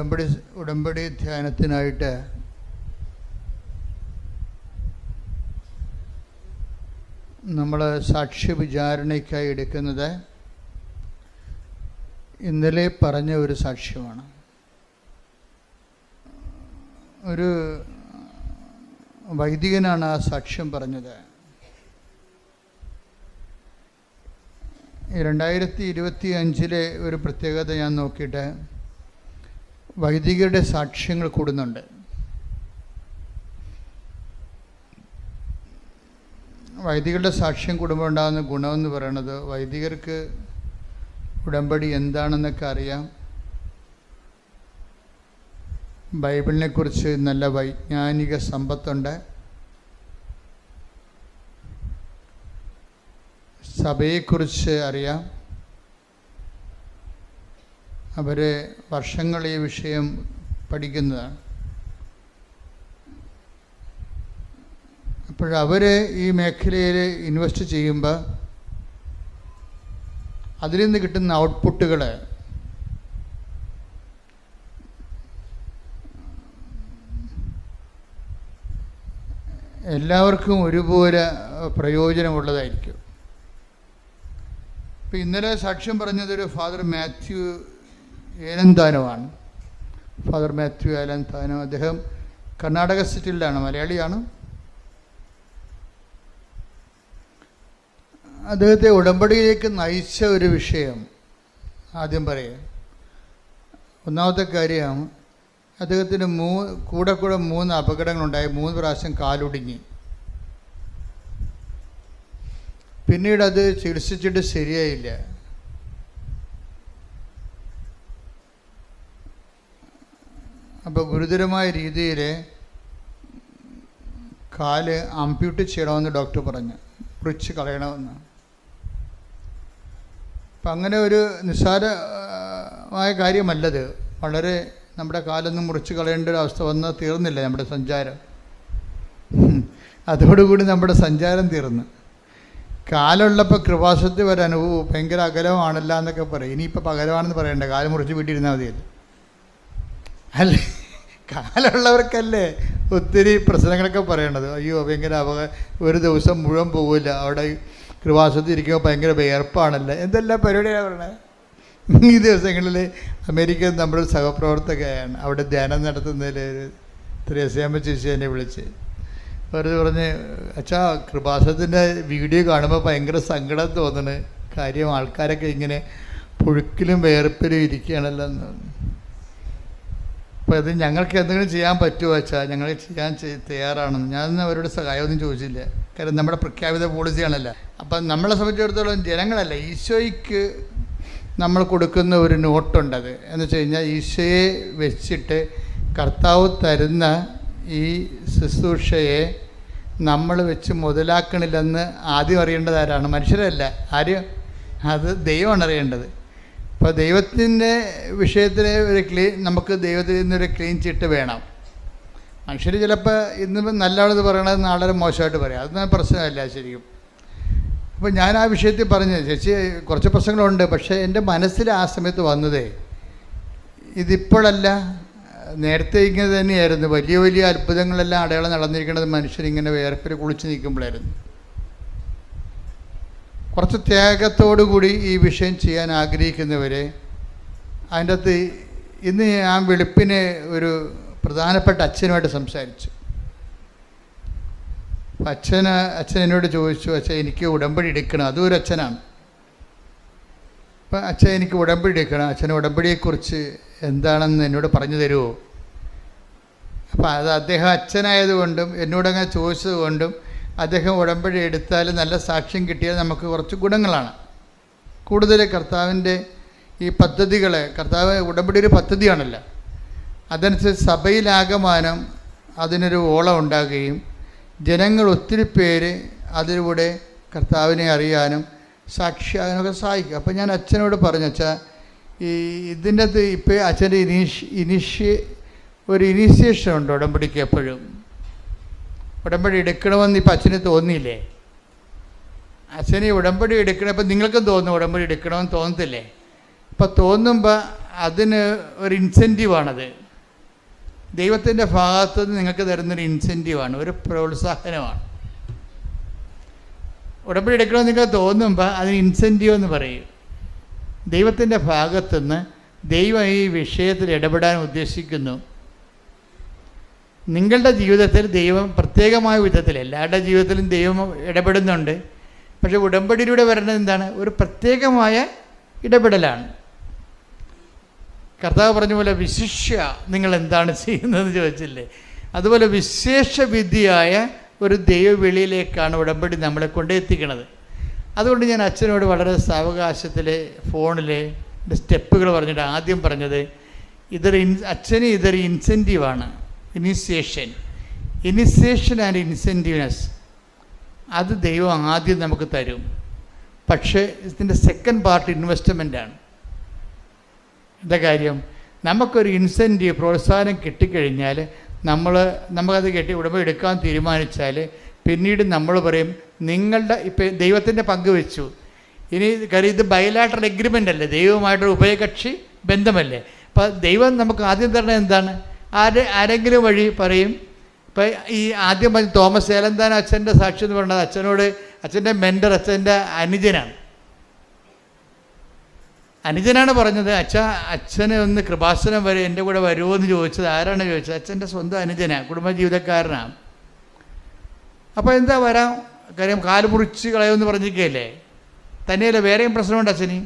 ഉടമ്പടി ധ്യാനത്തിനായിട്ട് നമ്മൾ സാക്ഷ്യ വിചാരണയ്ക്കായി എടുക്കുന്നത് ഇന്നലെ പറഞ്ഞ ഒരു സാക്ഷ്യമാണ്. ഒരു വൈദികനാണ് ആ സാക്ഷ്യം പറഞ്ഞത്. 2025 ഒരു പ്രത്യേകത ഞാൻ നോക്കിയിട്ട് വൈദികരുടെ സാക്ഷ്യങ്ങൾ കൂടുന്നുണ്ട്. വൈദികരുടെ സാക്ഷ്യം കൂടുമ്പോൾ ഉണ്ടാകുന്ന ഗുണമെന്ന് പറയുന്നത് വൈദികർക്ക് ഉടമ്പടി എന്താണെന്നൊക്കെ അറിയാം. ബൈബിളിനെക്കുറിച്ച് നല്ല വൈജ്ഞാനിക സമ്പത്തുണ്ട്. സഭയെക്കുറിച്ച് അറിയാം. അവർ വർഷങ്ങൾ ഈ വിഷയം പഠിക്കുന്നതാണ്. അപ്പോഴവർ ഈ മേഖലയിൽ ഇൻവെസ്റ്റ് ചെയ്യുമ്പോൾ അതിൽ നിന്ന് കിട്ടുന്ന ഔട്ട്പുട്ടുകൾ എല്ലാവർക്കും ഒരുപോലെ പ്രയോജനമുള്ളതായിരിക്കും. ഇപ്പം ഇന്നലെ സാക്ഷ്യം പറഞ്ഞതൊരു ഫാദർ മാത്യു ഏലന്താനമാണ്. ഫാദർ മാത്യു ഏലന്താനം. അദ്ദേഹം കർണാടക സ്റ്റേറ്റിലാണ്, മലയാളിയാണ്. അദ്ദേഹത്തെ ഉടമ്പടിയിലേക്ക് നയിച്ച ഒരു വിഷയം ആദ്യം പറയാം. ഒന്നാമത്തെ കാര്യം, അദ്ദേഹത്തിന് കൂടെ 3 അപകടങ്ങളുണ്ടായി. 3 പ്രാവശ്യം കാലൊടിഞ്ഞ്. പിന്നീട് അത് ചികിത്സിച്ചിട്ട് ശരിയായില്ല. അപ്പോൾ ഗുരുതരമായ രീതിയിൽ കാല് അമ്പ്യൂട്ട് ചെയ്യണമെന്ന് ഡോക്ടർ പറഞ്ഞു, മുറിച്ച് കളയണമെന്ന്. അപ്പം അങ്ങനെ ഒരു നിസ്സാരമായ കാര്യമല്ലത്. വളരെ നമ്മുടെ കാലൊന്നും മുറിച്ച് കളയേണ്ട ഒരു അവസ്ഥ വന്നാൽ തീർന്നില്ല നമ്മുടെ സഞ്ചാരം. അതോടുകൂടി നമ്മുടെ സഞ്ചാരം തീർന്നു. കാലുള്ളപ്പോൾ കൃപാസത്തിൽ വരെ അനുഭവം ഭയങ്കര അകലമാണല്ല എന്നൊക്കെ പറയും. ഇനിയിപ്പോൾ പകരമാണെന്ന് പറയണ്ട, കാല് മുറിച്ച് വീട്ടിലിരുന്നാൽ മതിയല്ലോ. അല്ലേ, കാലുള്ളവർക്കല്ലേ ഒത്തിരി പ്രശ്നങ്ങളൊക്കെ പറയണത്. അയ്യോ ഭയങ്കര ഒരു ദിവസം മുഴുവൻ പോകില്ല, അവിടെ കൃപാസത്തിൽ ഇരിക്കുമ്പോൾ ഭയങ്കര വിയർപ്പാണല്ലോ, എന്തെല്ലാം പരിപാടിയാണ് പറയണത്. ഈ ദിവസങ്ങളിൽ അമേരിക്കയിൽ നമ്മുടെ സഹപ്രവർത്തകയാണ് അവിടെ ധ്യാനം നടത്തുന്നതിൽ ത്രേസ്യാമ്മ ചേച്ചി എന്നെ വിളിച്ച് വെറുതെ പറഞ്ഞ്, അച്ഛാ കൃപാസത്തിൻ്റെ വീഡിയോ കാണുമ്പോൾ ഭയങ്കര സങ്കടം തോന്നണ് കാര്യം, ആൾക്കാരൊക്കെ ഇങ്ങനെ പുഴുക്കിലും വേർപ്പിലും ഇരിക്കുകയാണല്ലോ എന്ന്. അപ്പോൾ അത് ഞങ്ങൾക്ക് എന്തെങ്കിലും ചെയ്യാൻ പറ്റുമോ വെച്ചാൽ ഞങ്ങൾ ചെയ്യാൻ തയ്യാറാണെന്ന്. ഞാനൊന്നും അവരോട് സഹായമൊന്നും ചോദിച്ചില്ല, കാരണം നമ്മുടെ പ്രഖ്യാപിത പോളിസിയാണല്ലോ. അപ്പം നമ്മളെ സംബന്ധിച്ചിടത്തോളം ജനങ്ങളല്ല, ഈശോയ്ക്ക് നമ്മൾ കൊടുക്കുന്ന ഒരു നോട്ടുണ്ടത് എന്ന് വെച്ച് കഴിഞ്ഞാൽ ഈശോയെ വെച്ചിട്ട് കർത്താവ് തരുന്ന ഈ ശുശ്രൂഷയെ നമ്മൾ വെച്ച് മുതലാക്കണില്ലെന്ന് ആദ്യം അറിയേണ്ടത് ആരാണ്? മനുഷ്യരല്ല, ആരും. അത് ദൈവമാണ് അറിയേണ്ടത്. അപ്പോൾ ദൈവത്തിൻ്റെ വിഷയത്തിൽ നമുക്ക് ദൈവത്തിൽ നിന്നൊരു ക്ലീൻ ചിട്ട് വേണം. മനുഷ്യർ ചിലപ്പോൾ ഇന്ന് നല്ലതാണെന്ന് പറയണത് നാളെ മോശമായിട്ട് പറയാം, അതൊന്നും പ്രശ്നമല്ല ശരിക്കും. അപ്പോൾ ഞാൻ ആ വിഷയത്തിൽ പറഞ്ഞു, ചേച്ചി കുറച്ച് പ്രശ്നങ്ങളുണ്ട്, പക്ഷേ എൻ്റെ മനസ്സിൽ ആ സമയത്ത് വന്നതേ ഇതിപ്പോഴല്ല, നേരത്തെ ഇങ്ങനെ തന്നെയായിരുന്നു. വലിയ വലിയ അത്ഭുതങ്ങളെല്ലാം അടയാളം നടന്നിരിക്കുന്നത് മനുഷ്യരിങ്ങനെ വേർപ്പിൽ കുളിച്ച് നിൽക്കുമ്പോഴായിരുന്നു. കുറച്ച് ത്യാഗത്തോടു കൂടി ഈ വിഷയം ചെയ്യാൻ ആഗ്രഹിക്കുന്നവരെ അതിൻ്റെ അകത്ത് ഇന്ന് ഞാൻ വെളുപ്പിനെ ഒരു പ്രധാനപ്പെട്ട അച്ഛനുമായിട്ട് സംസാരിച്ചു. അച്ഛൻ എന്നോട് ചോദിച്ചു, അച്ഛൻ എനിക്ക് ഉടമ്പടി എടുക്കണം. അതും ഒരു അച്ഛനാണ്. അപ്പം അച്ഛൻ എനിക്ക് ഉടമ്പടി എടുക്കണം, അച്ഛന് ഉടമ്പടിയെക്കുറിച്ച് എന്താണെന്ന് എന്നോട് പറഞ്ഞു തരുമോ? അപ്പം അത് അദ്ദേഹം അച്ഛനായതുകൊണ്ടും എന്നോടങ്ങനെ ചോദിച്ചത് കൊണ്ടും അദ്ദേഹം ഉടമ്പടി എടുത്താൽ നല്ല സാക്ഷ്യം കിട്ടിയാൽ നമുക്ക് കുറച്ച് ഗുണങ്ങളാണ്. കൂടുതൽ കർത്താവിൻ്റെ ഈ പദ്ധതികൾ, കർത്താവ് ഉടമ്പടി ഒരു പദ്ധതിയാണല്ലോ, അതനുസരിച്ച് സഭയിലാകമാനം അതിനൊരു ഓളം ഉണ്ടാകുകയും ജനങ്ങൾ ഒത്തിരി പേര് അതിലൂടെ കർത്താവിനെ അറിയാനും സാക്ഷിയാകാനൊക്കെ സഹായിക്കും. അപ്പോൾ ഞാൻ അച്ഛനോട് പറഞ്ഞു, അച്ഛാ ഈ ഇതിൻ്റെ അകത്ത് ഇപ്പോൾ അച്ഛൻ്റെ ഒരു ഇനീഷ്യേഷൻ ഉണ്ട് ഉടമ്പടിക്ക്. എപ്പോഴും ഉടമ്പടി എടുക്കണമെന്ന് ഇപ്പം അച്ഛന് തോന്നിയില്ലേ? അച്ഛന് ഉടമ്പടി എടുക്കണം, ഇപ്പം നിങ്ങൾക്കും തോന്നും ഉടമ്പടി എടുക്കണമെന്ന് തോന്നത്തില്ലേ? അപ്പോൾ തോന്നുമ്പോൾ അതിന് ഒരു ഇൻസെൻറ്റീവാണത്. ദൈവത്തിൻ്റെ ഭാഗത്തു നിന്ന് നിങ്ങൾക്ക് തരുന്നൊരു ഇൻസെൻറ്റീവാണ്, ഒരു പ്രോത്സാഹനമാണ്. ഉടമ്പടി എടുക്കണമെന്ന് നിങ്ങൾക്ക് തോന്നുമ്പോൾ അതിന് ഇൻസെൻറ്റീവ് എന്ന് പറയും. ദൈവത്തിൻ്റെ ഭാഗത്തുനിന്ന് ദൈവം ഈ വിഷയത്തിൽ ഇടപെടാൻ ഉദ്ദേശിക്കുന്നു. നിങ്ങളുടെ ജീവിതത്തിൽ ദൈവം പ്രത്യേകമായ വിധത്തിൽ എല്ലാവരുടെ ജീവിതത്തിലും ദൈവം ഇടപെടുന്നുണ്ട്. പക്ഷേ ഉടമ്പടിയിലൂടെ വരുന്നത് എന്താണ്? ഒരു പ്രത്യേകമായ ഇടപെടലാണ്. കർത്താവ് പറഞ്ഞ പോലെ വിശിഷ്യ നിങ്ങൾ എന്താണ് ചെയ്യുന്നതെന്ന് ചോദിച്ചില്ലേ? അതുപോലെ വിശേഷ വിധിയായ ഒരു ദൈവവിളിയിലേക്കാണ് ഉടമ്പടി നമ്മളെ കൊണ്ടെത്തിക്കുന്നത്. അതുകൊണ്ട് ഞാൻ അച്ഛനോട് വളരെ സാവകാശത്തിൽ ഫോണിൽ സ്റ്റെപ്പുകൾ പറഞ്ഞിട്ട് ആദ്യം പറഞ്ഞത് അച്ഛന് ഇതൊരു ഇൻസെൻറ്റീവാണ്. ഇനിഷ്യേഷൻ ആൻഡ് ഇൻസെൻറ്റീവ്നെസ് അത് ദൈവം ആദ്യം നമുക്ക് തരും. പക്ഷേ ഇതിൻ്റെ സെക്കൻഡ് പാർട്ട് ഇൻവെസ്റ്റ്മെൻറ്റാണ്. എന്താ കാര്യം? നമുക്കൊരു ഇൻസെൻറ്റീവ് പ്രോത്സാഹനം കിട്ടിക്കഴിഞ്ഞാൽ നമുക്കത് ഉടമ്പടി എടുക്കാൻ തീരുമാനിച്ചാൽ പിന്നീട് നമ്മൾ പറയും നിങ്ങളുടെ ഇപ്പം ദൈവത്തിൻ്റെ പങ്ക് വെച്ചു. ഇനി കാര്യം ഇത് ബയലാട്രൽ എഗ്രിമെൻ്റ് അല്ലേ, ദൈവമായിട്ടൊരു ഉഭയകക്ഷി ബന്ധമല്ലേ. അപ്പം ദൈവം നമുക്ക് ആദ്യം തരുന്നത് എന്താണ്? ആരെങ്കിലും വഴി പറയും. ഇപ്പം ഈ ആദ്യം പറഞ്ഞ തോമസ് ഏലന്താൻ അച്ഛൻ്റെ സാക്ഷി എന്ന് പറയുന്നത് അച്ഛനോട് അച്ഛൻ്റെ മെൻറ്റർ അച്ഛൻ്റെ അനുജനാണ് പറഞ്ഞത്. അച്ഛനെ ഒന്ന് കൃപാസനം വരെ എൻ്റെ കൂടെ വരുമോ എന്ന് ചോദിച്ചത്. ആരാണ് ചോദിച്ചത്? അച്ഛൻ്റെ സ്വന്തം അനുജനാണ്, കുടുംബജീവിതക്കാരനാണ്. അപ്പോൾ എന്താ വരാം, കാര്യം കാല് മുറിച്ച് കളയുമെന്ന് പറഞ്ഞിരിക്കുകയല്ലേ. തന്നെയല്ല വേറെയും പ്രശ്നമുണ്ട് അച്ഛന്.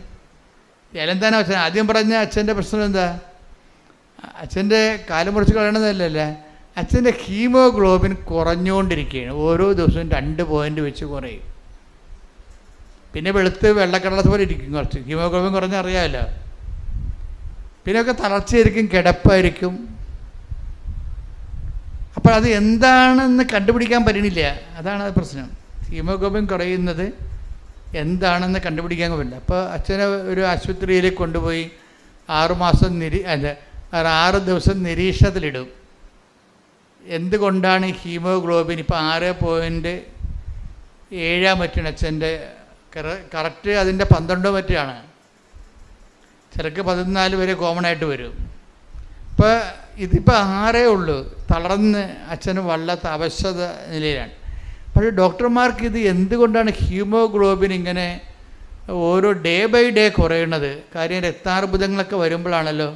ഏലന്താനോ അച്ഛൻ ആദ്യം പറഞ്ഞ അച്ഛൻ്റെ പ്രശ്നം എന്താ? അച്ഛൻ്റെ കാല് മുറിച്ച് കളയണമെന്നല്ലേ, അച്ഛൻ്റെ ഹീമോഗ്ലോബിൻ കുറഞ്ഞുകൊണ്ടിരിക്കുകയാണ്. ഓരോ ദിവസവും 2 പോയിൻ്റ് വെച്ച് കുറയും. പിന്നെ വെളുത്ത് വെള്ളക്കടലത്ത് പോലെ ഇരിക്കും. കുറച്ച് ഹീമോഗ്ലോബിൻ കുറഞ്ഞറിയാമല്ലോ. പിന്നെയൊക്കെ തളർച്ചയായിരിക്കും, കിടപ്പായിരിക്കും. അപ്പോൾ അത് എന്താണെന്ന് കണ്ടുപിടിക്കാൻ പറ്റണില്ല. അതാണ് പ്രശ്നം. ഹീമോഗ്ലോബിൻ കുറയുന്നത് എന്താണെന്ന് കണ്ടുപിടിക്കാൻ പറ്റില്ല. അപ്പോൾ അച്ഛനെ ഒരു ആശുപത്രിയിലേക്ക് കൊണ്ടുപോയി 6 ദിവസം നിരീക്ഷണത്തിലിടും. എന്തുകൊണ്ടാണ് ഹീമോഗ്ലോബിൻ ഇപ്പോൾ 6.7 മറ്റാണ് അച്ഛൻ്റെ കറക്റ്റ്, അതിൻ്റെ 12 മറ്റാണ്. ചിലക്ക് 14 വരെ കോമൺ ആയിട്ട് വരും. ഇപ്പോൾ ഇതിപ്പോൾ 6 ഉള്ളൂ. തളർന്ന് അച്ഛന് വല്ലാത്ത അവശത നിലയിലാണ്. പക്ഷേ ഡോക്ടർമാർക്ക് ഇത് എന്തുകൊണ്ടാണ് ഹീമോഗ്ലോബിൻ ഇങ്ങനെ ഓരോ ഡേ ബൈ ഡേ കുറയണത്? കാര്യം രക്താർബുദങ്ങളൊക്കെ വരുമ്പോഴാണല്ലോ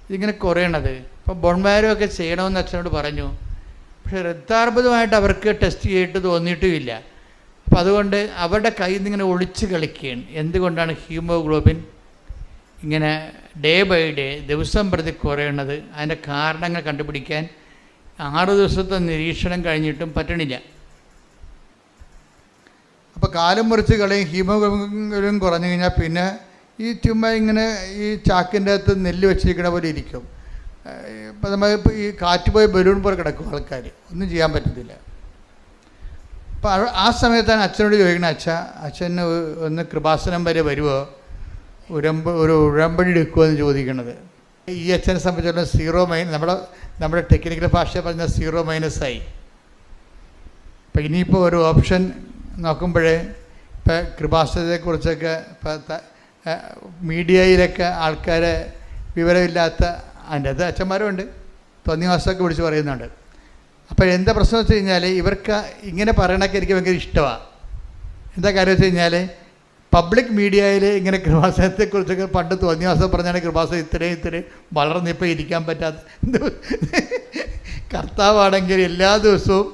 ഇതിങ്ങനെ കുറയണത്. ഇപ്പോൾ ബോൺമാരോ ഒക്കെ ചെയ്യണമെന്ന് അച്ഛനോട് പറഞ്ഞു. പക്ഷേ രക്താർബുദമായിട്ട് അവർക്ക് ടെസ്റ്റ് ചെയ്തിട്ട് തോന്നിയിട്ടുമില്ല. അപ്പോൾ അതുകൊണ്ട് അവരുടെ കയ്യിൽ നിന്ന് ഇങ്ങനെ ഒളിച്ച് കളിക്കുകയാണ്. എന്തുകൊണ്ടാണ് ഹീമോഗ്ലോബിൻ ഇങ്ങനെ ഡേ ബൈ ഡേ ദിവസം പ്രതി കുറയണത്? അതിൻ്റെ കാരണങ്ങൾ കണ്ടുപിടിക്കാൻ 6 ദിവസത്തെ നിരീക്ഷണം കഴിഞ്ഞിട്ടും പറ്റണില്ല. അപ്പോൾ കാലം മുറിച്ച് കളയും, ഹീമോഗ്ലോബിൻ കുറഞ്ഞു കഴിഞ്ഞാൽ പിന്നെ ഈ ചുമ്മാ ഇങ്ങനെ ഈ ചാക്കിൻ്റെ അകത്ത് നെല്ല് വെച്ചിരിക്കണ പോലെ ഇരിക്കും. ഇപ്പം നമ്മൾ ഈ കാറ്റ് പോയി ബലൂൺ പോലെ കിടക്കും ആൾക്കാർ, ഒന്നും ചെയ്യാൻ പറ്റത്തില്ല. അപ്പോൾ ആ സമയത്താണ് അച്ഛനോട് ചോദിക്കണം, അച്ഛന് ഒന്ന് കൃപാസനം വരെ വരുമോ, ഒരു ഉടമ്പടി എടുക്കുമോ എന്ന് ചോദിക്കണത്. ഈ അച്ഛനെ സംബന്ധിച്ചിടത്തോളം 0- നമ്മുടെ ടെക്നിക്കൽ ഭാഷ പറഞ്ഞ 0- അപ്പം ഇനിയിപ്പോൾ ഒരു ഓപ്ഷൻ നോക്കുമ്പോഴേ ഇപ്പം കൃപാസനത്തെക്കുറിച്ചൊക്കെ ഇപ്പം മീഡിയയിലൊക്കെ ആൾക്കാരെ വിവരമില്ലാത്ത അതിൻ്റെ അത് അച്ഛന്മാരുമുണ്ട്, തോന്നിവാസമൊക്കെ വിളിച്ച് പറയുന്നുണ്ട്. അപ്പോൾ എന്താ പ്രശ്നം വെച്ച് കഴിഞ്ഞാൽ ഇവർക്ക് ഇങ്ങനെ പറയണൊക്കെ എനിക്ക് ഭയങ്കര ഇഷ്ടമാണ്. എന്താ കാര്യം വെച്ച് കഴിഞ്ഞാൽ പബ്ലിക് മീഡിയയിൽ ഇങ്ങനെ കൃപാസനത്തെക്കുറിച്ചൊക്കെ പണ്ട് തോന്നിവാസം പറഞ്ഞാൽ കൃപാസനം ഇത്രയും വളർന്നിപ്പോൾ ഇരിക്കാൻ പറ്റാത്ത കർത്താവാണെങ്കിൽ എല്ലാ ദിവസവും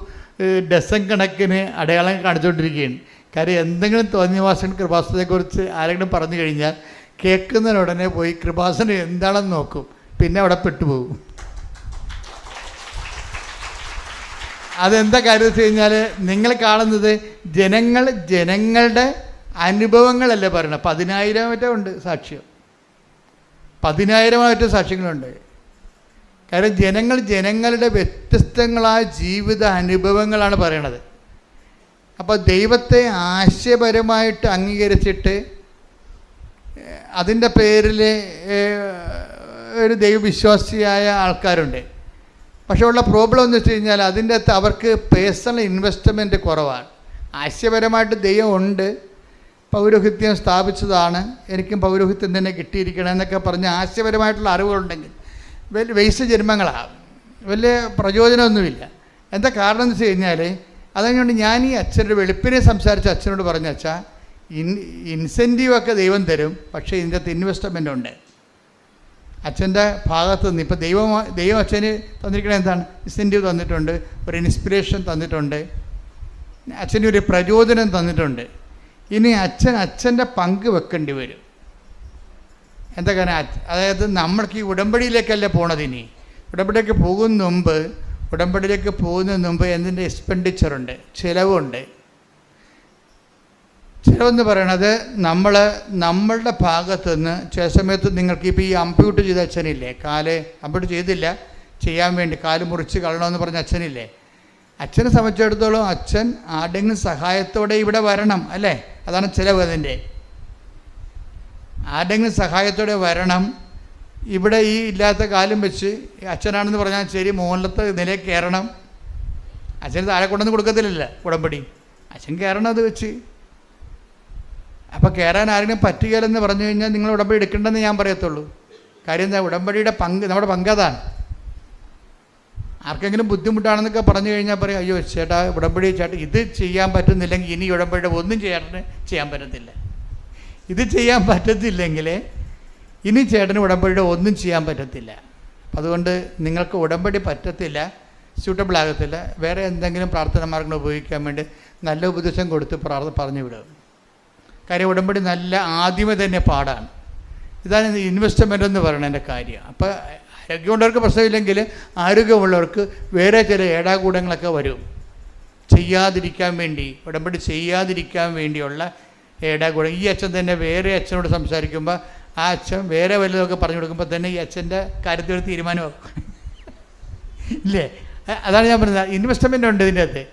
ഡസൻ കണക്കിന് അടയാളം കാണിച്ചുകൊണ്ടിരിക്കുകയാണ്. കാര്യം എന്തെങ്കിലും തോന്നിവാസൻ കൃപാസനത്തെക്കുറിച്ച് ആരെങ്കിലും പറഞ്ഞു കഴിഞ്ഞാൽ കേൾക്കുന്നതിനുടനെ പോയി കൃപാസനം എന്താണെന്ന് നോക്കും, പിന്നെ അവിടെ പെട്ടുപോകും. അതെന്താ കാര്യം വെച്ച് കഴിഞ്ഞാൽ നിങ്ങൾ കാണുന്നത് ജനങ്ങളുടെ അനുഭവങ്ങളല്ലേ പറയണം. 10,000 ഉണ്ട് സാക്ഷ്യം, 10,000 സാക്ഷ്യങ്ങളുണ്ട്. കാര്യം ജനങ്ങളുടെ വ്യത്യസ്തങ്ങളായ ജീവിത അനുഭവങ്ങളാണ് പറയണത്. അപ്പോൾ ദൈവത്തെ ആശയപരമായിട്ട് അംഗീകരിച്ചിട്ട് അതിൻ്റെ പേരിൽ ഒരു ദൈവവിശ്വാസിയായ ആൾക്കാരുണ്ട്. പക്ഷേ ഉള്ള പ്രോബ്ലം എന്ന് വെച്ച് കഴിഞ്ഞാൽ അതിൻ്റെ അകത്ത് അവർക്ക് പേഴ്സണൽ ഇൻവെസ്റ്റ്മെൻറ്റ് കുറവാണ്. ആശയപരമായിട്ട് ദൈവം ഉണ്ട്, പൗരോഹിത്യം സ്ഥാപിച്ചതാണ്, എനിക്കും പൗരോഹിത്യം തന്നെ കിട്ടിയിരിക്കണം എന്നൊക്കെ പറഞ്ഞ് ആശയപരമായിട്ടുള്ള അറിവുകളുണ്ടെങ്കിൽ വലിയ വേസ്റ്റ് ജന്മങ്ങളാണ്, വലിയ പ്രചോദനമൊന്നുമില്ല. എന്താ കാരണം എന്ന് വെച്ച് കഴിഞ്ഞാൽ, അതുകൊണ്ട് ഞാൻ ഈ അച്ഛനോട് വെളുപ്പിനെ സംസാരിച്ച അച്ഛനോട് പറഞ്ഞ അച്ഛാ, ഇൻസെൻറ്റീവൊക്കെ ദൈവം തരും, പക്ഷേ ഇതിൻ്റെ അകത്ത് ഇൻവെസ്റ്റ്മെൻ്റ് ഉണ്ട് അച്ഛൻ്റെ ഭാഗത്തു നിന്ന്. ഇപ്പോൾ ദൈവം അച്ഛന് തന്നിരിക്കണത് എന്താണ്? ഇൻസെൻറ്റീവ് തന്നിട്ടുണ്ട്, ഒരു ഇൻസ്പിറേഷൻ തന്നിട്ടുണ്ട്, അച്ഛന് ഒരു പ്രചോദനം തന്നിട്ടുണ്ട്. ഇനി അച്ഛൻ്റെ പങ്ക് വെക്കേണ്ടി വരും. എന്താ കാരണം? അതായത് നമ്മൾക്ക് ഈ ഉടമ്പടിയിലേക്കല്ല പോണത്. ഇനി ഉടമ്പടിയിലേക്ക് പോകുന്നതിന് മുമ്പ് എന്തിൻ്റെ എക്സ്പെൻഡിച്ചറുണ്ട്, ചിലവുണ്ട്. ചിലവെന്ന് പറയണത് നമ്മളുടെ ഭാഗത്തുനിന്ന് ചില സമയത്ത് നിങ്ങൾക്ക് ഇപ്പോൾ ഈ അമ്പ്യൂട്ട് ചെയ്ത അച്ഛനില്ലേ, കാല് അമ്പ്യൂട്ട് ചെയ്തില്ല, ചെയ്യാൻ വേണ്ടി കാല് മുറിച്ച് കളയണമെന്ന് പറഞ്ഞ അച്ഛനില്ലേ, അച്ഛനെ സംബന്ധിച്ചിടത്തോളം അച്ഛൻ ആരുടെങ്കിലും സഹായത്തോടെ ഇവിടെ വരണം അല്ലേ? അതാണ് ചിലവ്. അതിൻ്റെ ആരുടെങ്കിലും സഹായത്തോടെ വരണം. ഇവിടെ ഈ ഇല്ലാത്ത കാലം വെച്ച് അച്ഛനാണെന്ന് പറഞ്ഞാൽ ശരി, മുകളിലത്തെ നിലയിൽ കയറണം. അച്ഛന് താഴെ കൊണ്ടൊന്നും കൊടുക്കത്തില്ലല്ലോ ഉടമ്പടി, അച്ഛൻ കയറണം അത് വെച്ച്. അപ്പോൾ കയറാൻ ആരെങ്കിലും പറ്റുകയില്ലെന്ന് പറഞ്ഞു കഴിഞ്ഞാൽ നിങ്ങൾ ഉടമ്പടി എടുക്കേണ്ടെന്ന് ഞാൻ പറയത്തുള്ളൂ. കാര്യം എന്താ? ഉടമ്പടിയുടെ പങ്ക്, നമ്മുടെ പങ്കതാണ്. ആർക്കെങ്കിലും ബുദ്ധിമുട്ടാണെന്നൊക്കെ പറഞ്ഞു കഴിഞ്ഞാൽ പറയും, അയ്യോ ചേട്ടാ ഉടമ്പടി ചേട്ടാ ഇത് ചെയ്യാൻ പറ്റുന്നില്ലെങ്കിൽ ഇനി ഉടമ്പടിയുടെ ഒന്നും ചെയ്യാൻ പറ്റത്തില്ല. ഇത് ചെയ്യാൻ പറ്റത്തില്ലെങ്കിൽ ഇനി ചേട്ടന് ഉടമ്പടിയുടെ ഒന്നും ചെയ്യാൻ പറ്റത്തില്ല. അതുകൊണ്ട് നിങ്ങൾക്ക് ഉടമ്പടി പറ്റത്തില്ല, സ്യൂട്ടബിൾ ആകത്തില്ല, വേറെ എന്തെങ്കിലും പ്രാർത്ഥന മാർഗങ്ങൾ ഉപയോഗിക്കാൻ വേണ്ടി നല്ല ഉപദേശം കൊടുത്ത് പറഞ്ഞു വിടുക. കാര്യം ഉടമ്പടി നല്ല ആദ്യമേ തന്നെ പാടാണ്. ഇതാണ് ഇൻവെസ്റ്റ്മെൻ്റ് എന്ന് പറയുന്നതിൻ്റെ കാര്യം. അപ്പോൾ ആരോഗ്യമുള്ളവർക്ക് പ്രശ്നമില്ലെങ്കിൽ ആരോഗ്യമുള്ളവർക്ക് വേറെ ചില ഏടാകൂടങ്ങളൊക്കെ വരും, ചെയ്യാതിരിക്കാൻ വേണ്ടി, ഉടമ്പടി ചെയ്യാതിരിക്കാൻ വേണ്ടിയുള്ള ഏടാകൂടം. ഈ അച്ഛൻ തന്നെ വേറെ അച്ഛനോട് സംസാരിക്കുമ്പോൾ ആ അച്ഛൻ വേറെ വല്ലതൊക്കെ പറഞ്ഞു കൊടുക്കുമ്പോൾ തന്നെ ഈ അച്ഛൻ്റെ കാര്യത്തിൽ ഒരു തീരുമാനമാകും ഇല്ലേ? അതാണ് ഞാൻ പറയുന്നത്, ഇൻവെസ്റ്റ്മെൻ്റ് ഉണ്ട് ഇതിൻ്റെ അകത്ത്.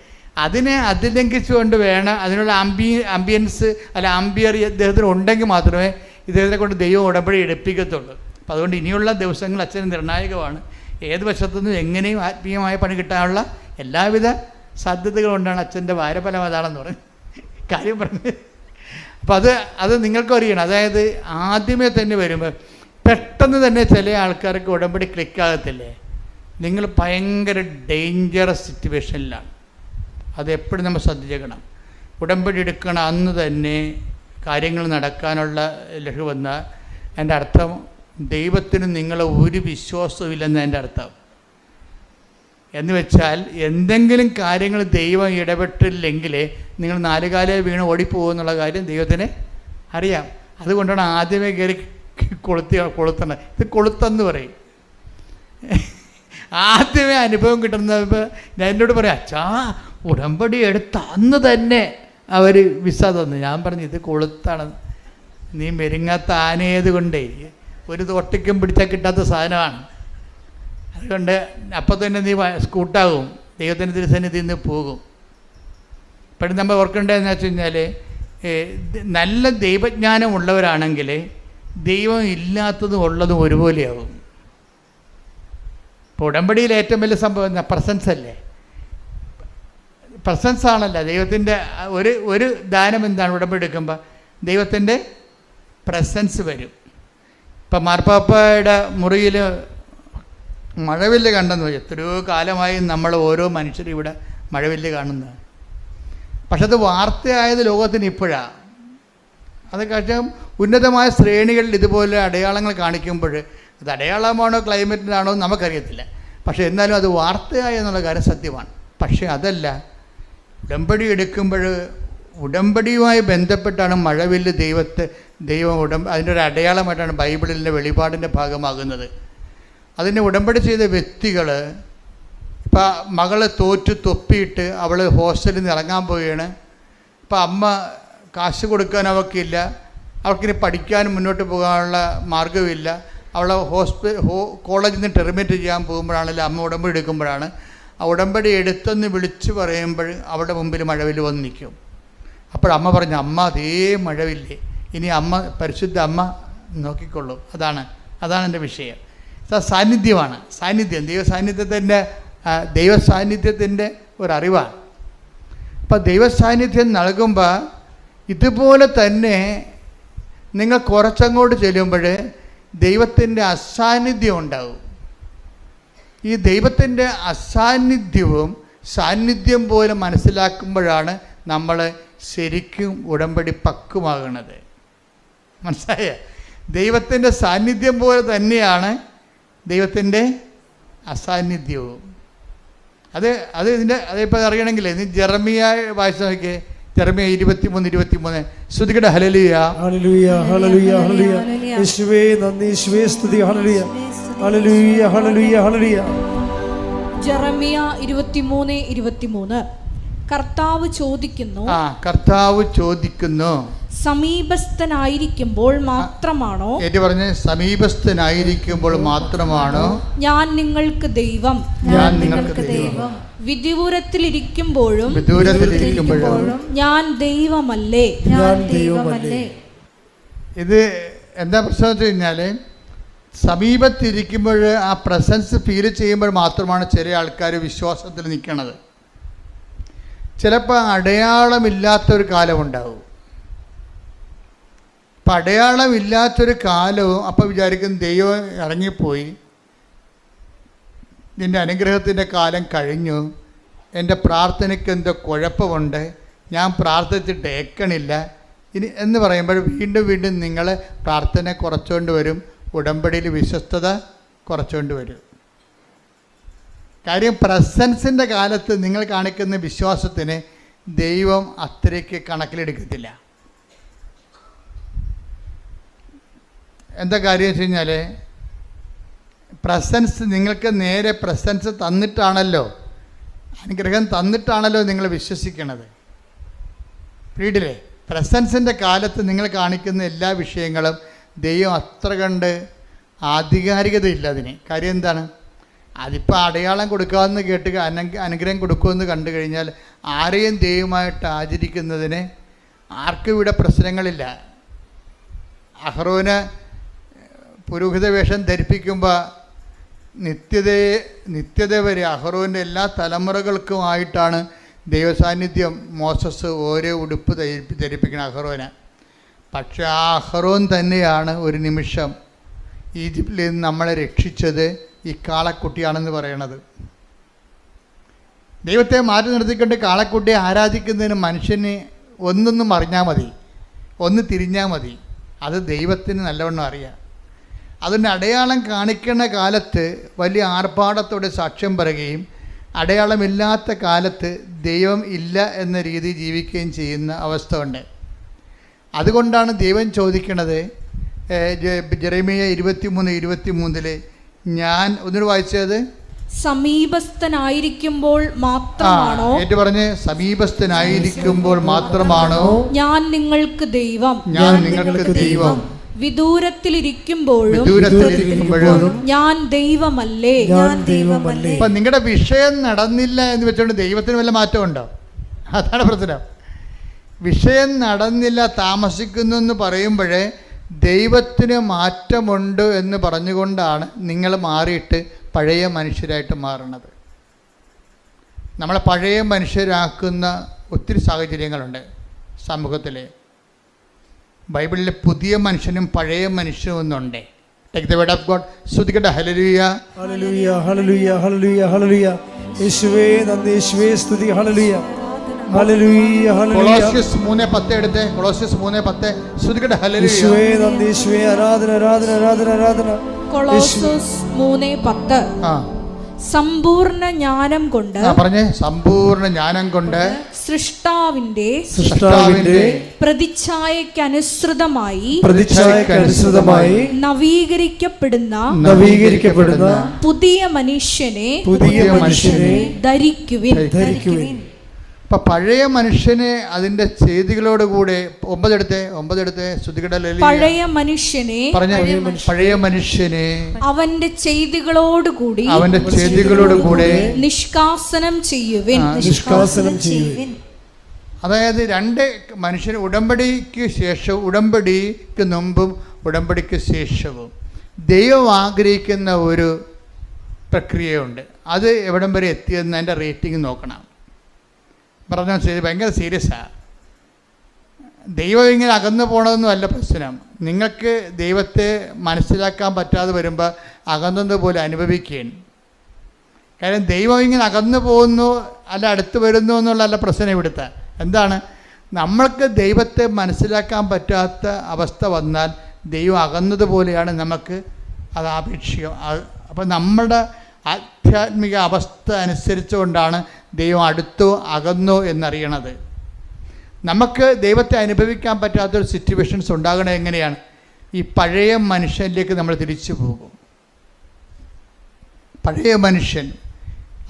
അതിനെ അതിലംഘിച്ചുകൊണ്ട് വേണം, അതിനുള്ള ആംബിയൻസ് അല്ല ആംബിയർ ഇദ്ദേഹത്തിന് ഉണ്ടെങ്കിൽ മാത്രമേ ഇദ്ദേഹത്തിനെ കൊണ്ട് ദൈവം ഉടമ്പടി എടുപ്പിക്കത്തുള്ളൂ. അപ്പോൾ അതുകൊണ്ട് ഇനിയുള്ള ദിവസങ്ങൾ അച്ഛന് നിർണായകമാണ്. ഏത് വശത്തുനിന്നും എങ്ങനെയും ആത്മീയമായ പണി കിട്ടാനുള്ള എല്ലാവിധ സാധ്യതകളുകൊണ്ടാണ് അച്ഛൻ്റെ വാരഫലം അതാണെന്ന് പറയും കാര്യം പറഞ്ഞത്. അപ്പം അത് നിങ്ങൾക്കും അറിയണം. അതായത് ആദ്യമേ തന്നെ വരുമ്പോൾ പെട്ടെന്ന് തന്നെ ചില ആൾക്കാർക്ക് ഉടമ്പടി ക്ലിക്കാകത്തില്ലേ, നിങ്ങൾ ഭയങ്കര ഡേഞ്ചറസ് സിറ്റുവേഷനിലാണ്. അതെപ്പോഴും നമ്മൾ ശ്രദ്ധിച്ചേക്കണം. ഉടമ്പടി എടുക്കണം അന്ന് തന്നെ കാര്യങ്ങൾ നടക്കാനുള്ള ലഹു വന്നാൽ എൻ്റെ അർത്ഥം ദൈവത്തിന് നിങ്ങളെ ഒരു വിശ്വാസവും എൻ്റെ അർത്ഥം. എന്ന് വെച്ചാൽ എന്തെങ്കിലും കാര്യങ്ങൾ ദൈവം ഇടപെട്ടില്ലെങ്കിൽ നിങ്ങൾ നാലുകാലേ വീണ് ഓടിപ്പോകുമെന്നുള്ള കാര്യം ദൈവത്തിന് അറിയാം. അതുകൊണ്ടാണ് ആദ്യമേ കയറി കൊളുത്തണം. ഇത് കൊളുത്തെന്ന് പറയും. ആദ്യമേ അനുഭവം കിട്ടുന്നത് ഞാൻ എന്നോട് പറയാം, അച്ഛാ ഉടമ്പടി എടുത്ത അന്ന് തന്നെ അവർ വിസ തന്നു. ഞാൻ പറഞ്ഞു ഇത് കൊളുത്താണ്, നീ മെരുങ്ങാത്ത ആനയത് കൊണ്ടേ ഒരു തൊട്ടിക്കും പിടിച്ചാൽ കിട്ടാത്ത സാധനമാണ്. അതുകൊണ്ട് അപ്പം തന്നെ നീ സ്കൂട്ടാകും, ദൈവത്തിൻ്റെ തിരുസന്നിധിയിൽ നിന്ന് പോകും. ഇപ്പോഴും നമ്മൾ ഓർക്കേണ്ടതെന്ന് വെച്ച് കഴിഞ്ഞാൽ നല്ല ദൈവജ്ഞാനം ഉള്ളവരാണെങ്കിൽ ദൈവം ഇല്ലാത്തതും ഉള്ളതും ഒരുപോലെയാകും. ഇപ്പോൾ ഉടമ്പടിയിൽ ഏറ്റവും വലിയ സംഭവം എന്താ? പ്രസൻസ് അല്ലേ? പ്രസൻസ് ആണല്ലോ ദൈവത്തിൻ്റെ ഒരു ദാനം. എന്താണ്? ഉടമ്പടി എടുക്കുമ്പോൾ ദൈവത്തിൻ്റെ പ്രസൻസ് വരും. ഇപ്പം മാർപ്പാപ്പയുടെ മുറിയിൽ മഴവില്ല് കണ്ടെന്ന് എത്രയോ കാലമായി നമ്മൾ ഓരോ മനുഷ്യരും ഇവിടെ മഴവില്ല് കാണുന്നത്. പക്ഷെ അത് വാർത്തയായത് ലോകത്തിന് ഇപ്പോഴാണ്. അത് കാരണം ഉന്നതമായ ശ്രേണികളിൽ ഇതുപോലെ അടയാളങ്ങൾ കാണിക്കുമ്പോൾ അത് അടയാളമാണോ ക്ലൈമറ്റിനാണോ നമുക്കറിയത്തില്ല. പക്ഷേ എന്നാലും അത് വാർത്തയായി എന്നുള്ള കാര്യം സത്യമാണ്. പക്ഷേ അതല്ല, ഉടമ്പടി എടുക്കുമ്പോൾ ഉടമ്പടിയുമായി ബന്ധപ്പെട്ടാണ് മഴവില്ല് ദൈവം അതിൻ്റെ ഒരു അടയാളമായിട്ടാണ് ബൈബിളിലെ വെളിപാടിൻ്റെ ഭാഗമാകുന്നത്. അതിന് ഉടമ്പടി ചെയ്ത വ്യക്തികൾ, ഇപ്പം മകളെ തോറ്റ് തൊപ്പിയിട്ട് അവൾ ഹോസ്റ്റലിൽ നിന്ന് ഇറങ്ങാൻ പോവുകയാണ്. ഇപ്പം അമ്മ കാശ് കൊടുക്കാൻ അവൾക്കില്ല, അവൾക്കിനി പഠിക്കാനും മുന്നോട്ട് പോകാനുള്ള മാർഗ്ഗമില്ല. അവളെ കോളേജിൽ നിന്ന് ടെർമിനേറ്റ് ചെയ്യാൻ പോകുമ്പോഴാണല്ലോ അമ്മ ഉടമ്പടി എടുക്കുമ്പോഴാണ്. ആ ഉടമ്പടി എടുത്തെന്ന് വിളിച്ച് പറയുമ്പോൾ അവളുടെ മുമ്പിൽ മഴവില്ല് വന്ന് നിൽക്കും. അപ്പോഴമ്മ പറഞ്ഞു, അമ്മ അതേ മഴവില്ലേ, ഇനി അമ്മ പരിശുദ്ധ അമ്മ നോക്കിക്കൊള്ളും. അതാണ് എൻ്റെ വിഷയം. സാന്നിധ്യമാണ്, സാന്നിധ്യം ദൈവസാന്നിധ്യത്തിൻ്റെ ഒരറിവാണ്. അപ്പം ദൈവസാന്നിധ്യം നൽകുമ്പോൾ ഇതുപോലെ തന്നെ നിങ്ങൾ കുറച്ചങ്ങോട്ട് ചെല്ലുമ്പോൾ ദൈവത്തിൻ്റെ അസാന്നിധ്യം ഉണ്ടാവും. ഈ ദൈവത്തിൻ്റെ അസാന്നിധ്യവും സാന്നിധ്യം പോലെ മനസ്സിലാക്കുമ്പോഴാണ് നമ്മൾ ശരിക്കും ഉടമ്പടി പക്വമാകുന്നത്. മനസ്സിലായ? ദൈവത്തിൻ്റെ സാന്നിധ്യം പോലെ തന്നെയാണ് ദൈവത്തിൻ്റെ അസാന്നിധ്യവും. അതിപ്പോൾ അറിയണമെങ്കിൽ നീ ജെറമിയ വായിച്ച് നോക്കിയേ. ജെറമിയ 23:23 ശ്രുതികടെ ഹല്ലേലൂയ ഹല്ലേലൂയ ഹല്ലേലൂയ ഹല്ലേലൂയ. യേശുവേ നന്ദി, യേശുവേ സ്തുതി. Hallelujah hallelujah hallelujah hallelujah. Jeremiah 23:23 കർത്താവ് ചോദിക്കുന്നു, സമീപസ്ഥനായിരിക്കുമ്പോൾ മാത്രമാണോ, സമീപസ്ഥനായിരിക്കുമ്പോൾ മാത്രമാണോ ഞാൻ നിങ്ങൾക്ക് ദൈവം, വിദൂരത്തിലിരിക്കുമ്പോഴും ഞാൻ ദൈവമല്ലേ. ഇത് എന്താ പ്രശ്നം വെച്ച് കഴിഞ്ഞാൽ, സമീപത്തിരിക്കുമ്പോൾ ആ പ്രസൻസ് ഫീൽ ചെയ്യുമ്പോൾ മാത്രമാണ് ചില ആൾക്കാർ വിശ്വാസത്തിൽ നിൽക്കണത്. ചിലപ്പോൾ അടയാളമില്ലാത്തൊരു കാലമുണ്ടാവും. അപ്പം അടയാളമില്ലാത്തൊരു കാലവും അപ്പം വിചാരിക്കും ദൈവം ഇറങ്ങിപ്പോയി, നിൻ്റെ അനുഗ്രഹത്തിൻ്റെ കാലം കഴിഞ്ഞു, എൻ്റെ പ്രാർത്ഥനയ്ക്ക് എന്തോ കുഴപ്പമുണ്ട്, ഞാൻ പ്രാർത്ഥിച്ചിട്ട് ഏക്കണില്ല ഇനി എന്ന് പറയുമ്പോൾ വീണ്ടും വീണ്ടും നിങ്ങൾ പ്രാർത്ഥന കുറച്ചുകൊണ്ട് വരും, ഉടമ്പടിയിൽ വിശ്വസ്തത കുറച്ചുകൊണ്ട് വരും. കാര്യം പ്രസൻസിൻ്റെ കാലത്ത് നിങ്ങൾ കാണിക്കുന്ന വിശ്വാസത്തിന് ദൈവം അത്രയ്ക്ക് കണക്കിലെടുക്കത്തില്ല. എന്താ കാര്യം വെച്ച് കഴിഞ്ഞാൽ, പ്രസൻസ് നിങ്ങൾക്ക് നേരെ പ്രസൻസ് തന്നിട്ടാണല്ലോ, അനുഗ്രഹം തന്നിട്ടാണല്ലോ നിങ്ങൾ വിശ്വസിക്കണത്. വീട്ടിലെ പ്രസൻസിൻ്റെ കാലത്ത് നിങ്ങൾ കാണിക്കുന്ന എല്ലാ വിഷയങ്ങളും ദൈവം അത്ര കണ്ട് ആധികാരികതയില്ല അതിന്. കാര്യം എന്താണ്? അതിപ്പോൾ അടയാളം കൊടുക്കാമെന്ന് കേട്ട് അനുഗ്രഹം കൊടുക്കുമെന്ന് കണ്ടു കഴിഞ്ഞാൽ ആരെയും ദൈവമായിട്ട് ആചരിക്കുന്നതിന് ആർക്കും ഇവിടെ പ്രശ്നങ്ങളില്ല. അഹ്റോന് പുരോഹിത വേഷം ധരിപ്പിക്കുമ്പോൾ നിത്യത വരെ അഹ്റോൻ്റെ എല്ലാ തലമുറകൾക്കുമായിട്ടാണ് ദൈവസാന്നിധ്യം മോസസ് ഓരോ ഉടുപ്പ് ധരിപ്പിക്കണം അഹ്റോന്. പക്ഷെ ആ അഹ്റോൻ തന്നെയാണ് ഒരു നിമിഷം ഈജിപ്തിൽ നിന്ന് നമ്മളെ രക്ഷിച്ചത് ഈ കാളക്കുട്ടിയാണെന്ന് പറയണത്. ദൈവത്തെ മാറ്റി നിർത്തിക്കൊണ്ട് കാളക്കുട്ടിയെ ആരാധിക്കുന്നതിന് മനുഷ്യന് ഒന്നൊന്നും അറിഞ്ഞാൽ മതി, ഒന്ന് തിരിഞ്ഞാൽ മതി, അത് ദൈവത്തിന് നല്ലവണ്ണം അറിയാം. അതിൻ്റെ അടയാളം കാണിക്കുന്ന കാലത്ത് വലിയ ആർഭാടത്തോടെ സാക്ഷ്യം പറയുകയും അടയാളമില്ലാത്ത കാലത്ത് ദൈവം ഇല്ല എന്ന രീതി ജീവിക്കുകയും ചെയ്യുന്ന അവസ്ഥ ഉണ്ട്. അതുകൊണ്ടാണ് ദൈവം ചോദിക്കണത് ജെറമിയ 23:23 ഞാൻ ഒന്നുകൂടി വായിച്ചത്, സമീപസ്ഥനായിരിക്കുമ്പോൾ മാത്രമാണോ, പറഞ്ഞ് സമീപസ്ഥനായിരിക്കുമ്പോൾ മാത്രമാണോ ഞാൻ നിങ്ങൾക്ക് ദൈവം, വിദൂരത്തിലിരിക്കുമ്പോഴും ഞാൻ ദൈവമല്ലേ. അപ്പൊ നിങ്ങളുടെ വിഷയം നടന്നില്ല എന്ന് വെച്ചുകൊണ്ട് ദൈവത്തിന് വല്ല മാറ്റമുണ്ടോ? അതാണ് പ്രശ്നം. വിഷയം നടന്നില്ല, താമസിക്കുന്നു എന്ന് പറയുമ്പോഴേ ദൈവത്തിന് മാറ്റമുണ്ട് എന്ന് പറഞ്ഞുകൊണ്ടാണ് നിങ്ങൾ മാറിയിട്ട് പഴയ മനുഷ്യരായിട്ട് മാറുന്നത്. നമ്മളെ പഴയ മനുഷ്യരാക്കുന്ന ഒത്തിരി സാഹചര്യങ്ങളുണ്ട് സമൂഹത്തിൽ. ബൈബിളിലെ പുതിയ മനുഷ്യനും പഴയ മനുഷ്യനും ഒന്നുണ്ട്. Take the word of God. ശ്രുതിക്കട്ടെ. Hallelujah hallelujah hallelujah hallelujah hallelujah. യേശുവേ നന്ദി, യേശുവേ സ്തുതി. Hallelujah hallelujah hallelujah. കൊളോസ്യസ് 3:10 എടുത്തേ. കൊളോസ്യസ് 3:10 ശ്രുതിക്കട്ടെ. ഹല്ലേലൂയ. യേശുവേ നന്ദി, യേശുവേ ആരാധന ആരാധന ആരാധന ആരാധന. കൊളോസ്യസ് 3:10 സമ്പൂർണ്ണ ജ്ഞാനം കൊണ്ട്, പറഞ്ഞേ, സമ്പൂർണ്ണ ജ്ഞാനം കൊണ്ട് സൃഷ്ടാവിന്റെ പ്രതിച്ഛായക്കനുസൃതമായി നവീകരിക്കപ്പെടുന്ന പുതിയ മനുഷ്യനെ ധരിക്കുവിൻ. അപ്പം പഴയ മനുഷ്യനെ അതിൻ്റെ ചെയ്തികളോടുകൂടെ 9 എടുത്ത് ശ്രുതികടൽ. പഴയ മനുഷ്യനെ അവന്റെ ചെയ്തികളോടുകൂടി നിഷ്കാസനം ചെയ്യുവിൻ. അതായത് രണ്ട് മനുഷ്യർ ഉടമ്പടിക്ക് ശേഷവും ഉടമ്പടിക്ക് മുമ്പും ഉടമ്പടിക്ക് ശേഷവും ദൈവം ആഗ്രഹിക്കുന്ന ഒരു പ്രക്രിയയുണ്ട്. അത് എവിടം വരെ എത്തിയെന്ന് അതിൻ്റെ റേറ്റിംഗ് നോക്കണം. പറഞ്ഞാൽ ശരി, ഭയങ്കര സീരിയസാണ്. ദൈവം ഇങ്ങനെ അകന്നു പോകണമെന്നും അല്ല പ്രശ്നം. നിങ്ങൾക്ക് ദൈവത്തെ മനസ്സിലാക്കാൻ പറ്റാതെ വരുമ്പോൾ അകന്നതുപോലെ അനുഭവിക്കുകയാണ്. കാര്യം ദൈവം ഇങ്ങനെ അകന്നു പോകുന്നു അല്ല അടുത്ത് വരുന്നു എന്നുള്ളതല്ല പ്രശ്നം ഇവിടുത്തെ. എന്താണ്, നമ്മൾക്ക് ദൈവത്തെ മനസ്സിലാക്കാൻ പറ്റാത്ത അവസ്ഥ വന്നാൽ ദൈവം അകന്നതുപോലെയാണ് നമുക്ക് അത് ആപേക്ഷികം. അപ്പം നമ്മുടെ ആധ്യാത്മിക അവസ്ഥ അനുസരിച്ചുകൊണ്ടാണ് ദൈവം അടുത്തോ അകന്നോ എന്നറിയണത്. നമുക്ക് ദൈവത്തെ അനുഭവിക്കാൻ പറ്റാത്തൊരു സിറ്റുവേഷൻസ് ഉണ്ടാകണത് എങ്ങനെയാണ്? ഈ പഴയ മനുഷ്യനിലേക്ക് നമ്മൾ തിരിച്ചു പോകും. പഴയ മനുഷ്യൻ,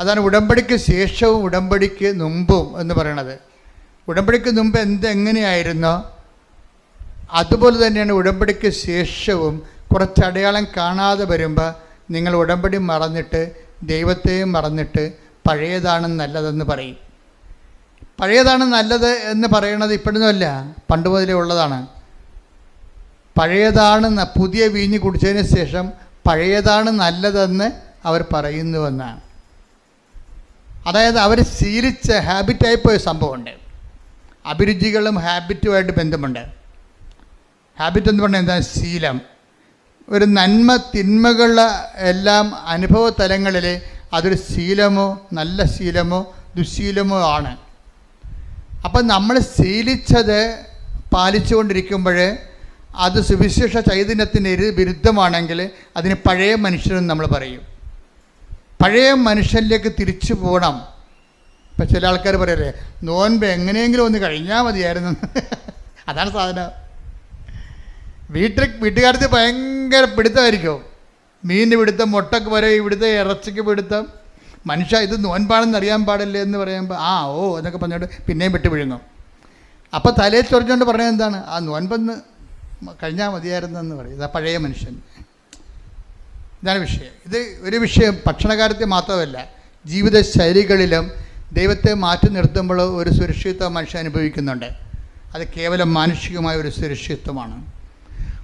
അതാണ് ഉടമ്പടിക്ക് ശേഷവും ഉടമ്പടിക്ക് മുമ്പും എന്ന് പറയണത്. ഉടമ്പടിക്ക് മുമ്പ് എങ്ങനെയായിരുന്നോ അതുപോലെ തന്നെയാണ് ഉടമ്പടിക്ക് ശേഷവും. കുറച്ച് അടയാളം കാണാതെ വരുമ്പോൾ നിങ്ങൾ ഉടമ്പടി മറന്നിട്ട് ദൈവത്തെയും മറന്നിട്ട് പഴയതാണ് നല്ലതെന്ന് പറയും. പഴയതാണ് നല്ലത് എന്ന് പറയണത് ഇപ്പോഴൊന്നുമല്ല, പണ്ട് മുതലേ ഉള്ളതാണ്. പഴയതാണ്, പുതിയ വീഞ്ഞ് കുടിച്ചതിന് ശേഷം പഴയതാണ് നല്ലതെന്ന് അവർ പറയുന്നുവെന്നാണ്. അതായത് അവർ ശീലിച്ച ഹാബിറ്റായിപ്പോയ സംഭവമുണ്ട്. അഭിരുചികളും ഹാബിറ്റുമായിട്ട് ബന്ധമുണ്ട്. ഹാബിറ്റ് എന്ന് പറഞ്ഞാൽ എന്താ? ശീലം. ഒരു നന്മ തിന്മകൾ എല്ലാം അനുഭവ തലങ്ങളിൽ അതൊരു ശീലമോ നല്ല ശീലമോ ദുശീലമോ ആണ്. അപ്പം നമ്മൾ ശീലിച്ചത് പാലിച്ചുകൊണ്ടിരിക്കുമ്പോൾ അത് സുവിശേഷ ചൈതന്യത്തിന് വിരുദ്ധമാണെങ്കിൽ അതിന് പഴയ മനുഷ്യനെന്ന് നമ്മൾ പറയും. പഴയ മനുഷ്യനിലേക്ക് തിരിച്ചു പോകണം. ഇപ്പം ചില ആൾക്കാർ പറയല്ലേ, നോൻപ് എങ്ങനെയെങ്കിലും ഒന്ന് കഴിഞ്ഞാൽ മതിയായിരുന്നു. അതാണ് സാധനം. വീട്ടുകാർക്ക് ഭയങ്കര പിടുത്തമായിരിക്കും. മീനിന് പിടുത്തം, മുട്ടക്ക് വരെ ഇവിടുത്തെ ഇറച്ചിക്ക് പിടുത്തം. മനുഷ്യ ഇത് നോൻപാണെന്ന് അറിയാൻ പാടില്ലേ എന്ന് പറയുമ്പോൾ എന്നൊക്കെ പറഞ്ഞുകൊണ്ട് പിന്നെയും വിട്ടു വിഴുങ്ങും. അപ്പോൾ തലയിൽ ചൊറിഞ്ഞുകൊണ്ട് പറഞ്ഞത് എന്താണ്? ആ നോൻപെന്ന് കഴിഞ്ഞാൽ മതിയായിരുന്നെന്ന് പറയും. ഇതാ പഴയ മനുഷ്യൻ. ഇതാണ് വിഷയം. ഇത് ഒരു വിഷയം ഭക്ഷണകാര്യത്തിൽ മാത്രമല്ല, ജീവിതശൈലികളിലും ദൈവത്തെ മാറ്റി നിർത്തുമ്പോൾ ഒരു സുരക്ഷിതത്വം മനുഷ്യൻ അനുഭവിക്കുന്നുണ്ട്. അത് കേവലം മാനുഷികമായ ഒരു സുരക്ഷിതത്വമാണ്.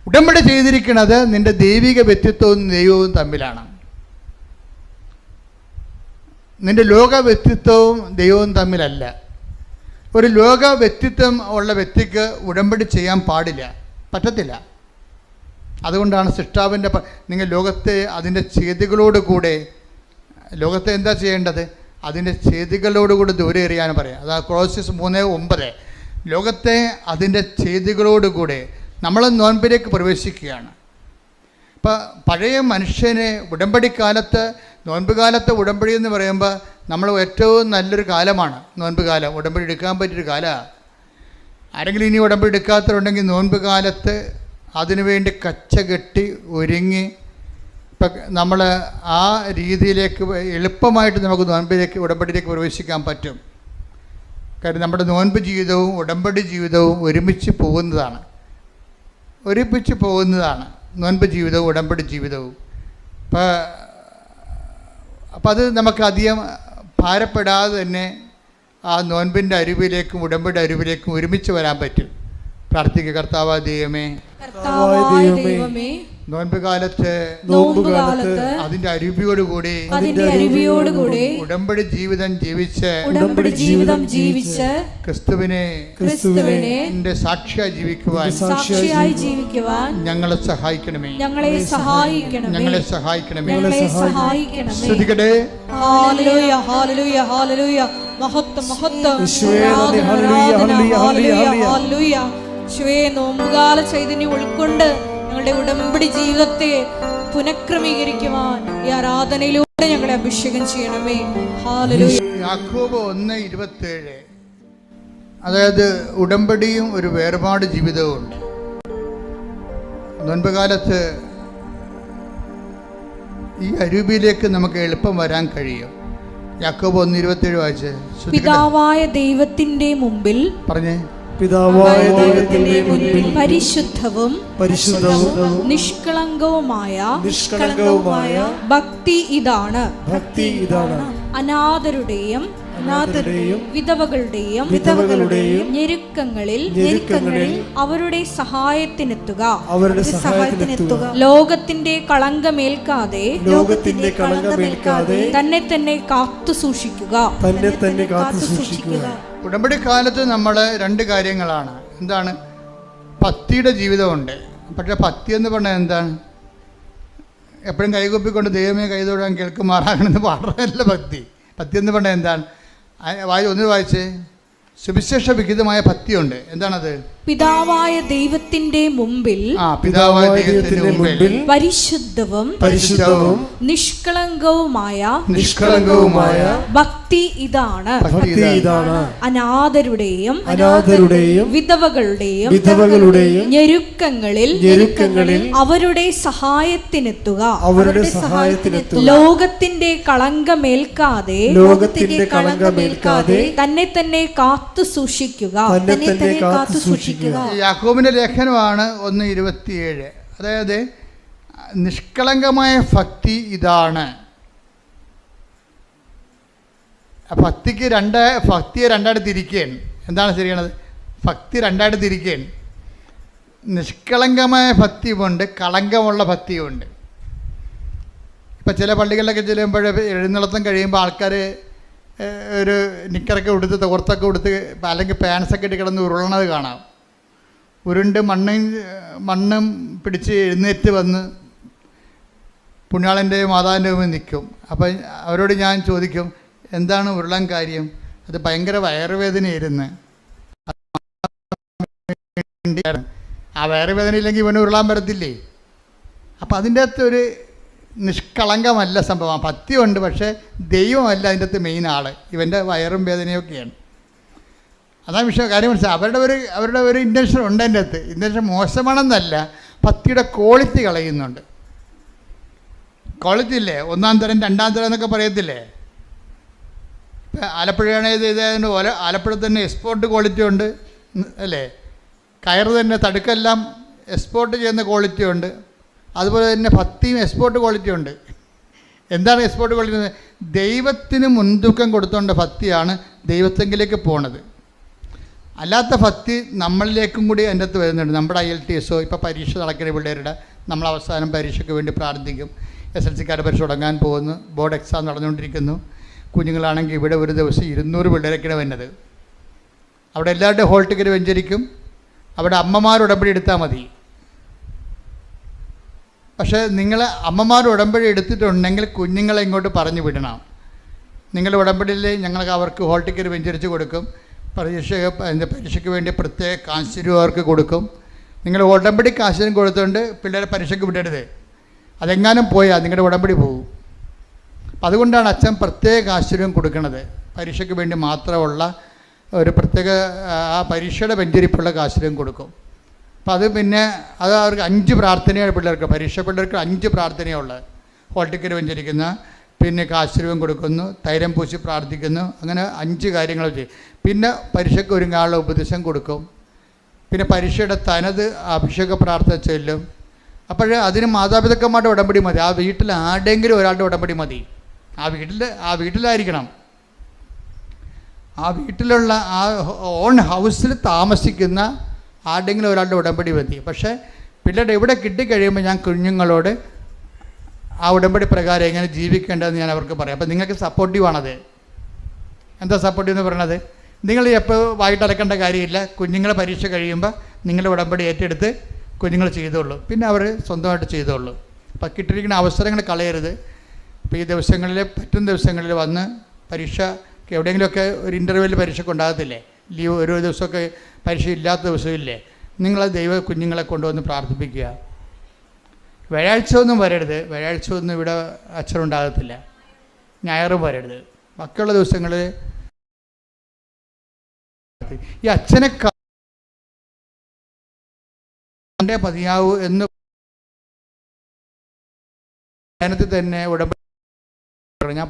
ഉടമ്പടി ചെയ്തിരിക്കുന്നത് നിൻ്റെ ദൈവിക വ്യക്തിത്വവും ദൈവവും തമ്മിലാണ്. നിൻ്റെ ലോക വ്യക്തിത്വവും ദൈവവും തമ്മിലല്ല. ഒരു ലോക വ്യക്തിത്വം ഉള്ള വ്യക്തിക്ക് ഉടമ്പടി ചെയ്യാൻ പാടില്ല, പറ്റത്തില്ല. അതുകൊണ്ടാണ് സൃഷ്ടാവിൻ്റെ നിങ്ങൾ ലോകത്തെ അതിൻ്റെ ചെയ്തികളോടുകൂടെ, ലോകത്തെ എന്താ ചെയ്യേണ്ടത്? അതിൻ്റെ ചെയ്തികളോടുകൂടി ദൂരെ എറിയാൻ പറയാം. അതാ കൊളോസ്യസ് 3:9. ലോകത്തെ അതിൻ്റെ ചെയ്തികളോടുകൂടെ നമ്മൾ നോൻപിലേക്ക് പ്രവേശിക്കുകയാണ്. ഇപ്പം പഴയ മനുഷ്യനെ ഉടമ്പടിക്കാലത്ത്, നോൻപ് കാലത്ത് ഉടമ്പടി എന്ന് പറയുമ്പോൾ നമ്മൾ ഏറ്റവും നല്ലൊരു കാലമാണ് നോൻപ് കാലം. ഉടമ്പടി എടുക്കാൻ പറ്റിയൊരു കാലമാണ്. ആരെങ്കിലും ഇനി ഉടമ്പടി എടുക്കാത്തവരുണ്ടെങ്കിൽ നോൻപ് കാലത്ത് അതിനുവേണ്ടി കച്ച കെട്ടി ഒരുങ്ങി ഇപ്പം നമ്മൾ ആ രീതിയിലേക്ക് എളുപ്പമായിട്ട് നമുക്ക് നോൻപിലേക്ക് ഉടമ്പടിയിലേക്ക് പ്രവേശിക്കാൻ പറ്റും. കാര്യം നമ്മുടെ നോൻപ് ജീവിതവും ഉടമ്പടി ജീവിതവും ഒരുമിച്ച് പോകുന്നതാണ് നോൻപ് ജീവിതവും ഉടമ്പടി ജീവിതവും. അപ്പം അത് നമുക്ക് അധികം ഭാരപ്പെടാതെ തന്നെ ആ നോൻപിൻ്റെ അരുവിലേക്കും ഉടമ്പടി അരുവിലേക്കും ഒരുമിച്ച് വരാൻ പറ്റും. പ്രാർത്ഥിക്കുക. കർത്താവായ ദൈവമേ, നോൻപ് കാലത്ത് അതിന്റെ അരുവിയോടുകൂടി ഉടമ്പടി ജീവിതം ജീവിച്ച് ക്രിസ്തുവിനെ എന്റെ സാക്ഷിയായി ജീവിക്കുവാൻ ഞങ്ങളെ സഹായിക്കണമേ. ശ്രദ്ധിക്കട്ടെ. നോമ്പുകാല ചൈതന്യം ഉൾക്കൊണ്ട് ഞങ്ങളുടെ ഉടമ്പടി ജീവിതത്തെ പുനഃക്രമീകരിക്കുവാൻ ഈ ആരാധനയിലൂടെ ഞങ്ങളെ അഭിഷേകം ചെയ്യണമേ. ഹല്ലേലൂയ. യാക്കോബ് 1:27. അതായത് ഉടമ്പടിയും ഒരു വേർപാട് ജീവിതവും ഉണ്ട്. നോൻപുകാലത്ത് ഈ അരൂപിയിലേക്ക് നമുക്ക് എളുപ്പം വരാൻ കഴിയും. യാക്കോബ് 1:27 വായിച്ച്. പിതാവായ ദൈവത്തിന്റെ മുമ്പിൽ പറഞ്ഞേ. പിതാവായ ദൈവത്തിന്റെ മുൻപിൽ പരിശുദ്ധവും നിഷ്കളങ്കവുമായ ഭക്തി ഇതാണ്. അനാഥരുടെയും വിധവകളുടെയും ഞെരുക്കങ്ങളിൽ അവരുടെ സഹായത്തിനെത്തുക. ലോകത്തിന്റെ കളങ്കമേൽക്കാതെ തന്നെ തന്നെ കാത്തു സൂക്ഷിക്കുക. ഉടമ്പടി കാലത്ത് നമ്മൾ രണ്ട് കാര്യങ്ങളാണ്. എന്താണ്? ഭക്തിയുടെ ജീവിതമുണ്ട്. പക്ഷേ ഭക്തി എന്ന് പറഞ്ഞാൽ എന്താണ്? എപ്പോഴും കൈകൊപ്പിക്കൊണ്ട് ദൈവമേ കൈതൊഴാൻ കേൾക്കുമാറാകണമെന്ന് പാടുന്നതല്ല ഭക്തി. ഭക്തി എന്ന് പറഞ്ഞാൽ എന്താണ്? ഒന്ന് വായിച്ചേ. സുവിശേഷ വിഹിതമായ ഭക്തിയുണ്ട്. എന്താണത്? പിതാവായ ദൈവത്തിന്റെ മുമ്പിൽ പിതാവായ ദൈവത്തിന്റെ മുമ്പിൽ പരിശുദ്ധവും നിഷ്കളങ്കവുമായ ഭക്തി ഇതാണ്. അനാഥരുടെയും വിധവകളുടെയും ഞെരുക്കങ്ങളിൽ അവരുടെ സഹായത്തിനെത്തുക. ലോകത്തിന്റെ കളങ്കമേൽക്കാതെ തന്നെ തന്നെ കാത്തു സൂക്ഷിക്കുക. യാക്കോബിന്റെ ലേഖനമാണ് 1:27. അതായത് നിഷ്കളങ്കമായ ഭക്തി ഇതാണ്. ഭക്തിയെ രണ്ടായിട്ട് തിരിക്കുകയാണ്. എന്താണ് ശരിയാണത്? ഭക്തി രണ്ടായിട്ട് തിരിക്കുകയാണ്. നിഷ്കളങ്കമായ ഭക്തിയുമുണ്ട്, കളങ്കമുള്ള ഭക്തിയുമുണ്ട്. ഇപ്പം ചില പള്ളികളിലൊക്കെ ചെല്ലുമ്പോൾ എഴുന്നള്ളത്തം കഴിയുമ്പോൾ ആൾക്കാർ ഒരു നിക്കറൊക്കെ ഉടുത്ത് തോർത്തൊക്കെ ഉടുത്ത് അല്ലെങ്കിൽ പാൻസൊക്കെ ഇട്ട് കിടന്ന് ഉരുളണത് കാണാം. ഉരുണ്ട് മണ്ണും പിടിച്ച് എഴുന്നേറ്റ് വന്ന് പുണ്യാളൻ്റെ മാതാവിൻ്റെ മുമ്പിൽ നിൽക്കും. അപ്പം അവരോട് ഞാൻ ചോദിക്കും, എന്താണ് ഉരുളാൻ കാര്യം? അത് ഭയങ്കര വയറുവേദനയായിരുന്നു. ആ വയറുവേദന ഇല്ലെങ്കിൽ ഇവന് ഉരുളാൻ പറ്റത്തില്ലേ? അപ്പം അതിൻ്റെ അകത്തൊരു നിഷ്കളങ്കമല്ല സംഭവം. ഭക്തിയുണ്ട്, പക്ഷേ ദൈവമല്ല അതിൻ്റെ അകത്ത് മെയിൻ ആൾ. ഇവൻ്റെ വയറും വേദനയൊക്കെയാണ്. അതാണ് കാര്യം മനസ്സിലായി. അവരുടെ ഒരു ഇൻറ്റൻഷൻ ഉണ്ട് അതിൻ്റെ അകത്ത്. ഇൻറ്റൻഷൻ മോശമാണെന്നല്ല, ഭക്തിയുടെ ക്വാളിറ്റി കളയുന്നുണ്ട്. ക്വാളിറ്റി ഇല്ലേ? 1-ാം തരം 2-ാം തരം എന്നൊക്കെ പറയത്തില്ലേ? ഇപ്പം ആലപ്പുഴയാണെങ്കിൽ ഇതേതിൻ്റെ പോലെ ആലപ്പുഴ തന്നെ എക്സ്പോർട്ട് ക്വാളിറ്റി ഉണ്ട് അല്ലേ? കയറ് തന്നെ തടുക്കെല്ലാം എക്സ്പോർട്ട് ചെയ്യുന്ന ക്വാളിറ്റി ഉണ്ട്. അതുപോലെ തന്നെ ഭക്തിയും എക്സ്പോർട്ട് ക്വാളിറ്റി ഉണ്ട്. എന്താണ് എക്സ്പോർട്ട് ക്വാളിറ്റി? ദൈവത്തിന് മുൻതൂക്കം കൊടുത്തുകൊണ്ട് ഭക്തിയാണ് ദൈവത്തെങ്കിലേക്ക് പോണത്. അല്ലാത്ത ഭക്തി നമ്മളിലേക്കും കൂടി അതിൻ്റെ അകത്ത് വരുന്നുണ്ട്. നമ്മുടെ IELTS ഇപ്പോൾ പരീക്ഷ നടക്കുന്ന പിള്ളേരുടെ നമ്മൾ അവസാനം പരീക്ഷയ്ക്ക് വേണ്ടി പ്രാർത്ഥിക്കും. SLC-ക്കാരുടെ പരീക്ഷ തുടങ്ങാൻ പോകുന്നു, ബോർഡ് എക്സാം നടന്നുകൊണ്ടിരിക്കുന്നു. കുഞ്ഞുങ്ങളാണെങ്കിൽ ഇവിടെ ഒരു ദിവസം 200 പിള്ളേരൊക്കെയാണ് വരുന്നത്. അവിടെ എല്ലാവരുടെയും ഹോൾ ടിക്കറ്റ് വെഞ്ചരിക്കും. അവിടെ അമ്മമാർ ഉടമ്പടി എടുത്താൽ മതി. പക്ഷേ നിങ്ങൾ അമ്മമാർ ഉടമ്പടി എടുത്തിട്ടുണ്ടെങ്കിൽ കുഞ്ഞുങ്ങളെ ഇങ്ങോട്ട് പറഞ്ഞു വിടണം. നിങ്ങളുടെ ഉടമ്പടിയിൽ ഞങ്ങൾക്ക് അവർക്ക് ഹോൾ ടിക്കറ്റ് വെഞ്ചരിച്ച് കൊടുക്കും. പരീക്ഷയ്ക്ക് വേണ്ടി പ്രത്യേക കാശുരൂപ അവർക്ക് കൊടുക്കും. നിങ്ങൾ ഉടമ്പടി കാശിനും കൊടുത്തുകൊണ്ട് പിള്ളേരെ പരീക്ഷയ്ക്ക് വിടരുത്. അതെങ്ങാനും പോയാൽ നിങ്ങളുടെ ഉടമ്പടി പോകും. അപ്പം അതുകൊണ്ടാണ് അച്ഛൻ പ്രത്യേക കാശുരൂപം കൊടുക്കുന്നത്. പരീക്ഷയ്ക്ക് വേണ്ടി മാത്രമുള്ള ഒരു പ്രത്യേക ആ പരീക്ഷയുടെ വെഞ്ചരിപ്പുള്ള കാശുരൂപം കൊടുക്കും. അപ്പം അത് പിന്നെ അത് അവർക്ക് 5 പ്രാർത്ഥനയാണ് പിള്ളേർക്ക്. പരീക്ഷ പിള്ളേർക്ക് 5 പ്രാർത്ഥനയുള്ളത്. ഹോൾ ടിക്കറ്റ് വെഞ്ചരിക്കുന്ന, പിന്നെ കാശുരൂപം കൊടുക്കുന്നു, തൈലം പൂശി പ്രാർത്ഥിക്കുന്നു, അങ്ങനെ 5 കാര്യങ്ങൾ ചെയ്യും. പിന്നെ പരീക്ഷയ്ക്ക് ഒരുങ്ങാനുള്ള ഉപദേശം കൊടുക്കും. പിന്നെ പരീക്ഷയുടെ തനത് അഭിഷേക പ്രാർത്ഥന ചൊല്ലും. അപ്പോൾ അതിന് മാതാപിതാക്കന്മാരുടെ ഉടമ്പടി മതി. ആ വീട്ടിൽ ആരുടെയെങ്കിലും ഒരാളുടെ ഉടമ്പടി മതി. ആ വീട്ടിലായിരിക്കണം. ആ വീട്ടിലുള്ള ആ ഓൺ ഹൗസിൽ താമസിക്കുന്ന ആരുടെയെങ്കിലും ഒരാളുടെ ഉടമ്പടി മതി. പക്ഷേ പിള്ളേരുടെ എവിടെ കിട്ടിക്കഴിയുമ്പോൾ ഞാൻ കുഞ്ഞുങ്ങളോട് ആ ഉടമ്പടി പ്രകാരം എങ്ങനെ ജീവിക്കേണ്ടതെന്ന് ഞാൻ അവർക്ക് പറയാം. അപ്പോൾ നിങ്ങൾക്ക് സപ്പോർട്ടീവാണത്. എന്താ സപ്പോർട്ടീവ് എന്ന് പറയണത്? നിങ്ങൾ എപ്പോൾ വായിട്ടടക്കേണ്ട കാര്യമില്ല. കുഞ്ഞുങ്ങളെ പരീക്ഷ കഴിയുമ്പോൾ നിങ്ങളുടെ ഉടമ്പടി ഏറ്റെടുത്ത് കുഞ്ഞുങ്ങൾ ചെയ്തോളൂ. പിന്നെ അവർ സ്വന്തമായിട്ട് ചെയ്തോളൂ. അപ്പോൾ കിട്ടിയിരിക്കുന്ന അവസരങ്ങൾ കളയരുത്. ഇപ്പോൾ ഈ ദിവസങ്ങളിൽ പറ്റുന്ന ദിവസങ്ങളിൽ വന്ന് പരീക്ഷയ്ക്ക് എവിടെയെങ്കിലുമൊക്കെ ഒരു ഇൻ്റർവ്യൂവിൽ പരീക്ഷയ്ക്ക് ഉണ്ടാകത്തില്ലേ? ലീവ് ഒരു ദിവസമൊക്കെ പരീക്ഷ ഇല്ലാത്ത ദിവസമില്ലേ? നിങ്ങളത് ദൈവ കുഞ്ഞുങ്ങളെ കൊണ്ടുവന്ന് പ്രാർത്ഥിപ്പിക്കുക. വ്യാഴാഴ്ച ഒന്നും വരരുത്. വ്യാഴാഴ്ച ഒന്നും ഇവിടെ അച്ഛനുണ്ടാകത്തില്ല. ഞായറും വരരുത്. ബാക്കിയുള്ള ദിവസങ്ങളിൽ ഈ അച്ഛനെ കണ്ടേ മതിയാവൂ എന്ന് ധ്യാനത്തിൽ തന്നെ ഉടമ്പടി ഞാൻ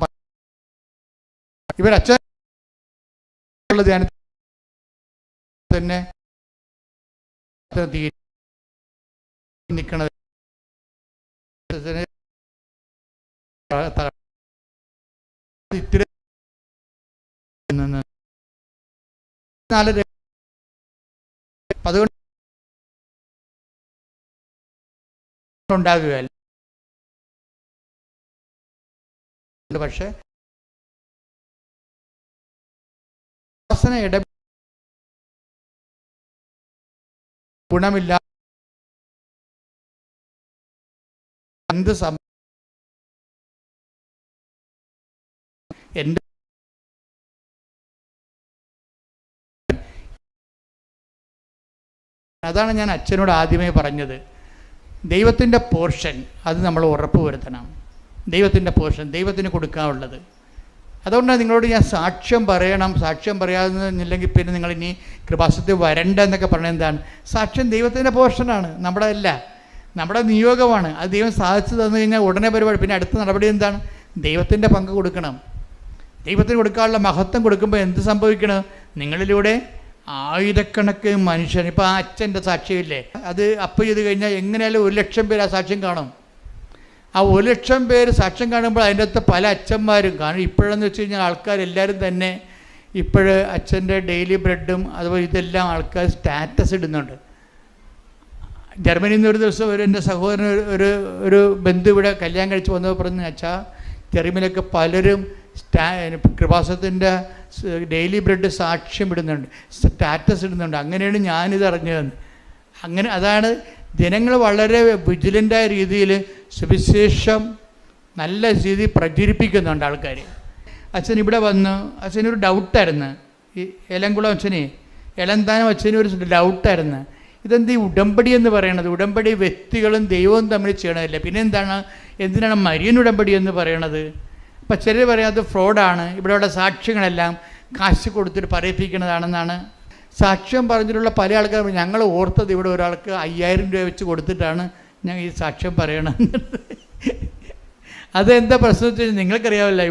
ഇവരച്ഛനുള്ള ധ്യാനത്തിൽ തന്നെ നിൽക്കണത് ഇത്തിരി അതുകൊണ്ട് ഉണ്ടാകുകയല്ല. പക്ഷേ ഇട ഗുണമില്ല എന്ത് എൻ്റെ അതാണ് ഞാൻ അച്ഛനോട് ആദ്യമേ പറഞ്ഞത്. ദൈവത്തിൻ്റെ പോർഷൻ അത് നമ്മൾ ഉറപ്പ് വരുത്തണം. ദൈവത്തിൻ്റെ പോർഷൻ ദൈവത്തിന് കൊടുക്കാനുള്ളത്. അതുകൊണ്ടാണ് നിങ്ങളോട് ഞാൻ സാക്ഷ്യം പറയണം, സാക്ഷ്യം പറയാതെന്നില്ലെങ്കിൽ പിന്നെ നിങ്ങൾ ഇനി കൃപാസനത്തിൽ വരണ്ട എന്നൊക്കെ പറഞ്ഞത് എന്താണ്? സാക്ഷ്യം ദൈവത്തിൻ്റെ പോർഷനാണ്, നമ്മുടെ അല്ല, നമ്മുടെ നിയോഗമാണ്. അത് ദൈവം സാധിച്ചു തന്നു കഴിഞ്ഞാൽ ഉടനെ പരിപാടി. പിന്നെ അടുത്ത നടപടി എന്താണ്? ദൈവത്തിൻ്റെ പങ്ക് കൊടുക്കണം. ദൈവത്തിന് കൊടുക്കാനുള്ള മഹത്വം കൊടുക്കുമ്പോൾ എന്ത് സംഭവിക്കണം? നിങ്ങളിലൂടെ ആയിരക്കണക്കിന് മനുഷ്യൻ, ഇപ്പോൾ ആ അച്ഛൻ്റെ സാക്ഷ്യമില്ലേ, അത് അപ്പ് ചെയ്ത് കഴിഞ്ഞാൽ എങ്ങനെയാലും 1,00,000 പേര് ആ സാക്ഷ്യം കാണും. ആ 1,00,000 പേര് സാക്ഷ്യം കാണുമ്പോൾ അതിൻ്റെ അകത്ത് പല അച്ഛന്മാരും കാണും. ഇപ്പോഴെന്ന് വെച്ച് കഴിഞ്ഞാൽ ആൾക്കാരെല്ലാവരും തന്നെ ഇപ്പോഴ് അച്ഛൻ്റെ ഡെയിലി ബ്രെഡും അതുപോലെ ഇതെല്ലാം ആൾക്കാർ സ്റ്റാറ്റസ് ഇടുന്നുണ്ട്. ജർമ്മനിയിൽ നിന്ന് ഒരു ദിവസം എൻ്റെ സഹോദരൻ ഒരു ബന്ധു ഇവിടെ കല്യാണം കഴിച്ച് വന്നപ്പോൾ പറഞ്ഞു, അച്ഛാ തെറിമിലൊക്കെ പലരും കൃപാസനത്തിൻ്റെ ഡെയിലി ബ്രെഡ് സാക്ഷ്യം ഇടുന്നുണ്ട്, സ്റ്റാറ്റസ് ഇടുന്നുണ്ട്. അങ്ങനെയാണ് ഞാനിത് അറിഞ്ഞതെന്ന്. അങ്ങനെ അതാണ് ജനങ്ങൾ വളരെ വിജിലൻ്റായ രീതിയിൽ സുവിശേഷം നല്ല രീതിയിൽ പ്രചരിപ്പിക്കുന്നുണ്ട് ആൾക്കാർ. അച്ഛൻ ഇവിടെ വന്നു, അച്ഛനൊരു ഡൗട്ടായിരുന്നു. ഈ എലംകുളം അച്ഛനെ, എലന്താനം അച്ഛനൊരു ഡൗട്ടായിരുന്നു. ഇതെന്ത് ഈ ഉടമ്പടി എന്ന് പറയണത്? ഉടമ്പടി വ്യക്തികളും ദൈവവും തമ്മിൽ ചെയ്യണമല്ല, പിന്നെ എന്തിനാണ് മരിയൻ ഉടമ്പടി എന്ന് പറയണത്? അപ്പം ചിലർ പറയാം അത് ഫ്രോഡാണ്, ഇവിടെയുള്ള സാക്ഷ്യങ്ങളെല്ലാം കാശ് കൊടുത്തിട്ട് പറയിപ്പിക്കുന്നതാണെന്നാണ്. സാക്ഷ്യം പറഞ്ഞിട്ടുള്ള പല ആൾക്കാർ ഞങ്ങൾ ഓർത്തത് ഇവിടെ ഒരാൾക്ക് 5,000 രൂപ വെച്ച് കൊടുത്തിട്ടാണ് ഞാൻ ഈ സാക്ഷ്യം പറയണം. അതെന്താ പ്രശ്നം വെച്ച് കഴിഞ്ഞാൽ നിങ്ങൾക്കറിയാമല്ലോ,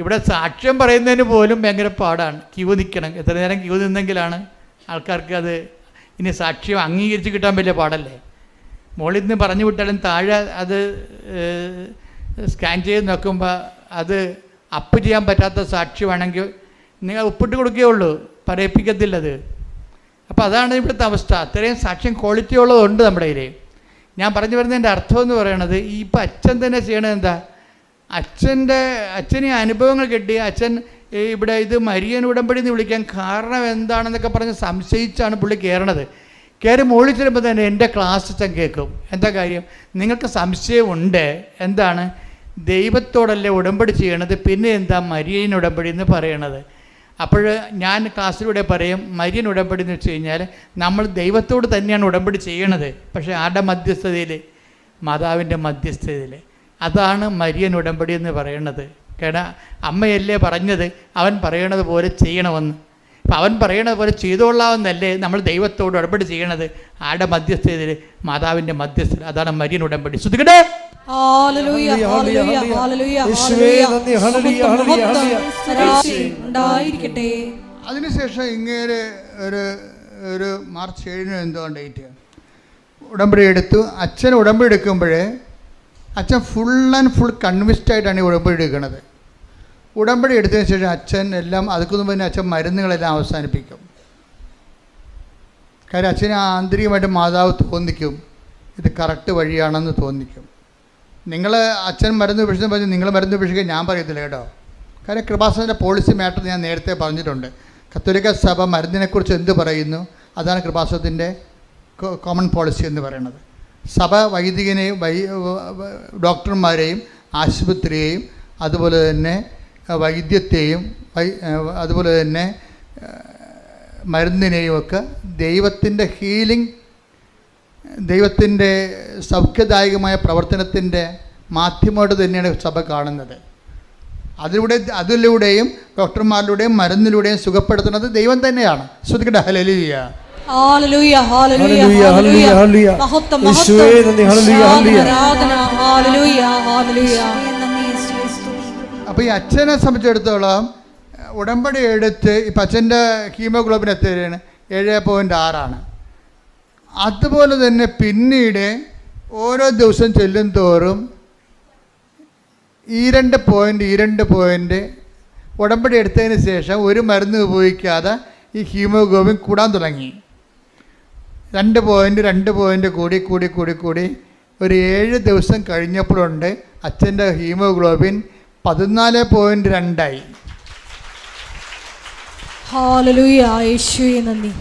ഇവിടെ സാക്ഷ്യം പറയുന്നതിന് പോലും ഭയങ്കര പാടാണ്. ക്യൂ നിൽക്കണം, എത്ര നേരം ക്യൂ നിന്നെങ്കിലാണ് ആൾക്കാർക്ക് അത് ഇനി സാക്ഷ്യം അംഗീകരിച്ച് കിട്ടാൻ വലിയ പാടല്ലേ. മുകളിൽ നിന്ന് പറഞ്ഞു വിട്ടാലും താഴെ അത് സ്കാൻ ചെയ്ത് നോക്കുമ്പോൾ അത് അപ്പ് ചെയ്യാൻ പറ്റാത്ത സാക്ഷ്യമാണെങ്കിൽ നിങ്ങൾ ഒപ്പിട്ട് കൊടുക്കുകയുള്ളൂ, പറയിപ്പിക്കത്തില്ലത്. അപ്പോൾ അതാണ് ഇവിടുത്തെ അവസ്ഥ. അത്രയും സാക്ഷ്യം ക്വാളിറ്റി ഉള്ളതുണ്ട് നമ്മുടെ കയ്യിൽ. ഞാൻ പറഞ്ഞു വരുന്നതിൻ്റെ അർത്ഥം എന്ന് പറയണത്, ഈ ഇപ്പം അച്ഛൻ തന്നെ ചെയ്യണത് എന്താ? അച്ഛന് അനുഭവങ്ങൾ കിട്ടി. അച്ഛൻ ഇവിടെ ഇത് മരിയൻ ഉടമ്പടി എന്ന് വിളിക്കാൻ കാരണം എന്താണെന്നൊക്കെ പറഞ്ഞ് സംശയിച്ചാണ് പുള്ളി കയറണത്. കയറി മുകളിൽ ചെല്ലുമ്പോൾ തന്നെ എൻ്റെ ക്ലാസ് അച്ഛൻ കേൾക്കും. എന്താ കാര്യം? നിങ്ങൾക്ക് സംശയമുണ്ട്, എന്താണ് ദൈവത്തോടല്ലേ ഉടമ്പടി ചെയ്യണത്, പിന്നെ എന്താ മരിയൻ ഉടമ്പടി എന്ന് പറയണത്? അപ്പോൾ ഞാൻ ക്ലാസ്സിലൂടെ പറയും, മരിയൻ ഉടമ്പടി എന്ന് വെച്ച് കഴിഞ്ഞാൽ നമ്മൾ ദൈവത്തോട് തന്നെയാണ് ഉടമ്പടി ചെയ്യണത്, പക്ഷേ ആരുടെ മധ്യസ്ഥതയിൽ? മാതാവിൻ്റെ മധ്യസ്ഥതയിൽ. അതാണ് മരിയൻ ഉടമ്പടി എന്ന് പറയണത്. കാരണം അമ്മയല്ലേ പറഞ്ഞത് അവൻ പറയണത് പോലെ ചെയ്യണമെന്ന്. അപ്പം അവൻ പറയണത് പോലെ ചെയ്തോളാമെന്നല്ലേ നമ്മൾ ദൈവത്തോട് ഉടമ്പടി ചെയ്യണത്? ആരുടെ മധ്യസ്ഥതയിൽ? മാതാവിൻ്റെ മധ്യസ്ഥത. അതാണ് മരിയൻ ഉടമ്പടി. ശ്രദ്ധിക്കട്ടെ. അതിനുശേഷം ഇങ്ങനെ ഒരു മാർച്ച് 7 എന്തോ ഡേറ്റ് ഉടമ്പടി എടുത്തു. അച്ഛൻ ഉടമ്പടി എടുക്കുമ്പോഴേ അച്ഛൻ ഫുൾ ആൻഡ് ഫുൾ കൺവിൻസ്ഡ് ആയിട്ടാണ് ഈ ഉടമ്പടി എടുക്കുന്നത്. ഉടമ്പടി എടുത്തതിന് ശേഷം അച്ഛൻ എല്ലാം അതുക്കൊന്നും പിന്നെ അച്ഛൻ മരുന്നുകളെല്ലാം അവസാനിപ്പിക്കും. കാര്യം അച്ഛന് ആന്തരികമായിട്ട് മാതാവ് തോന്നിക്കും ഇത് കറക്റ്റ് വഴിയാണെന്ന് തോന്നിക്കും. നിങ്ങൾ അച്ഛൻ മരുന്ന് ഉപേക്ഷിച്ചെന്ന് പറഞ്ഞ് നിങ്ങൾ മരുന്ന് ഉപേക്ഷിക്കാൻ ഞാൻ പറയത്തില്ല കേട്ടോ. കാര്യം കൃപാസനത്തിൻ്റെ പോളിസി മാറ്റർ ഞാൻ നേരത്തെ പറഞ്ഞിട്ടുണ്ട്. കത്തോലിക്ക സഭ മരുന്നിനെക്കുറിച്ച് എന്ത് പറയുന്നു അതാണ് കൃപാസനത്തിൻ്റെ കോമൺ പോളിസി എന്ന് പറയുന്നത്. സഭ വൈദികനെയും ഡോക്ടർമാരെയും ആശുപത്രിയെയും അതുപോലെ തന്നെ വൈദ്യത്തെയും അതുപോലെ തന്നെ മരുന്നിനെയും ഒക്കെ ദൈവത്തിൻ്റെ ഹീലിംഗ്, ദൈവത്തിൻ്റെ സൗഖ്യദായകമായ പ്രവർത്തനത്തിൻ്റെ മാധ്യമമായിട്ട് തന്നെയാണ് സഭ കാണുന്നത്. അതിലൂടെയും ഡോക്ടർമാരിലൂടെയും മരുന്നിലൂടെയും സുഖപ്പെടുത്തുന്നത് ദൈവം തന്നെയാണ്. ശ്രദ്ധിക്കട്ടെ. ഹല്ലേലൂയ. Hallelujah hallelujah hallelujah. മഹത്വം മഹത്വം. ആരാധന. Hallelujah hallelujah. അപ്പോൾ ഈ അച്ഛനെ സംബന്ധിച്ചിടത്തോളം ഉടമ്പടി എടുത്ത് ഇപ്പം അച്ഛൻ്റെ ഹീമോഗ്ലോബിൻ എത്രയാണ്? 7.6. അതുപോലെ തന്നെ പിന്നീട് ഓരോ ദിവസം ചെല്ലും തോറും ഈ 2 പോയിൻ്റ് ഉടമ്പടി എടുത്തതിന് ശേഷം ഒരു മരുന്ന് ഉപയോഗിക്കാതെ ഈ ഹീമോഗ്ലോബിൻ കൂടാൻ തുടങ്ങി. 2 പോയിൻ്റ് കൂടി ഒരു 7 ദിവസം കഴിഞ്ഞപ്പോഴുണ്ട് അച്ഛൻ്റെ ഹീമോഗ്ലോബിൻ 14.2. ഹല്ലേലൂയ. യേശുവേ നന്ദി.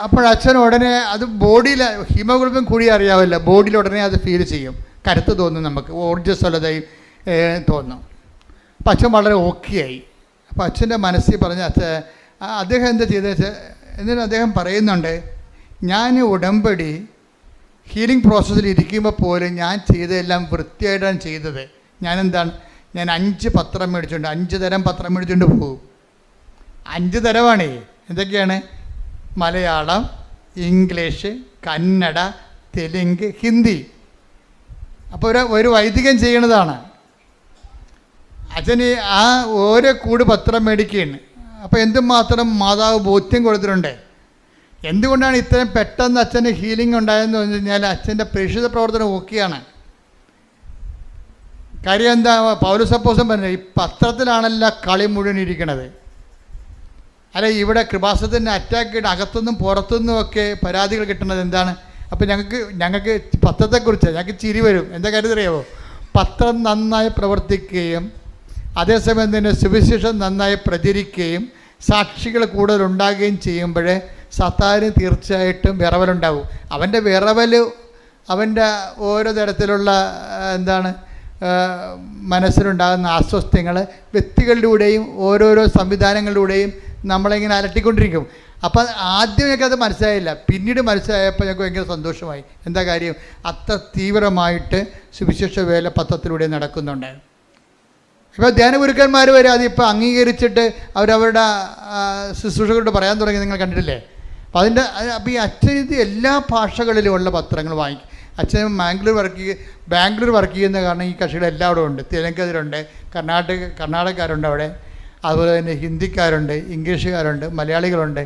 അപ്പോഴച്ഛൻ ഉടനെ അത് ബോഡിയിൽ ഹീമോഗ്ലോബിൻ കൂടി അറിയാവില്ല, ബോഡിയിൽ ഉടനെ അത് ഫീൽ ചെയ്യും, കരുത്ത് തോന്നും, നമുക്ക് ഊർജ്ജസ്വലതയും തോന്നും. അപ്പം അച്ഛൻ വളരെ ഓക്കെയായി. അപ്പോൾ അച്ഛൻ്റെ മനസ്സിൽ പറഞ്ഞ അദ്ദേഹം എന്താ ചെയ്തതെന്ന് വെച്ചാൽ, എന്നിട്ട് അദ്ദേഹം പറയുന്നുണ്ട്, ഞാൻ ഉടമ്പടി ഹീലിംഗ് പ്രോസസ്സിൽ ഇരിക്കുമ്പോൾ പോലും ഞാൻ ചെയ്തതെല്ലാം വൃത്തിയായിട്ടാണ് ചെയ്തത്. ഞാൻ 5 പത്രം മേടിച്ചുകൊണ്ട് 5 തരം പത്രം മേടിച്ചുകൊണ്ട് പോകും. 5 തരമാണേ. എന്തൊക്കെയാണ്? മലയാളം, ഇംഗ്ലീഷ്, കന്നഡ, തെലുങ്ക്, ഹിന്ദി. അപ്പോൾ ഒരു വൈദികൻ ചെയ്യണതാണ്. അച്ഛന് ആ ഓരോ കൂട് പത്രം മേടിക്കുകയാണ്. അപ്പോൾ എന്തുമാത്രം മാതാവ് ബോധ്യം കൊടുത്തിട്ടുണ്ട്. എന്തുകൊണ്ടാണ് ഇത്രയും പെട്ടെന്ന് അച്ഛന് ഹീലിംഗ് ഉണ്ടായതെന്ന് പറഞ്ഞു കഴിഞ്ഞാൽ അച്ഛൻ്റെ പ്രേക്ഷിത പ്രവർത്തനം ഓക്കെയാണ്. കാര്യം എന്താ? പൗലോസ് അപ്പോസ്തലൻ പറഞ്ഞത്, ഈ പത്രത്തിലാണല്ലോ കളി മുഴുവൻ ഇരിക്കണത്. അല്ല, ഇവിടെ കൃപാസനത്തിൻ്റെ അറ്റാക്ക് ചെയ്ത് അകത്തുനിന്നും പുറത്തുനിന്നും ഒക്കെ പരാതികൾ കിട്ടുന്നത് എന്താണ്? അപ്പോൾ ഞങ്ങൾക്ക് പത്രത്തെക്കുറിച്ച് ഞങ്ങൾക്ക് ചിരി വരും. എന്താ കാര്യം അറിയാമോ? പത്രം നന്നായി പ്രവർത്തിക്കുകയും അതേസമയം തന്നെ സുവിശേഷം നന്നായി പ്രചരിക്കുകയും സാക്ഷികൾ കൂടുതൽ ഉണ്ടാകുകയും ചെയ്യുമ്പോഴേ സത്താന് തീർച്ചയായിട്ടും വിറവലുണ്ടാവും. അവൻ്റെ വിറവൽ, അവൻ്റെ ഓരോ തരത്തിലുള്ള മനസ്സിലുണ്ടാകുന്ന അസ്വസ്ഥങ്ങൾ വ്യക്തികളിലൂടെയും ഓരോരോ സംവിധാനങ്ങളിലൂടെയും നമ്മളിങ്ങനെ അലട്ടിക്കൊണ്ടിരിക്കും. അപ്പം ആദ്യമൊക്കെ അത് മനസ്സിലായില്ല, പിന്നീട് മനസ്സിലായപ്പോൾ ഞങ്ങൾക്ക് ഭയങ്കര സന്തോഷമായി. എന്താ കാര്യം? അത്ര തീവ്രമായിട്ട് സുവിശേഷ വേല പത്രത്തിലൂടെ നടക്കുന്നുണ്ട്. ഇപ്പോൾ ധ്യാനഗുരുക്കന്മാർ വരെ അതിപ്പോൾ അംഗീകരിച്ചിട്ട് അവരവരുടെ ശുശ്രൂഷകളോട് പറയാൻ തുടങ്ങി, നിങ്ങൾ കണ്ടിട്ടില്ലേ? അപ്പോൾ ഈ അച്ഛൻ ഇത് എല്ലാ ഭാഷകളിലുമുള്ള പത്രങ്ങൾ വാങ്ങിക്കും. അച്ഛൻ ബാംഗ്ലൂർ വർക്ക് ചെയ്യുന്ന കാരണം ഈ കക്ഷികൾ എല്ലാവരും ഉണ്ട്. തെലുങ്കരുണ്ട്, കർണാടകക്കാരുണ്ട് അവിടെ, അതുപോലെ തന്നെ ഹിന്ദിക്കാരുണ്ട്, ഇംഗ്ലീഷുകാരുണ്ട്, മലയാളികളുണ്ട്.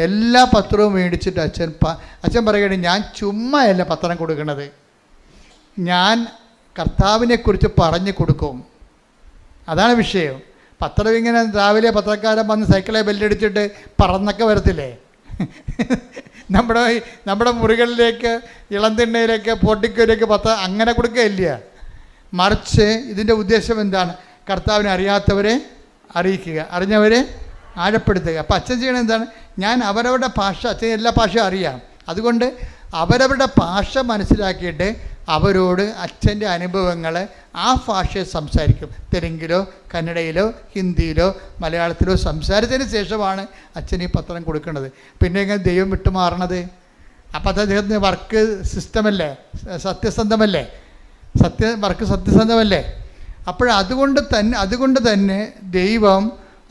എല്ലാ പത്രവും മേടിച്ചിട്ട് അച്ഛൻ പറയുകയാണ്, ഞാൻ ചുമ്മായല്ല പത്രം കൊടുക്കുന്നത്, ഞാൻ കർത്താവിനെക്കുറിച്ച് പറഞ്ഞു കൊടുക്കും. അതാണ് വിഷയം. പത്രം ഇങ്ങനെ രാവിലെ പത്രക്കാരൻ വന്ന് സൈക്കിളെ ബെല്ലടിച്ചിട്ട് പറന്നൊക്കെ വരത്തില്ലേ? നമ്മുടെ മുറികളിലേക്ക്, ഇളംതിണ്ണയിലേക്ക്, പോട്ടിക്കയിലേക്ക് പത്രം അങ്ങനെ കൊടുക്കുകയില്ല. മറിച്ച് ഇതിൻ്റെ ഉദ്ദേശം എന്താണ്? കർത്താവിനെ അറിയാത്തവരെ അറിയിക്കുക, അറിഞ്ഞവരെ ആഴപ്പെടുത്തുക. അപ്പം അച്ഛൻ ചെയ്യണത് എന്താണ്? ഞാൻ അവരവരുടെ ഭാഷ, അച്ഛൻ എല്ലാ ഭാഷയും അറിയാം, അതുകൊണ്ട് അവരവരുടെ ഭാഷ മനസ്സിലാക്കിയിട്ട് അവരോട് അച്ഛൻ്റെ അനുഭവങ്ങൾ ആ ഭാഷയിൽ സംസാരിക്കും. തെലുങ്കിലോ കന്നഡയിലോ ഹിന്ദിയിലോ മലയാളത്തിലോ സംസാരിച്ചതിന് ശേഷമാണ് അച്ഛൻ ഈ പത്രം കൊടുക്കുന്നത്. പിന്നെ എങ്ങനെ ദൈവം വിട്ടുമാറണത്? അപ്പം അത് അദ്ദേഹത്തിന് വർക്ക് സിസ്റ്റമല്ലേ, സത്യസന്ധമല്ലേ, വർക്ക് സത്യസന്ധമല്ലേ? അതുകൊണ്ട് തന്നെ ദൈവം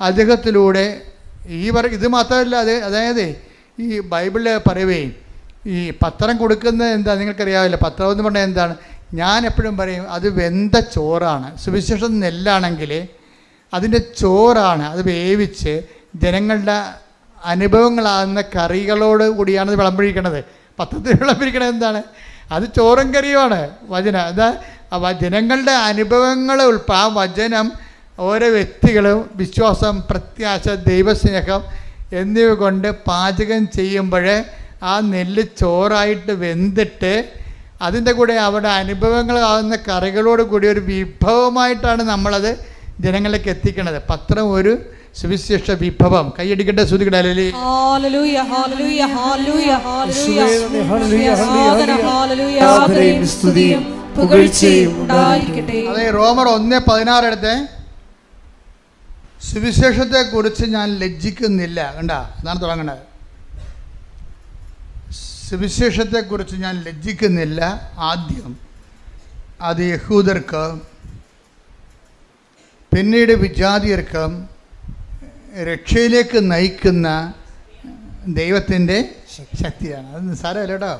അദ്ദേഹത്തിലൂടെ ഇത് മാത്രമല്ല, അതായത് ഈ ബൈബിളിൽ പറയുകയും ഈ പത്രം കൊടുക്കുന്നത് എന്താ നിങ്ങൾക്കറിയാവില്ല. പത്രം എന്ന് പറഞ്ഞാൽ എന്താണ്? ഞാൻ എപ്പോഴും പറയും, അത് വെന്ത ചോറാണ്. സുവിശേഷം നെല്ലാണെങ്കിൽ അതിൻ്റെ ചോറാണ്. അത് വേവിച്ച് ജനങ്ങളുടെ അനുഭവങ്ങളാകുന്ന കറികളോട് കൂടിയാണ് ഇത് വിളമ്പഴിക്കണത്. പത്രത്തിൽ വിളമ്പഴിക്കണത് എന്താണ്? അത് ചോറും കറിയുമാണ്. വചനം എന്താ? ജനങ്ങളുടെ അനുഭവങ്ങൾ ആ വചനം ഓരോ വ്യക്തികളും വിശ്വാസം, പ്രത്യാശ, ദൈവസ്നേഹം എന്നിവ കൊണ്ട് പാചകം ചെയ്യുമ്പോൾ ആ നെല്ല് ചോറായിട്ട് വെന്തിട്ട് അതിൻ്റെ കൂടെ അവിടെ അനുഭവങ്ങളാകുന്ന കറികളോട് കൂടി ഒരു വിഭവമായിട്ടാണ് നമ്മളത് ജനങ്ങളിലേക്ക് എത്തിക്കണത്. പത്രം ഒരു സുവിശേഷ വിഭവം. കൈയടിക്കേണ്ട ശ്രുതികളെ അതെ. റോമർ 1:16 എടുത്ത്, സുവിശേഷത്തെക്കുറിച്ച് ഞാൻ ലജ്ജിക്കുന്നില്ല. കണ്ട, അതാണ് തുടങ്ങുന്നത്. സുവിശേഷത്തെക്കുറിച്ച് ഞാൻ ലജ്ജിക്കുന്നില്ല. ആദ്യം അത് യഹൂദർക്ക്, പിന്നീട് വിജാതിയർക്ക് രക്ഷയിലേക്ക് നയിക്കുന്ന ദൈവത്തിൻ്റെ ശക്തിയാണ്. അത് നിസ്സാരമല്ല കേട്ടോ.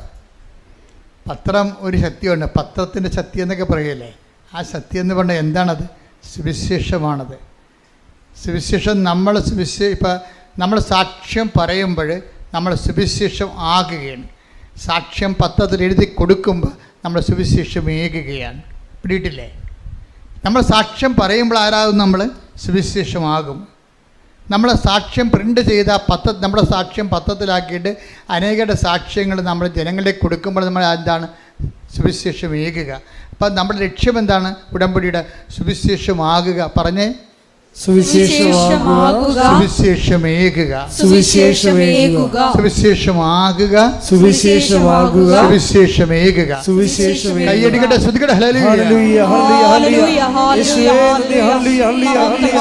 പത്രം ഒരു ശക്തിയുണ്ട്. പത്രത്തിൻ്റെ ശക്തി എന്നൊക്കെ പറയുകയല്ലേ? ആ ശക്തി എന്ന് പറഞ്ഞാൽ എന്താണത്? സുവിശേഷമാണത്. സുവിശേഷം ഇപ്പം നമ്മൾ സാക്ഷ്യം പറയുമ്പോൾ നമ്മൾ സുവിശേഷം ആകുകയാണ്. സാക്ഷ്യം പത്രത്തിൽ എഴുതി കൊടുക്കുമ്പോൾ നമ്മൾ സുവിശേഷം ഏകുകയാണ്. പിടിയിട്ടില്ലേ? നമ്മൾ സാക്ഷ്യം പറയുമ്പോൾ ആരാകും? നമ്മൾ സുവിശേഷമാകും. നമ്മൾ സാക്ഷ്യം പ്രിൻ്റ് ചെയ്ത നമ്മുടെ സാക്ഷ്യം പത്രത്തിലാക്കിയിട്ട് അനേകരുടെ സാക്ഷ്യങ്ങൾ നമ്മൾ ജനങ്ങളിലേക്ക് കൊടുക്കുമ്പോൾ നമ്മൾ എന്താണ്? സുവിശേഷം ഏകുക. അപ്പം നമ്മുടെ ലക്ഷ്യം എന്താണ്? ഉടമ്പടിയുടെ സുവിശേഷമാകുക. പറഞ്ഞേ, സുവിശേഷമാകുക, സുവിശേഷമേകുക, സുവിശേഷമേകുക, സുവിശേഷമാകുക, സുവിശേഷമാകുക, സുവിശേഷമേകുക. സുവിശേഷമേകുക. കൈയടിക്കട്ടെ, ശ്രുതിക്കട്ടെ. ഹല്ലേലൂയ. Hallelujah, hallelujah, hallelujah. യേശുവേ നന്ദി. Hallelujah, hallelujah, hallelujah.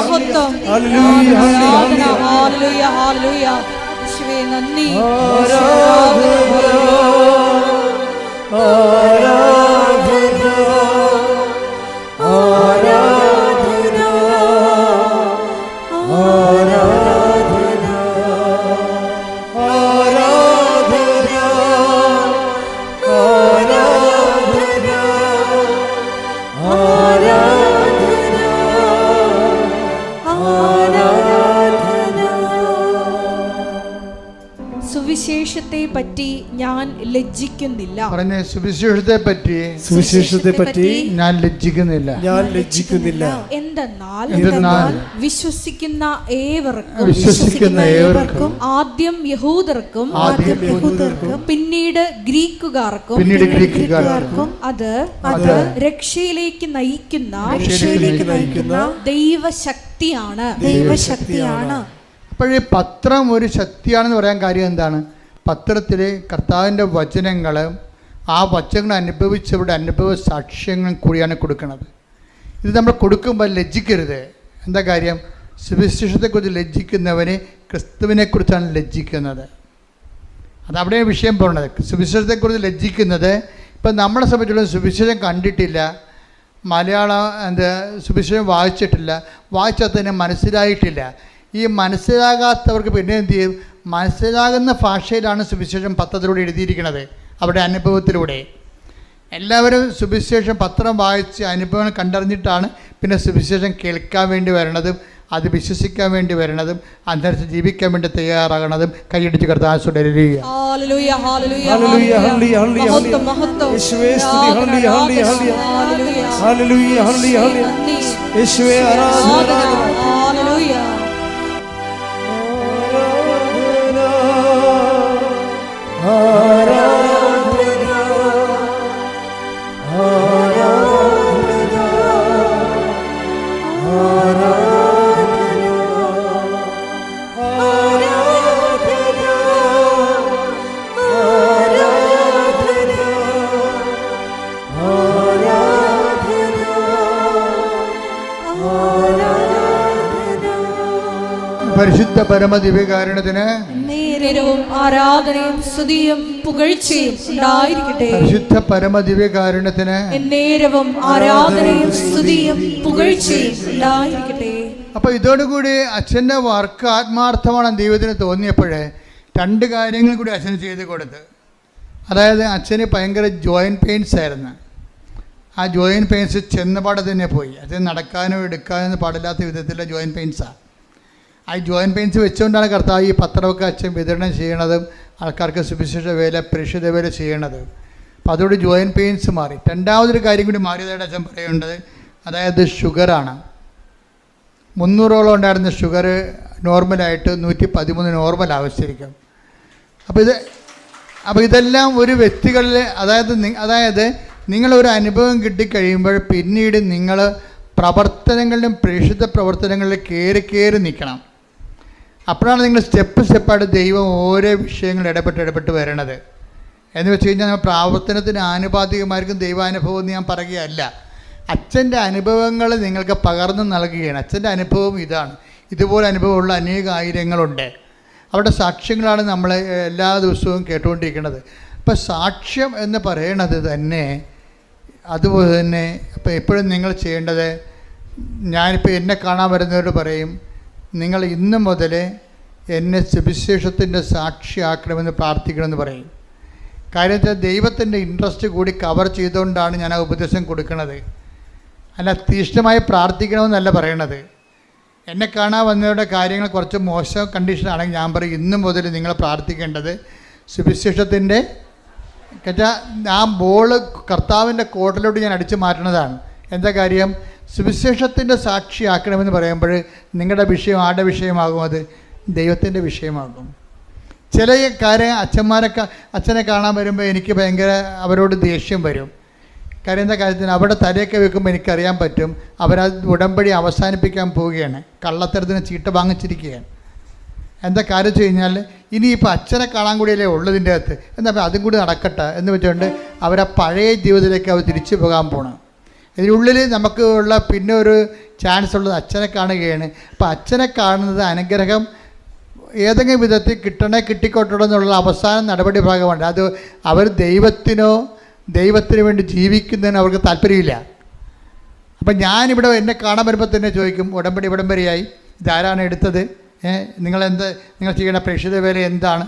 Hallelujah, hallelujah, hallelujah. Hallelujah. യേശുവേ നന്ദി. സുവിശേഷത്തെ പറ്റി ഞാൻ ലജ്ജിക്കുന്നില്ല. പറഞ്ഞ സുവിശേഷത്തെ പറ്റി, സുവിശേഷത്തെ പറ്റി ഞാൻ ലജ്ജിക്കുന്നില്ല, ഞാൻ ലജ്ജിക്കുന്നില്ല. എന്തെന്നാൽ വിശ്വസിക്കുന്ന ഏവർക്കും ആദ്യം യഹൂദർക്കും പിന്നീട് ഗ്രീക്കുകാർക്കും അത് രക്ഷയിലേക്ക് നയിക്കുന്ന ദൈവശക്തിയാണ്. അപ്പോഴേ പത്രം ഒരു ശക്തിയാണെന്ന് പറയാൻ കാര്യം എന്താണ്? പത്രത്തിൽ കർത്താവിൻ്റെ വചനങ്ങൾ, ആ വചനങ്ങൾ അനുഭവിച്ചവരുടെ അനുഭവ സാക്ഷ്യങ്ങൾ കൂടിയാണ് കൊടുക്കുന്നത്. ഇത് നമ്മൾ കൊടുക്കുമ്പോൾ ലജ്ജിക്കരുത്. എന്താ കാര്യം? സുവിശേഷത്തെക്കുറിച്ച് ലജ്ജിക്കുന്നവന് ക്രിസ്തുവിനെക്കുറിച്ചാണ് ലജ്ജിക്കുന്നത്. അതവിടെ വിഷയം പോകുന്നത്. സുവിശേഷത്തെക്കുറിച്ച് ലജ്ജിക്കുന്നത്, ഇപ്പം നമ്മളെ സംബന്ധിച്ചുള്ള സുവിശേഷം കണ്ടിട്ടില്ല, മലയാളം സുവിശേഷം വായിച്ചിട്ടില്ല, വായിച്ചാൽ തന്നെ മനസ്സിലായിട്ടില്ല. ഈ മനസ്സിലാകാത്തവർക്ക് പിന്നെ എന്ത് ചെയ്യും? മനസ്സിലാകുന്ന ഭാഷയിലാണ് സുവിശേഷം പത്രത്തിലൂടെ എഴുതിയിരിക്കുന്നത്, അവരുടെ അനുഭവത്തിലൂടെ. എല്ലാവരും സുവിശേഷം പത്രം വായിച്ച് അനുഭവം കണ്ടറിഞ്ഞിട്ടാണ് പിന്നെ സുവിശേഷം കേൾക്കാൻ വേണ്ടി വരണതും അത് വിശ്വസിക്കാൻ വേണ്ടി വരണതും അതനുസരിച്ച് ജീവിക്കാൻ വേണ്ടി തയ്യാറാകണതും. കൈയടിച്ച് കർത്താവ് പരിശുദ്ധ പരമദിവ്യകാരുണ്യത്തിന് നേരവും ആരാധനയും സ്തുതിയും പുകഴ്ചയും ഉണ്ടായിരിക്കട്ടെ. പരിശുദ്ധ പരമദിവ്യകാരുണ്യത്തിന് നേരവും ആരാധനയും സ്തുതിയും പുകഴ്ചയും ഉണ്ടായിരിക്കട്ടെ. അപ്പോൾ ഇതോടുകൂടി അച്ഛൻ്റെ വർക്ക് ആത്മാർത്ഥമാണ് ദൈവത്തിന് തോന്നിയപ്പോഴേ രണ്ട് കാര്യങ്ങൾ കൂടി അച്ഛന് ചെയ്ത് കൊടുത്ത്. അതായത് അച്ഛന് ഭയങ്കര ജോയിൻറ്റ് പെയിൻസ് ആയിരുന്നു. ആ ജോയിൻറ്റ് പെയിൻസ് ചെന്നപാടെ തന്നെ പോയി. അച്ഛൻ നടക്കാനോ എടുക്കാനോ പാടില്ലാത്ത വിധത്തിലുള്ള ജോയിൻറ്റ് പെയിൻസാണ്. ആ ജോയിൻറ്റ് പെയിൻസ് വെച്ചുകൊണ്ടാണ് കർത്താവ് ഈ പത്രമൊക്കെ അച്ഛൻ വിതരണം ചെയ്യണതും ആൾക്കാർക്ക് സുവിശേഷ വേല പ്രേക്ഷിത വേല ചെയ്യണത്. അപ്പോൾ അതോട് ജോയിൻറ്റ് പെയിൻസ് മാറി. രണ്ടാമതൊരു കാര്യം കൂടി മാറിയതായിട്ട് അച്ഛൻ പറയുന്നത്, അതായത് ഷുഗറാണ്. 300ഓളം ഉണ്ടായിരുന്ന ഷുഗർ നോർമലായിട്ട് 113 നോർമൽ ആവശ്യമായിരിക്കും. അപ്പോൾ ഇതെല്ലാം ഒരു വ്യക്തികളിൽ, അതായത് നിങ്ങളൊരു അനുഭവം കിട്ടിക്കഴിയുമ്പോൾ പിന്നീട് നിങ്ങൾ പ്രവർത്തനങ്ങളിലും പ്രേക്ഷിത പ്രവർത്തനങ്ങളിൽ കയറി നിൽക്കണം. അപ്പോഴാണ് നിങ്ങൾ സ്റ്റെപ്പായിട്ട് ദൈവം ഓരോ വിഷയങ്ങൾ ഇടപെട്ട് വരണത്. എന്ന് വെച്ച് കഴിഞ്ഞാൽ നമ്മൾ പ്രാവർത്തനത്തിന് ആനുപാതികമായിരിക്കും ദൈവാനുഭവം എന്ന് ഞാൻ പറയുകയല്ല. അച്ഛൻ്റെ അനുഭവങ്ങൾ നിങ്ങൾക്ക് പകർന്നു നൽകുകയാണ്. അച്ഛൻ്റെ അനുഭവം ഇതാണ്. ഇതുപോലെ അനുഭവമുള്ള ആയിരങ്ങളുണ്ട്. അവരുടെ സാക്ഷ്യങ്ങളാണ് നമ്മൾ എല്ലാ ദിവസവും കേട്ടുകൊണ്ടിരിക്കുന്നത്. അപ്പോൾ സാക്ഷ്യം എന്ന് പറയണത് തന്നെ അതുപോലെ തന്നെ അപ്പോൾ എപ്പോഴും നിങ്ങൾ ചെയ്യേണ്ടത്, ഞാനിപ്പോൾ എന്നെ കാണാൻ വരുന്നവരോട് പറയും, നിങ്ങൾ ഇന്ന് മുതൽ എന്നെ സുവിശേഷത്തിൻ്റെ സാക്ഷിയാക്കണമെന്ന് പ്രാർത്ഥിക്കണമെന്ന് പറയും. കാര്യം വെച്ചാൽ ദൈവത്തിൻ്റെ ഇൻട്രസ്റ്റ് കൂടി കവർ ചെയ്തുകൊണ്ടാണ് ഞാൻ ആ ഉപദേശം കൊടുക്കുന്നത്. അല്ല തീഷ്ണമായി പ്രാർത്ഥിക്കണമെന്നല്ല പറയണത്. എന്നെ കാണാൻ വന്നവരുടെ കാര്യങ്ങൾ കുറച്ച് മോശം കണ്ടീഷനാണെങ്കിൽ ഞാൻ പറയും, ഇന്ന് മുതൽ നിങ്ങൾ പ്രാർത്ഥിക്കേണ്ടത് സുവിശേഷത്തിൻ്റെ ആ ബോൾ കർത്താവിൻ്റെ കോർട്ടിലോട്ട് ഞാൻ അടിച്ചു മാറ്റണതാണ്. എന്താ കാര്യം? സുവിശേഷത്തിൻ്റെ സാക്ഷിയാക്കണമെന്ന് പറയുമ്പോൾ നിങ്ങളുടെ വിഷയം ആരുടെ വിഷയമാകും? അത് ദൈവത്തിൻ്റെ വിഷയമാകും. ചില കാര്യം അച്ഛനെ കാണാൻ വരുമ്പോൾ എനിക്ക് ഭയങ്കര അവരോട് ദേഷ്യം വരും. കാര്യം എന്താ കാര്യത്തിന് അവിടെ തലയൊക്കെ വെക്കുമ്പോൾ എനിക്കറിയാൻ പറ്റും അവരത് ഉടമ്പടി അവസാനിപ്പിക്കാൻ പോവുകയാണ്, കള്ളത്തരത്തിന് ചീട്ട വാങ്ങിച്ചിരിക്കുകയാണ്. എന്താ കാര്യം വെച്ച് കഴിഞ്ഞാൽ ഇനിയിപ്പോൾ അച്ഛനെ കാണാൻ കൂടിയല്ലേ ഉള്ളതിൻ്റെ അകത്ത്, എന്നാൽ അതും കൂടി നടക്കട്ടെ എന്ന് വെച്ചുകൊണ്ട് അവരാ പഴയ ജീവിതത്തിലേക്ക് അവർ തിരിച്ചു പോകാൻ പോകണം. ഇതിനുള്ളിൽ നമുക്ക് ഉള്ള പിന്നെ ഒരു ചാൻസ് ഉള്ളത് അച്ഛനെ കാണുകയാണ്. അപ്പോൾ അച്ഛനെ കാണുന്നത് അനുഗ്രഹം ഏതെങ്കിലും വിധത്തിൽ കിട്ടിക്കോട്ടുള്ളൂ എന്നുള്ള അവസാന നടപടി ഭാഗമാണ്. അത് അവർ ദൈവത്തിന് വേണ്ടി ജീവിക്കുന്നതിന് അവർക്ക് താല്പര്യമില്ല. അപ്പം ഞാനിവിടെ എന്നെ കാണാൻ വരുമ്പോൾ തന്നെ ചോദിക്കും, ഉടമ്പടിയായി ഇതാരാണ് എടുത്തത്, നിങ്ങൾ ചെയ്യുന്ന പ്രേക്ഷിത വേല എന്താണ്,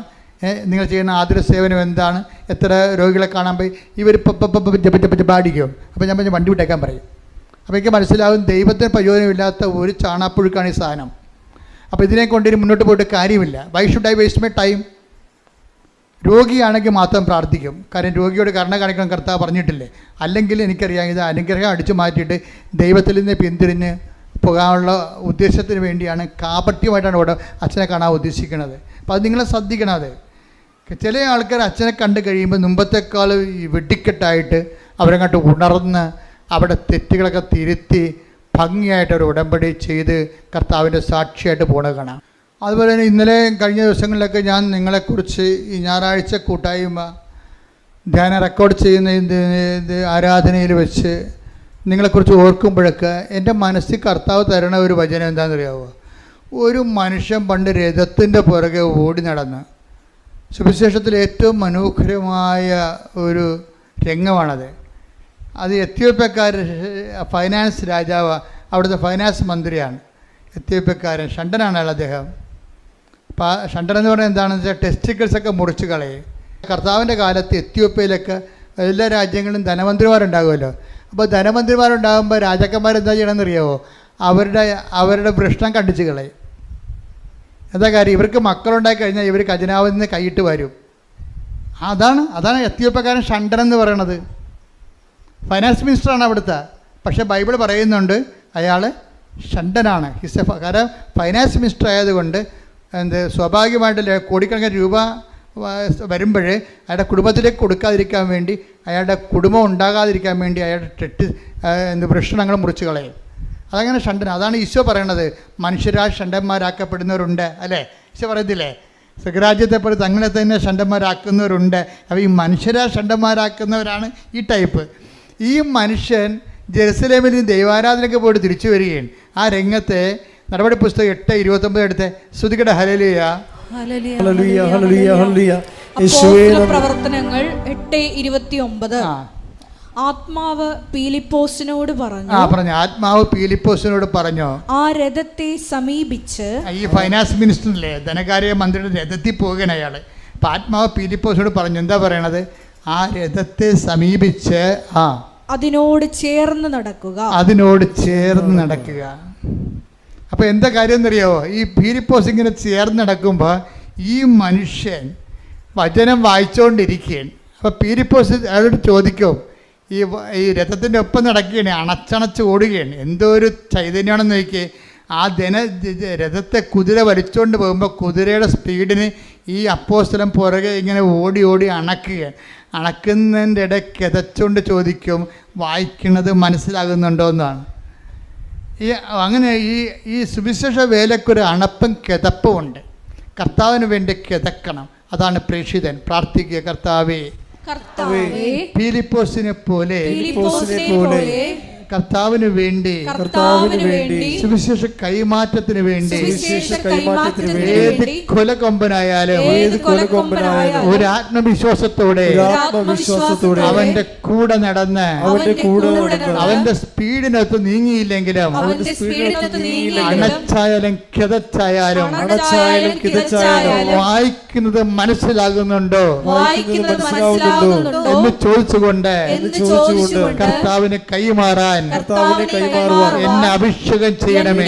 നിങ്ങൾ ചെയ്യുന്ന ആതുര സേവനം എന്താണ്, എത്ര രോഗികളെ കാണാൻ പോയി, ഇവർ പാടിക്കും. അപ്പോൾ ഞാൻ വണ്ടി വിട്ടേക്കാൻ പറയും. അപ്പോൾ എനിക്ക് മനസ്സിലാവും ദൈവത്തിന് പ്രയോജനമില്ലാത്ത ഒരു ചാണാപ്പുഴുക്കാണ് ഈ സാധനം. അപ്പോൾ ഇതിനെ കൊണ്ടിന് മുന്നോട്ട് പോയിട്ട് കാര്യമില്ല. Why should I waste my time? രോഗിയാണെങ്കിൽ മാത്രം പ്രാർത്ഥിക്കും, കാര്യം രോഗിയോട് കരുണ കാണിക്കണം കർത്താവ് പറഞ്ഞിട്ടില്ലേ. അല്ലെങ്കിൽ എനിക്കറിയാം ഇത് അനുഗ്രഹം അടിച്ചു മാറ്റിയിട്ട് ദൈവത്തിൽ നിന്ന് പിന്തിരിഞ്ഞ് പോകാനുള്ള ഉദ്ദേശത്തിന് വേണ്ടിയാണ്, കാപട്യമായിട്ടാണ് ഇവിടെ അച്ഛനെ കാണാൻ ഉദ്ദേശിക്കുന്നത്. അപ്പോൾ അത് നിങ്ങളെ ശ്രദ്ധിക്കണം. അത് ചില ആൾക്കാർ അച്ഛനെ കണ്ടു കഴിയുമ്പോൾ മുമ്പത്തേക്കാൾ വെടിക്കെട്ടായിട്ട് അവരങ്ങോട്ട് ഉണർന്ന് അവിടെ തെറ്റുകളൊക്കെ തിരുത്തി ഭംഗിയായിട്ട് ഒരു ഉടമ്പടി ചെയ്ത് കർത്താവിൻ്റെ സാക്ഷിയായിട്ട് പോകണത് കാണാം. അതുപോലെ തന്നെ ഇന്നലെ കഴിഞ്ഞ ദിവസങ്ങളിലൊക്കെ ഞാൻ നിങ്ങളെക്കുറിച്ച് ഈ ഞായറാഴ്ച കൂട്ടായ്മ ധ്യാനം റെക്കോർഡ് ചെയ്യുന്ന ആരാധനയിൽ വെച്ച് നിങ്ങളെക്കുറിച്ച് ഓർക്കുമ്പോഴൊക്കെ എൻ്റെ മനസ്സിൽ കർത്താവ് തരണ ഒരു വചനം എന്താണെന്ന് അറിയാമോ? ഒരു മനുഷ്യൻ പണ്ട് രഥത്തിൻ്റെ പുറകെ ഓടി നടന്ന്, സുവിശേഷത്തിൽ ഏറ്റവും മനോഹരമായ ഒരു രംഗമാണത്. അത് എത്യോപ്യക്കാർ ഫൈനാൻസ് രാജാവ്, അവിടുത്തെ ഫൈനാൻസ് മന്ത്രിയാണ് എത്യോപ്യക്കാരൻ, ഷണ്ടനാണ് അയാൾ. അദ്ദേഹം ഷണ്ടൻ എന്ന് പറഞ്ഞാൽ എന്താണെന്ന് വെച്ചാൽ ടെസ്റ്റിക്കിൾസൊക്കെ മുറിച്ച് കളയും. കർത്താവിൻ്റെ കാലത്ത് എത്യോപ്യയിലൊക്കെ എല്ലാ രാജ്യങ്ങളിലും ധനമന്ത്രിമാരുണ്ടാകുമല്ലോ. അപ്പോൾ ധനമന്ത്രിമാരുണ്ടാകുമ്പോൾ രാജാക്കന്മാരെന്താ ചെയ്യണമെന്ന് അറിയാമോ? അവരുടെ വൃഷ്ണം കണ്ടിച്ച് കളയും. എന്താ കാര്യം? ഇവർക്ക് മക്കളുണ്ടായി കഴിഞ്ഞാൽ ഇവർ ഖജനാവിൽ നിന്ന് കൈയിട്ട് വരും. അതാണ് എത്യോപ്യക്കാരൻ ഷണ്ടൻ എന്ന് പറയണത്. ഫൈനാൻസ് മിനിസ്റ്ററാണ് അവിടുത്തെ. പക്ഷേ ബൈബിൾ പറയുന്നുണ്ട് അയാൾ ഷണ്ടനാണ്. കാരണം ഫൈനാൻസ് മിനിസ്റ്റർ ആയതുകൊണ്ട് സ്വാഭാവികമായിട്ട് കോടിക്കണക്കിന് രൂപ വരുമ്പോൾ അയാളുടെ കുടുംബത്തിലേക്ക് കൊടുക്കാതിരിക്കാൻ വേണ്ടി, അയാളുടെ കുടുംബം ഉണ്ടാകാതിരിക്കാൻ വേണ്ടി അയാളുടെ വൃഷണങ്ങൾ മുറിച്ച് കളയും. അതങ്ങനെ ഷണ്ടൻ. അതാണ് ഈശോ പറയണത്, മനുഷ്യരാൽ ഷണ്ടന്മാരാക്കപ്പെടുന്നവരുണ്ട് അല്ലേ? ഈശോ പറയത്തില്ലേ, സ്വരാജ്യത്തെപ്പോലെ തങ്ങളെ തന്നെ ഷണ്ടന്മാരാക്കുന്നവരുണ്ട്. അപ്പോൾ ഈ മനുഷ്യരാൽ ഷണ്ടന്മാരാക്കുന്നവരാണ് ഈ ടൈപ്പ്. ഈ മനുഷ്യൻ ജെറുസലേമിൽ ദൈവാരാധനയ്ക്ക് പോയിട്ട് തിരിച്ചു വരികയാണ്. ആ രംഗത്തെ നടപടി പുസ്തകം 8:29 എടുത്ത് ശ്രുതികട ഹല്ലേലൂയ. പ്രവർത്തനങ്ങൾ 8:29. ആത്മാവ് പീലിപ്പോസിനോട് പറഞ്ഞു. ആത്മാവ് പീലിപ്പോസിനോട് പറഞ്ഞു, ആ രഥത്തെ സമീപിച്ച്. ഈ ഫൈനാൻസ് മിനിസ്റ്ററില്ലേ, ധനകാര്യ മന്ത്രിയുടെ രഥത്തിൽ പോകുകയാണ് അയാൾ. അപ്പം ആത്മാവ് പീലിപ്പോസിനോട് പറഞ്ഞു, എന്താ പറയണത്? ആ രഥത്തെ സമീപിച്ച് അതിനോട് ചേർന്ന് നടക്കുക. അപ്പോൾ എന്താ കാര്യം എന്നറിയാമോ? ഈ പീലിപ്പോസ് ഇങ്ങനെ ചേർന്ന് നടക്കുമ്പോൾ ഈ മനുഷ്യൻ വചനം വായിച്ചുകൊണ്ടിരിക്കുകയാണ്. അപ്പോൾ പീലിപ്പോസ് അയാളോട് ചോദിക്കും, ഈ രഥത്തിൻ്റെ ഒപ്പം നടക്കുകയാണ്, അണച്ചണച്ച് ഓടുകയാണ്. എന്തോ ഒരു ചൈതന്യമാണെന്ന് നോക്കിയേ. ആ രഥത്തെ കുതിര വലിച്ചുകൊണ്ട് പോകുമ്പോൾ കുതിരയുടെ സ്പീഡിന് ഈ അപ്പോസ്തലൻ പുറകെ ഇങ്ങനെ ഓടി അണക്കുകയാണ്. അണക്കുന്നതിൻ്റെ ഇടയ്ക്ക് കിതച്ചുകൊണ്ട് ചോദിക്കും, വായിക്കുന്നത് മനസ്സിലാകുന്നുണ്ടോ എന്നാണ്. അങ്ങനെ ഈ സുവിശേഷ വേലയ്ക്കൊരു അണപ്പും കിതപ്പും ഉണ്ട്. കർത്താവിന് വേണ്ടി കിതക്കണം. അതാണ് പ്രേക്ഷിതൻ. പ്രാർത്ഥിക്കുക, കർത്താവേ ഫിലിപ്പോസിനെ പോലെ കർത്താവിന് വേണ്ടി സുവിശേഷ കൈമാറ്റത്തിന് വേണ്ടി ഏത് കൊലകൊമ്പനായാലും ഒരു ആത്മവിശ്വാസത്തോടെ അവന്റെ കൂടെ നടന്ന് അവന്റെ സ്പീഡിനകത്ത് നീങ്ങിയില്ലെങ്കിലും അണച്ചായാലും കിതച്ചായാലും വായിക്കുന്നത് മനസ്സിലാകുന്നുണ്ടോ എന്ന് ചോദിച്ചുകൊണ്ട് കർത്താവിന് കൈമാറാൻ എന്നെ അഭിഷേകം ചെയ്യണമേ.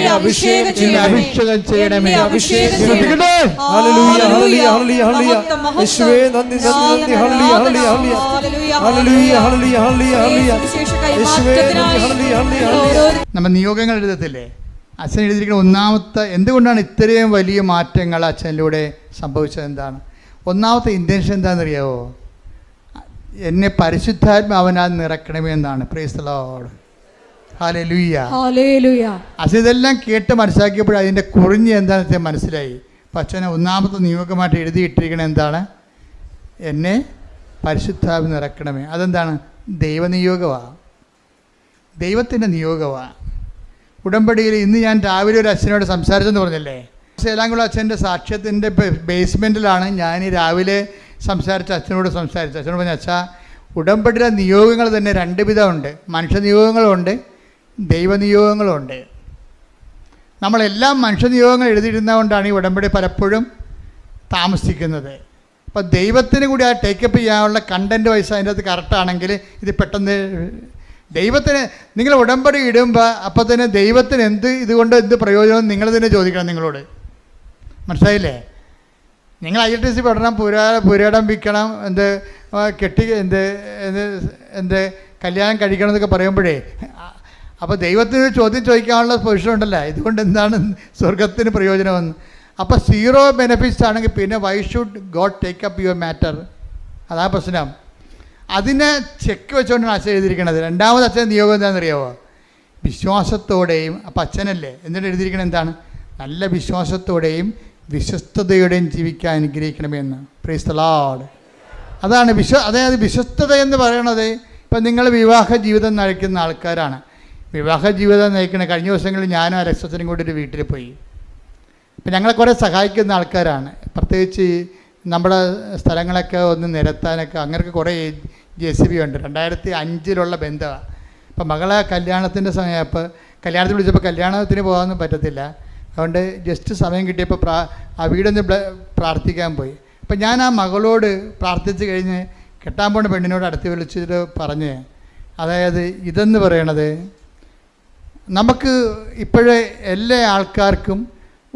നമ്മ നിയോഗങ്ങൾ എഴുതത്തില്ലേ? അച്ഛൻ എഴുതിയിരിക്കുന്ന ഒന്നാമത്തെ, എന്തുകൊണ്ടാണ് ഇത്രയും വലിയ മാറ്റങ്ങൾ അച്ഛനിലൂടെ സംഭവിച്ചത്? എന്താണ് ഒന്നാമത്തെ ഇൻറ്റൻഷൻ? എന്താണെന്നറിയാവോ? എന്നെ പരിശുദ്ധാത്മാവനാൽ നിറക്കണമേ എന്നാണ്. Praise the Lord. Hallelujah. Hallelujah. അത് ഇതെല്ലാം കേട്ട് മനസ്സിലാക്കിയപ്പോൾ അതിൻ്റെ കുറിഞ്ഞ് എന്താണെന്ന് വെച്ചാൽ മനസ്സിലായി. അച്ഛനെ ഒന്നാമത്തെ നിയോഗമായിട്ട് എഴുതിയിട്ടിരിക്കണത് എന്താണ്? എന്നെ പരിശുദ്ധാത്മാവ് നിറക്കണമേ. അതെന്താണ്? ദൈവനിയോഗമാണ്, ദൈവത്തിൻ്റെ നിയോഗമാണ്. ഉടമ്പടിയിൽ ഇന്ന് ഞാൻ രാവിലെ ഒരു അച്ഛനോട് സംസാരിച്ചെന്ന് പറഞ്ഞല്ലേ, സേലാംകുളം അച്ഛൻ്റെ സാക്ഷ്യത്തിൻ്റെ ബേസ്മെൻറ്റിലാണ് ഞാൻ ഈ രാവിലെ അച്ഛനോട് സംസാരിച്ചത്. അച്ഛനോട് പറഞ്ഞ, അച്ഛാ, ഉടമ്പടിയിലെ നിയോഗങ്ങൾ തന്നെ രണ്ട് വിധമുണ്ട്. മനുഷ്യ നിയോഗങ്ങളുണ്ട്, ദൈവനിയോഗങ്ങളുണ്ട്. നമ്മളെല്ലാം മനുഷ്യ നിയോഗങ്ങൾ എഴുതിയിരുന്നതുകൊണ്ടാണ് ഈ ഉടമ്പടി പലപ്പോഴും താമസിക്കുന്നത്. അപ്പോൾ ദൈവത്തിന് കൂടി ആ ടേക്കപ്പ് ചെയ്യാനുള്ള കണ്ടൻറ്റ് വൈസ് അതിൻ്റെ അകത്ത് കറക്റ്റാണെങ്കിൽ ഇത് പെട്ടെന്ന് ദൈവത്തിന് നിങ്ങൾ ഉടമ്പടി ഇടുമ്പോൾ അപ്പോൾ തന്നെ ദൈവത്തിന് ഇതുകൊണ്ട് എന്ത് പ്രയോജനം നിങ്ങൾ തന്നെ ചോദിക്കണം നിങ്ങളോട്. മനസ്സിലായില്ലേ? നിങ്ങൾ ILTC പഠനം പുരാടം വിൽക്കണം, കല്യാണം കഴിക്കണം എന്നൊക്കെ പറയുമ്പോഴേ അപ്പോൾ ദൈവത്തിന് ചോദ്യം ചോദിക്കാനുള്ള പൊസിഷൻ ഉണ്ടല്ലോ, ഇതുകൊണ്ട് എന്താണ് സ്വർഗത്തിന് പ്രയോജനമെന്ന്. അപ്പോൾ 0 ബെനിഫിറ്റ്സ് ആണെങ്കിൽ പിന്നെ why should God take up your matter? അതാ പ്രശ്നം. അതിനെ ചെക്ക് വെച്ചുകൊണ്ടാണ് അച്ഛൻ എഴുതിയിരിക്കുന്നത്. രണ്ടാമത് അച്ഛൻ നിയോഗം എന്താണെന്നറിയാമോ? വിശ്വാസത്തോടെയും. അപ്പം അച്ഛനല്ലേ എന്നിട്ട് എഴുതിയിരിക്കുന്നത് എന്താണ്? നല്ല വിശ്വാസത്തോടെയും വിശ്വസ്തയോടെയും ജീവിക്കാൻ അനുഗ്രഹിക്കണമെന്ന്. Praise the Lord. അതാണ് അതായത് വിശ്വസ്തത എന്ന് പറയണത്. ഇപ്പം നിങ്ങൾ വിവാഹ ജീവിതം നയിക്കുന്ന ആൾക്കാരാണ്. വിവാഹ ജീവിതം നയിക്കുന്ന കഴിഞ്ഞ ദിവസങ്ങളിൽ ഞാനും അലക്സച്ചനും കൂടി ഒരു വീട്ടിൽ പോയി. ഇപ്പം ഞങ്ങളെ കുറേ സഹായിക്കുന്ന ആൾക്കാരാണ്. പ്രത്യേകിച്ച് നമ്മുടെ സ്ഥലങ്ങളൊക്കെ ഒന്ന് നിരത്താനൊക്കെ അങ്ങനെയൊക്കെ കുറേ JCB ഉണ്ട്. 2005 ബന്ധമാണ്. ഇപ്പം മകളെ കല്യാണത്തിൻ്റെ സമയപ്പോൾ കല്യാണത്തിന് വിളിച്ചപ്പോൾ കല്യാണത്തിന് പോകാനൊന്നും പറ്റത്തില്ല. അതുകൊണ്ട് ജസ്റ്റ് സമയം കിട്ടിയപ്പോൾ ആ വീടൊന്ന് പ്രാർത്ഥിക്കാൻ പോയി. അപ്പം ഞാൻ ആ മകളോട് പ്രാർത്ഥിച്ച് കഴിഞ്ഞ് കെട്ടാൻ പോണ പെണ്ണിനോട് അടുത്ത് വിളിച്ചിട്ട് പറഞ്ഞ്, അതായത് ഇതെന്ന് പറയണത് നമുക്ക് ഇപ്പോഴേ എല്ലാ ആൾക്കാർക്കും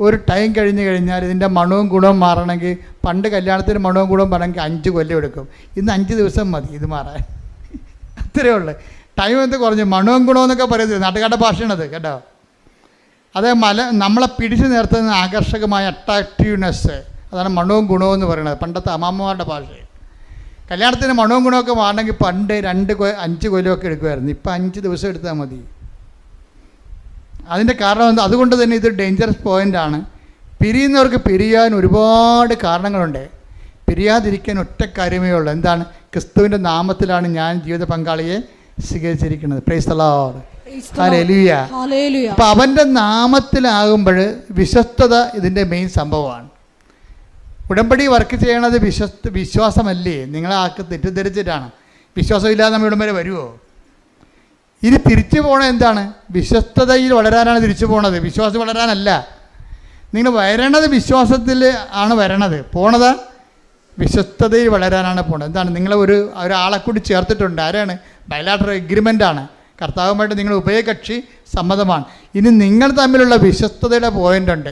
ഒരു ടൈം കഴിഞ്ഞ് കഴിഞ്ഞാൽ ഇതിൻ്റെ മണവും ഗുണവും മാറണമെങ്കിൽ, പണ്ട് കല്യാണത്തിന് മണവും ഗുണവും മാറണമെങ്കിൽ 5 കൊല്ലം എടുക്കും. ഇന്ന് 5 ദിവസം മതി ഇത് മാറാൻ. അത്രയേ ഉള്ളൂ. ടൈം എന്ത് കുറഞ്ഞു. മണവും ഗുണമെന്നൊക്കെ പറയുന്നത് നാട്ടുകാരുടെ ഭാഷയാണത് കേട്ടോ. അത് നമ്മളെ പിടിച്ചു നിർത്തുന്ന ആകർഷകമായ അട്രാക്റ്റീവ്നെസ്, അതാണ് മണവും ഗുണവും എന്ന് പറയുന്നത്. പണ്ടത്തെ അമ്മാമ്മമാരുടെ ഭാഷ. കല്യാണത്തിന് മണവും ഗുണമൊക്കെ മാറണമെങ്കിൽ പണ്ട് 5 കൊല്ലമൊക്കെ എടുക്കുമായിരുന്നു. ഇപ്പം 5 ദിവസം എടുത്താൽ മതി. അതിൻ്റെ കാരണം എന്താ? അതുകൊണ്ട് തന്നെ ഇത് ഡേഞ്ചറസ് പോയിൻ്റാണ്. പിരിയുന്നവർക്ക് പിരിയാൻ ഒരുപാട് കാരണങ്ങളുണ്ട്. പിരിയാതിരിക്കാൻ ഒറ്റ കാര്യമേ ഉള്ളൂ. എന്താണ്? ക്രിസ്തുവിൻ്റെ നാമത്തിലാണ് ഞാൻ ജീവിത പങ്കാളിയെ സ്വീകരിച്ചിരിക്കുന്നത്. Praise the Lord. ഹല്ലേലൂയ. അപ്പോൾ അവൻ്റെ നാമത്തിലാകുമ്പോൾ വിശ്വസ്തത ഇതിൻ്റെ മെയിൻ സംഭവമാണ്. ഉടമ്പടി വർക്ക് ചെയ്യണത് വിശ്വാസമല്ലേ? നിങ്ങളെ ആൾക്ക് തെറ്റിദ്ധരിച്ചിട്ടാണ്. വിശ്വാസമില്ലാതെ നമ്മൾ ഇവിടം വരെ വരുമോ? ഇനി തിരിച്ചു പോകണത് എന്താണ്? വിശ്വസ്തതയിൽ വളരാനാണ് തിരിച്ചു പോണത്, വിശ്വാസം വളരാനല്ല. നിങ്ങൾ വരണത് വിശ്വാസത്തിൽ ആണ് പോണത് വിശ്വസ്തതയിൽ വളരാനാണ് പോണത്. എന്താണ്? നിങ്ങൾ ഒരാളെ കൂടി ചേർത്തിട്ടുണ്ട്. ആരാണ്? ബയലാറ്ററൽ എഗ്രിമെൻ്റാണ്. കർത്താവുമായിട്ട് നിങ്ങൾ ഉഭയകക്ഷി സമ്മതമാണ്. ഇനി നിങ്ങൾ തമ്മിലുള്ള വിശ്വസ്തതയുടെ പോയിൻ്റുണ്ട്.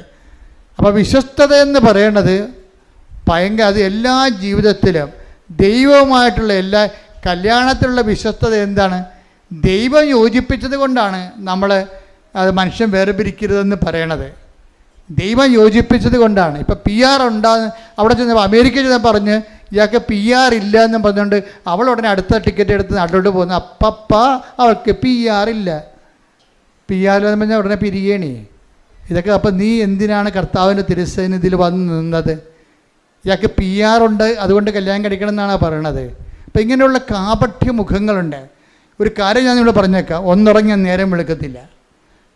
അപ്പോൾ വിശ്വസ്തത എന്ന് പറയേണ്ടത് അത് എല്ലാ ജീവിതത്തിലും ദൈവവുമായിട്ടുള്ള എല്ലാ കല്യാണത്തിലുള്ള വിശ്വസ്തത എന്താണ്? ദൈവം യോജിപ്പിച്ചത് കൊണ്ടാണ് നമ്മൾ അത് മനുഷ്യൻ വേർപിരിക്കരുതെന്ന് പറയണത്. ദൈവം യോജിപ്പിച്ചത് കൊണ്ടാണ്. ഇപ്പം PR ഉണ്ടാകുന്ന അവിടെ ചെന്ന് അമേരിക്ക ചെന്ന് പറഞ്ഞ് ഇയാൾക്ക് PR ഇല്ല എന്ന് പറഞ്ഞുകൊണ്ട് അവൾ ഉടനെ അടുത്ത ടിക്കറ്റ് എടുത്ത് നാട്ടിലോട്ട് പോകുന്നു. അവൾക്ക് PR ഇല്ല. PR എന്ന് പറഞ്ഞാൽ ഉടനെ പിരിയണേ. ഇതൊക്കെ അപ്പം നീ എന്തിനാണ് കർത്താവിൻ്റെ തിരുസന്നിധിയിൽ വന്ന് നിന്നത്? ഇയാൾക്ക് PR ഉണ്ട്, അതുകൊണ്ട് കല്യാണം കഴിക്കണം എന്നാണ് പറയണത്. അപ്പം ഇങ്ങനെയുള്ള കാപഠ്യ മുഖങ്ങളുണ്ട്. ഒരു കാര്യം ഞാൻ നിങ്ങളോട് പറഞ്ഞേക്കാം, ഒന്നുറങ്ങിയ നേരം വെളുക്കത്തില്ല.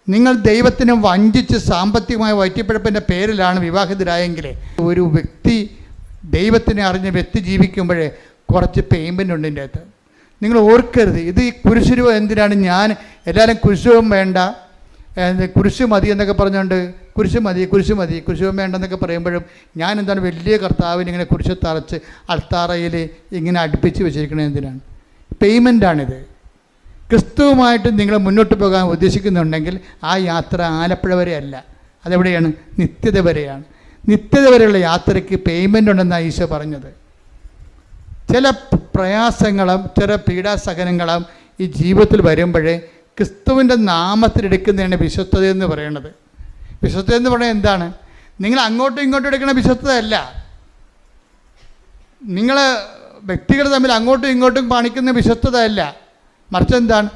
നിങ്ങൾ ദൈവത്തിനെ വഞ്ചിച്ച് സാമ്പത്തികമായ വയറ്റിപ്പിഴപ്പിൻ്റെ പേരിലാണ് വിവാഹിതരായെങ്കിൽ, ഒരു വ്യക്തി ദൈവത്തിനെ അറിഞ്ഞ വ്യക്തി ജീവിക്കുമ്പോഴേ കുറച്ച് പേയ്മെൻ്റ് ഉണ്ട് ഇതിൻ്റെ അകത്ത്. നിങ്ങൾ ഓർക്കരുത്, ഇത് ഈ കുരിശുരൂപം എന്തിനാണ്? ഞാൻ എല്ലാവരും കുരിശുരൂപം വേണ്ട, കുരിശ് മതി എന്നൊക്കെ പറഞ്ഞുകൊണ്ട് കുരിശുരൂപം വേണ്ടെന്നൊക്കെ പറയുമ്പോഴും ഞാൻ എന്താണ് വലിയ കർത്താവിന് ഇങ്ങനെ കുരിശ് തറച്ച് അൾത്താറയിൽ ഇങ്ങനെ അടുപ്പിച്ച് വെച്ചിരിക്കുന്നത് എന്തിനാണ്? പേയ്മെൻ്റാണിത്. ക്രിസ്തുവുമായിട്ട് നിങ്ങൾ മുന്നോട്ട് പോകാൻ ഉദ്ദേശിക്കുന്നുണ്ടെങ്കിൽ ആ യാത്ര ആലപ്പുഴ വരെ അല്ല, അതെവിടെയാണ്? നിത്യത വരെയാണ്. നിത്യത വരെയുള്ള യാത്രയ്ക്ക് പേയ്മെൻ്റ് ഉണ്ടെന്നാണ് ഈശോ പറഞ്ഞത്. ചില പ്രയാസങ്ങളും ചില പീഡാസഹനങ്ങളും ഈ ജീവിതത്തിൽ വരുമ്പോഴേ ക്രിസ്തുവിൻ്റെ നാമത്തിലെടുക്കുന്നതാണ് വിശ്വസ്തത എന്ന് പറയുന്നത്. വിശ്വസ്തത എന്ന് പറയുന്നത് എന്താണ്? നിങ്ങൾ അങ്ങോട്ടും ഇങ്ങോട്ടും എടുക്കുന്ന വിശ്വസ്തതയല്ല. നിങ്ങൾ വ്യക്തികൾ തമ്മിൽ അങ്ങോട്ടും ഇങ്ങോട്ടും കാണിക്കുന്ന വിശ്വസ്തതയല്ല, മറിച്ച് എന്താണ്,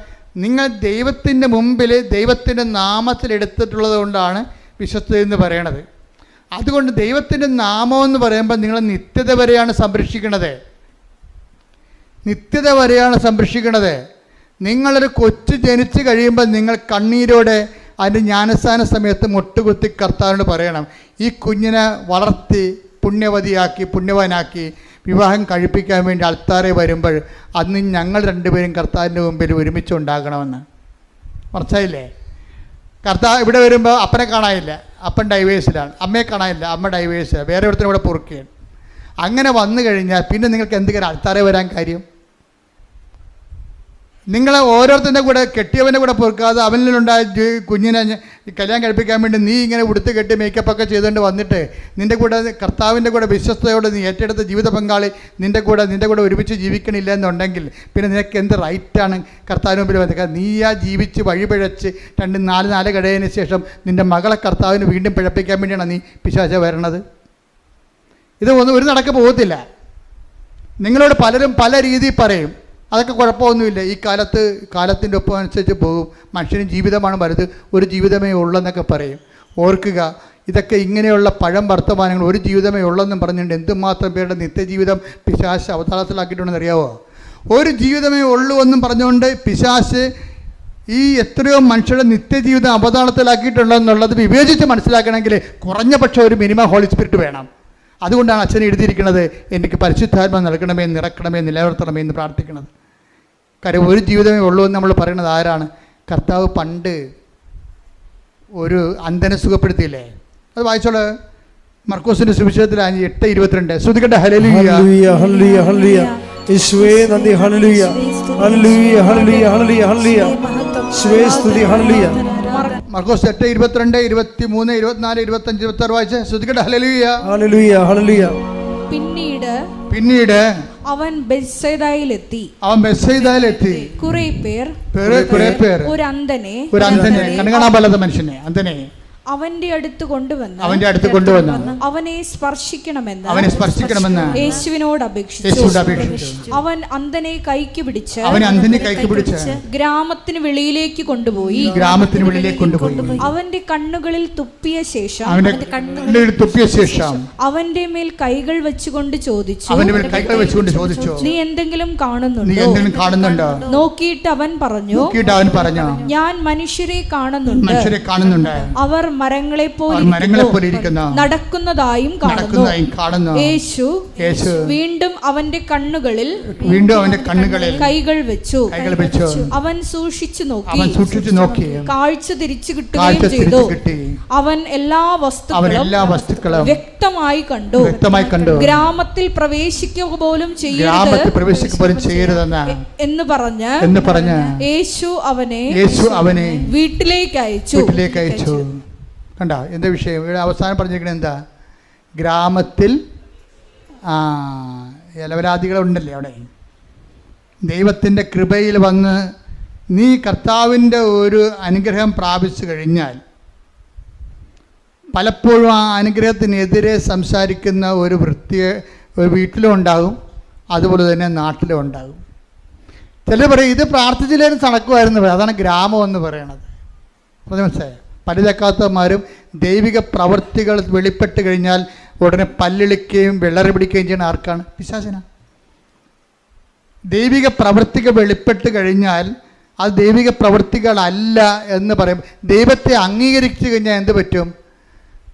നിങ്ങൾ ദൈവത്തിൻ്റെ മുമ്പിൽ ദൈവത്തിൻ്റെ നാമത്തിൽ എടുത്തിട്ടുള്ളത് കൊണ്ടാണ് വിശ്വസ്തത എന്ന് പറയണത്. അതുകൊണ്ട് ദൈവത്തിൻ്റെ നാമം എന്ന് പറയുമ്പോൾ നിങ്ങൾ നിത്യത വരെയാണ് സംരക്ഷിക്കണത്, നിത്യത വരെയാണ് സംരക്ഷിക്കണത്. നിങ്ങളൊരു കൊച്ചു ജനിച്ച് കഴിയുമ്പോൾ നിങ്ങൾ കണ്ണീരോടെ അതിൻ്റെ ജ്ഞാനസ്ഥാന സമയത്ത് മുട്ടുകുത്തി കർത്താവിനോട് പറയണം, ഈ കുഞ്ഞിനെ വളർത്തി പുണ്യവതിയാക്കി പുണ്യവാനാക്കി വിവാഹം കഴിപ്പിക്കാൻ വേണ്ടി ആൾക്കാരെ വരുമ്പോൾ അന്ന് ഞങ്ങൾ രണ്ടുപേരും കർത്താവിൻ്റെ മുമ്പിൽ ഒരുമിച്ചുണ്ടാകണമെന്ന്. മനസ്സിലായില്ലേ? കർത്താവ് ഇവിടെ വരുമ്പോൾ അപ്പനെ കാണാനില്ല, അപ്പൻ ഡൈവേഴ്സിലാണ്, അമ്മയെ കാണാനില്ല, അമ്മ ഡൈവേഴ്സിലാണ്, വേറെ ഒരുത്തരും ഇവിടെ പൊറുക്കുകയാണ്. അങ്ങനെ വന്നു കഴിഞ്ഞാൽ പിന്നെ നിങ്ങൾക്ക് എന്തെങ്കിലും ആൾക്കാരെ വരാൻ കാര്യം? നിങ്ങൾ ഓരോരുത്തരുടെ കൂടെ കെട്ടിയവൻ്റെ കൂടെ പൊറുക്കാതെ അവനിലുണ്ടായ കുഞ്ഞിനെ കല്യാണം കഴിപ്പിക്കാൻ വേണ്ടി നീ ഇങ്ങനെ ഉടുത്ത് കെട്ടി മേക്കപ്പൊക്കെ ചെയ്തുകൊണ്ട് വന്നിട്ട് നിൻ്റെ കൂടെ കർത്താവിൻ്റെ കൂടെ വിശ്വസ്തയോടെ നീ ഏറ്റെടുത്ത ജീവിത പങ്കാളി നിൻ്റെ കൂടെ ഒരുമിച്ച് ജീവിക്കണില്ല എന്നുണ്ടെങ്കിൽ പിന്നെ നിനക്ക് എന്ത് റൈറ്റാണ് കർത്താവിന് മുമ്പിൽ വന്നത്? നീ ജീവിച്ച് വഴിപിഴച്ച് 2-4 കഴിയതിന് ശേഷം നിൻ്റെ മകളെ കർത്താവിന് വീണ്ടും പിഴപ്പിക്കാൻ വേണ്ടിയാണ് നീ പിശാച വരണത്. ഇത് ഒരു നടക്ക് പോകത്തില്ല. നിങ്ങളോട് പലരും പല രീതിയിൽ പറയും, അതൊക്കെ കുഴപ്പമൊന്നുമില്ല, ഈ കാലത്തിൻ്റെ ഒപ്പം അനുസരിച്ച് പോകും, മനുഷ്യന് ജീവിതമാണ് വലുത്, ഒരു ജീവിതമേ ഉള്ളെന്നൊക്കെ പറയും. ഓർക്കുക, ഇതൊക്കെ ഇങ്ങനെയുള്ള പഴം വർത്തമാനങ്ങൾ, ഒരു ജീവിതമേ ഉള്ളെന്നും പറഞ്ഞുകൊണ്ട് എന്തുമാത്രം പേരുടെ നിത്യജീവിതം പിശാച് അവതാളത്തിലാക്കിയിട്ടുണ്ടെന്ന് അറിയാവോ? ഒരു ജീവിതമേ ഉള്ളൂ എന്നും പറഞ്ഞുകൊണ്ട് പിശാച് ഈ എത്രയോ മനുഷ്യരുടെ നിത്യജീവിതം അവതാളത്തിലാക്കിയിട്ടുണ്ടെന്നുള്ളത് വിവേചിച്ച് മനസ്സിലാക്കണമെങ്കിൽ കുറഞ്ഞ പക്ഷം ഒരു മിനിമം ഹോളി സ്പിരിറ്റ് വേണം. അതുകൊണ്ടാണ് അച്ഛൻ എഴുതിയിരിക്കുന്നത്, എനിക്ക് പരിശുദ്ധാത്മ നൽകണമേ, നിറക്കണമേ, നിലനിർത്തണമേ എന്ന് പ്രാർത്ഥിക്കുന്നത്. കാര്യം ഒരു ജീവിതമേ ഉള്ളൂ എന്ന് നമ്മൾ പറയുന്നത് ആരാണ്? കർത്താവ് പണ്ട് ഒരു അന്ധനെ സുഖപ്പെടുത്തിയില്ലേ? അത് വായിച്ചോളൂ, മർക്കോസിന്റെ സുവിശേഷത്തിൽ 8:22. ശ്രുതികട്ടെ ഹല്ലേലൂയ ഹല്ലേലൂയ ഹല്ലേലൂയ യേശുവേ നന്ദി, hallelujah hallelujah hallelujah hallelujah hallelujah യേശുവേ സ്തുതി, ഹല്ലേലൂയ. മർക്കോസ് 8:22, 23, 24, 25, 26 വായിച്ച് ശ്രുതികട്ടെ ഹല്ലേലൂയ ഹല്ലേലൂയ ഹല്ലേലൂയ. പിന്നീട് അവൻ ബെത്സയിദയിലെത്തി. കുറെ പേർ ഒരു അന്ധനെ കണ്ണുകാണാൻ മനുഷ്യനെ അന്ധനെ അവന്റെ അടുത്ത് കൊണ്ടുവന്ന് അവനെ സ്പർശിക്കണമെന്ന് യേശുവിനോട് അപേക്ഷിച്ചു. അവൻ അന്ധനെ കൈക്ക് പിടിച്ച് ഗ്രാമത്തിന് വെളിയിലേക്ക് കൊണ്ടുപോയി അവന്റെ കണ്ണുകളിൽ തുപ്പിയ ശേഷം അവന്റെ മേൽ കൈകൾ വെച്ചുകൊണ്ട് ചോദിച്ചു, നീ എന്തെങ്കിലും കാണുന്നുണ്ടോ? നോക്കിയിട്ട് അവൻ പറഞ്ഞു, ഞാൻ മനുഷ്യരെ കാണുന്നുണ്ട്, അവർ മരങ്ങളെ പോലിരിക്കുന്നു, നടക്കുന്നതായും കാണുന്നു. യേശു വീണ്ടും അവന്റെ കണ്ണുകളിൽ കൈകൾ വെച്ചു. അവൻ സൂക്ഷിച്ചു നോക്കി, കാഴ്ച തിരിച്ചു കിട്ടുകയും ചെയ്തു. അവൻ എല്ലാ വസ്തുക്കളും വ്യക്തമായി കണ്ടു. ഗ്രാമത്തിൽ പ്രവേശിക്കുക പോലും ചെയ്യരുത് എന്ന് പറഞ്ഞ് യേശു അവനെ വീട്ടിലേക്ക് അയച്ചു. കണ്ട എന്താ വിഷയം? ഇവിടെ അവസാനം പറഞ്ഞിരിക്കുന്നത് എന്താ? ഗ്രാമത്തിൽ ഇലവരാദികളുണ്ടല്ലേ അവിടെ, ദൈവത്തിൻ്റെ കൃപയിൽ വന്ന് നീ കർത്താവിൻ്റെ ഒരു അനുഗ്രഹം പ്രാപിച്ചു കഴിഞ്ഞാൽ പലപ്പോഴും ആ അനുഗ്രഹത്തിനെതിരെ സംസാരിക്കുന്ന ഒരു വീട്ടിലും ഉണ്ടാകും, അതുപോലെ തന്നെ നാട്ടിലും ഉണ്ടാകും. ചിലർ പറയും ഇത് പ്രാർത്ഥിച്ചില്ലേലും നടക്കുമായിരുന്നു പറയും. അതാണ് ഗ്രാമം എന്ന് പറയണത്. മനസ്സിലായോ? പല്ലിതക്കാത്തമാരും ദൈവിക പ്രവൃത്തികൾ വെളിപ്പെട്ട് കഴിഞ്ഞാൽ ഉടനെ പല്ലിളിക്കുകയും വെള്ളറി പിടിക്കുകയും ചെയ്യുന്ന ആർക്കാണ്? പിശാചിനാ. ദൈവിക പ്രവൃത്തികൾ വെളിപ്പെട്ട് കഴിഞ്ഞാൽ അത് ദൈവിക പ്രവൃത്തികളല്ല എന്ന് പറയും. ദൈവത്തെ അംഗീകരിച്ചു കഴിഞ്ഞാൽ എന്ത് പറ്റും?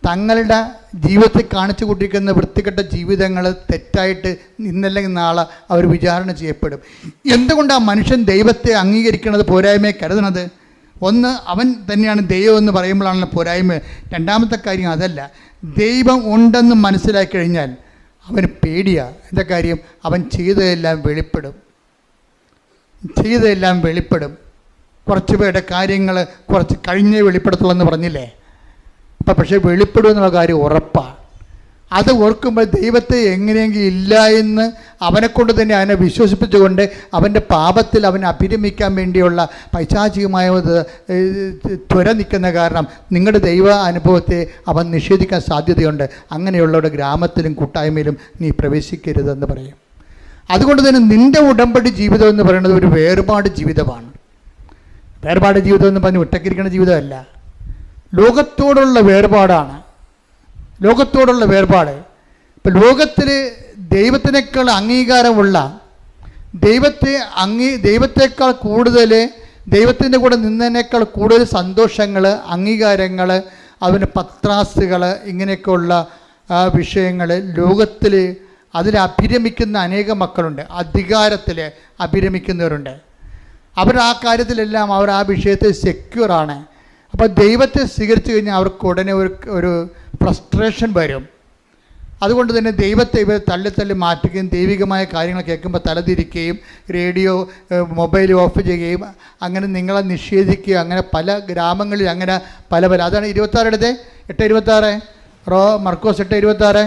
തങ്ങളുടെ ജീവിതത്തിൽ കാണിച്ചു കൊണ്ടിരിക്കുന്ന വൃത്തികെട്ട ജീവിതങ്ങൾ തെറ്റായിട്ട് ഇന്നല്ലെങ്കിൽ നാളെ അവർ വിചാരണ ചെയ്യപ്പെടും. എന്തുകൊണ്ടാണ് മനുഷ്യൻ ദൈവത്തെ അംഗീകരിക്കുന്നത് പോരായ്മയെ കരുതുന്നത്? ഒന്ന്, അവൻ തന്നെയാണ് ദൈവം എന്ന് പറയുമ്പോഴാണല്ലോ പോരായ്മ. രണ്ടാമത്തെ കാര്യം അതല്ല, ദൈവം ഉണ്ടെന്ന് മനസ്സിലാക്കി കഴിഞ്ഞാൽ അവന് പേടിയാണ്. എന്താ കാര്യം? അവൻ ചെയ്തതെല്ലാം വെളിപ്പെടും. കുറച്ച് പേരുടെ കാര്യങ്ങൾ കുറച്ച് കഴിഞ്ഞേ വെളിപ്പെടുത്തുള്ളൂ എന്ന് പറഞ്ഞില്ലേ? അപ്പം പക്ഷേ വെളിപ്പെടുമെന്നുള്ള കാര്യം ഉറപ്പാണ്. അത് ഓർക്കുമ്പോൾ ദൈവത്തെ എങ്ങനെയെങ്കിലും ഇല്ല എന്ന് അവനെക്കൊണ്ട് തന്നെ അവനെ വിശ്വസിപ്പിച്ചുകൊണ്ട് അവൻ്റെ പാപത്തിൽ അവനെ അഭിരമിക്കാൻ വേണ്ടിയുള്ള പൈശാചികമായ ത്വര നിൽക്കുന്ന കാരണം നിങ്ങളുടെ ദൈവ അനുഭവത്തെ അവൻ നിഷേധിക്കാൻ സാധ്യതയുണ്ട്. അങ്ങനെയുള്ളവരുടെ ഗ്രാമത്തിലും കൂട്ടായ്മയിലും നീ പ്രവേശിക്കരുതെന്ന് പറയും. അതുകൊണ്ട് തന്നെ നിൻ്റെ ഉടമ്പടി ജീവിതം എന്ന് പറയുന്നത് ഒരു വേർപാട് ജീവിതമാണ്. വേർപാട് ജീവിതം എന്ന് പറഞ്ഞ് ഒറ്റക്കിരിക്കുന്ന ജീവിതമല്ല, ലോകത്തോടുള്ള വേർപാടാണ്. ലോകത്തോടുള്ള വേർപാട്. ഇപ്പം ലോകത്തിൽ ദൈവത്തിനേക്കാൾ അംഗീകാരമുള്ള, ദൈവത്തെക്കാൾ കൂടുതൽ, ദൈവത്തിൻ്റെ കൂടെ നിന്നതിനേക്കാൾ കൂടുതൽ സന്തോഷങ്ങൾ, അംഗീകാരങ്ങൾ, അതിന് പത്രാസുകൾ, ഇങ്ങനെയൊക്കെയുള്ള വിഷയങ്ങൾ ലോകത്തിൽ അതിൽ അഭിരമിക്കുന്ന അനേകം മക്കളുണ്ട്. അധികാരത്തിൽ അഭിരമിക്കുന്നവരുണ്ട്. അവർ ആ കാര്യത്തിലെല്ലാം അവർ ആ വിഷയത്തിൽ സെക്യൂറാണ്. അപ്പോൾ ദൈവത്തെ സ്വീകരിച്ചു കഴിഞ്ഞാൽ അവർക്ക് ഉടനെ ഒരു ഫ്രസ്ട്രേഷൻ വരും. അതുകൊണ്ട് തന്നെ ദൈവത്തെ ഇവർ തള്ളി മാറ്റുകയും ദൈവികമായ കാര്യങ്ങൾ കേൾക്കുമ്പോൾ തലതിരിക്കുകയും റേഡിയോ മൊബൈൽ ഓഫ് ചെയ്യുകയും അങ്ങനെ നിങ്ങളെ നിഷേധിക്കുകയും, അങ്ങനെ പല ഗ്രാമങ്ങളിൽ അങ്ങനെ പല അതാണ് 26 8:26 മർക്കോസ് 8:26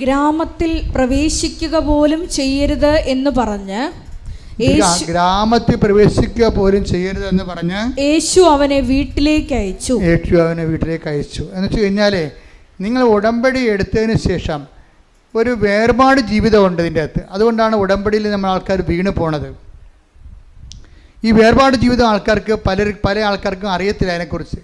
ഗ്രാമത്തിൽ പ്രവേശിക്കുക പോലും ചെയ്യരുത് എന്ന് പറഞ്ഞ് ഗ്രാമത്തിൽ പ്രവേശിക്കുക പോലും ചെയ്യരുത് എന്ന് പറഞ്ഞ് യേശു അവനെ വീട്ടിലേക്ക് അയച്ചു. എന്ന് വെച്ച് കഴിഞ്ഞാലേ, നിങ്ങൾ ഉടമ്പടി എടുത്തതിന് ശേഷം ഒരു വേർപാട് ജീവിതമുണ്ട് ഇതിൻ്റെ അകത്ത്. അതുകൊണ്ടാണ് ഉടമ്പടിയിൽ നമ്മൾ ആൾക്കാർ വീണ് പോണത്. ഈ വേർപാട് ജീവിതം ആൾക്കാർക്ക് പല ആൾക്കാർക്കും അറിയത്തില്ല അതിനെക്കുറിച്ച്.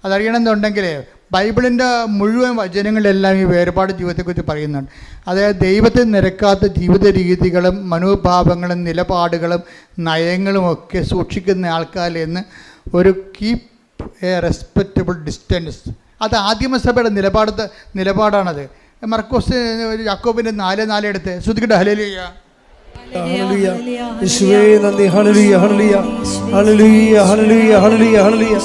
അതറിയണമെന്നുണ്ടെങ്കിൽ ബൈബിളിൻ്റെ മുഴുവൻ വചനങ്ങളിലെല്ലാം ഈ വേർപാട് ജീവിതത്തെക്കുറിച്ച് പറയുന്നുണ്ട്. അതായത് ദൈവത്തിൽ നിരക്കാത്ത ജീവിത രീതികളും മനോഭാവങ്ങളും നിലപാടുകളും നയങ്ങളും ഒക്കെ സൂക്ഷിക്കുന്ന ആൾക്കാരിൽ നിന്ന് ഒരു കീപ്പ് എ റെസ്പെക്റ്റബിൾ ഡിസ്റ്റൻസ്. അത് ആദിമസഭയുടെ നിലപാടാണത്. മർക്കോസ് യാക്കോബിൻ്റെ 4:4 എടുത്ത് ശ്രുതിക്കട്ടെ. ഹല്ലേലൂയ, ഹല്ലേലൂയ, യേശുവേ നന്ദി. Hallelujah, hallelujah, hallelujah, hallelujah, hallelujah, hallelujah.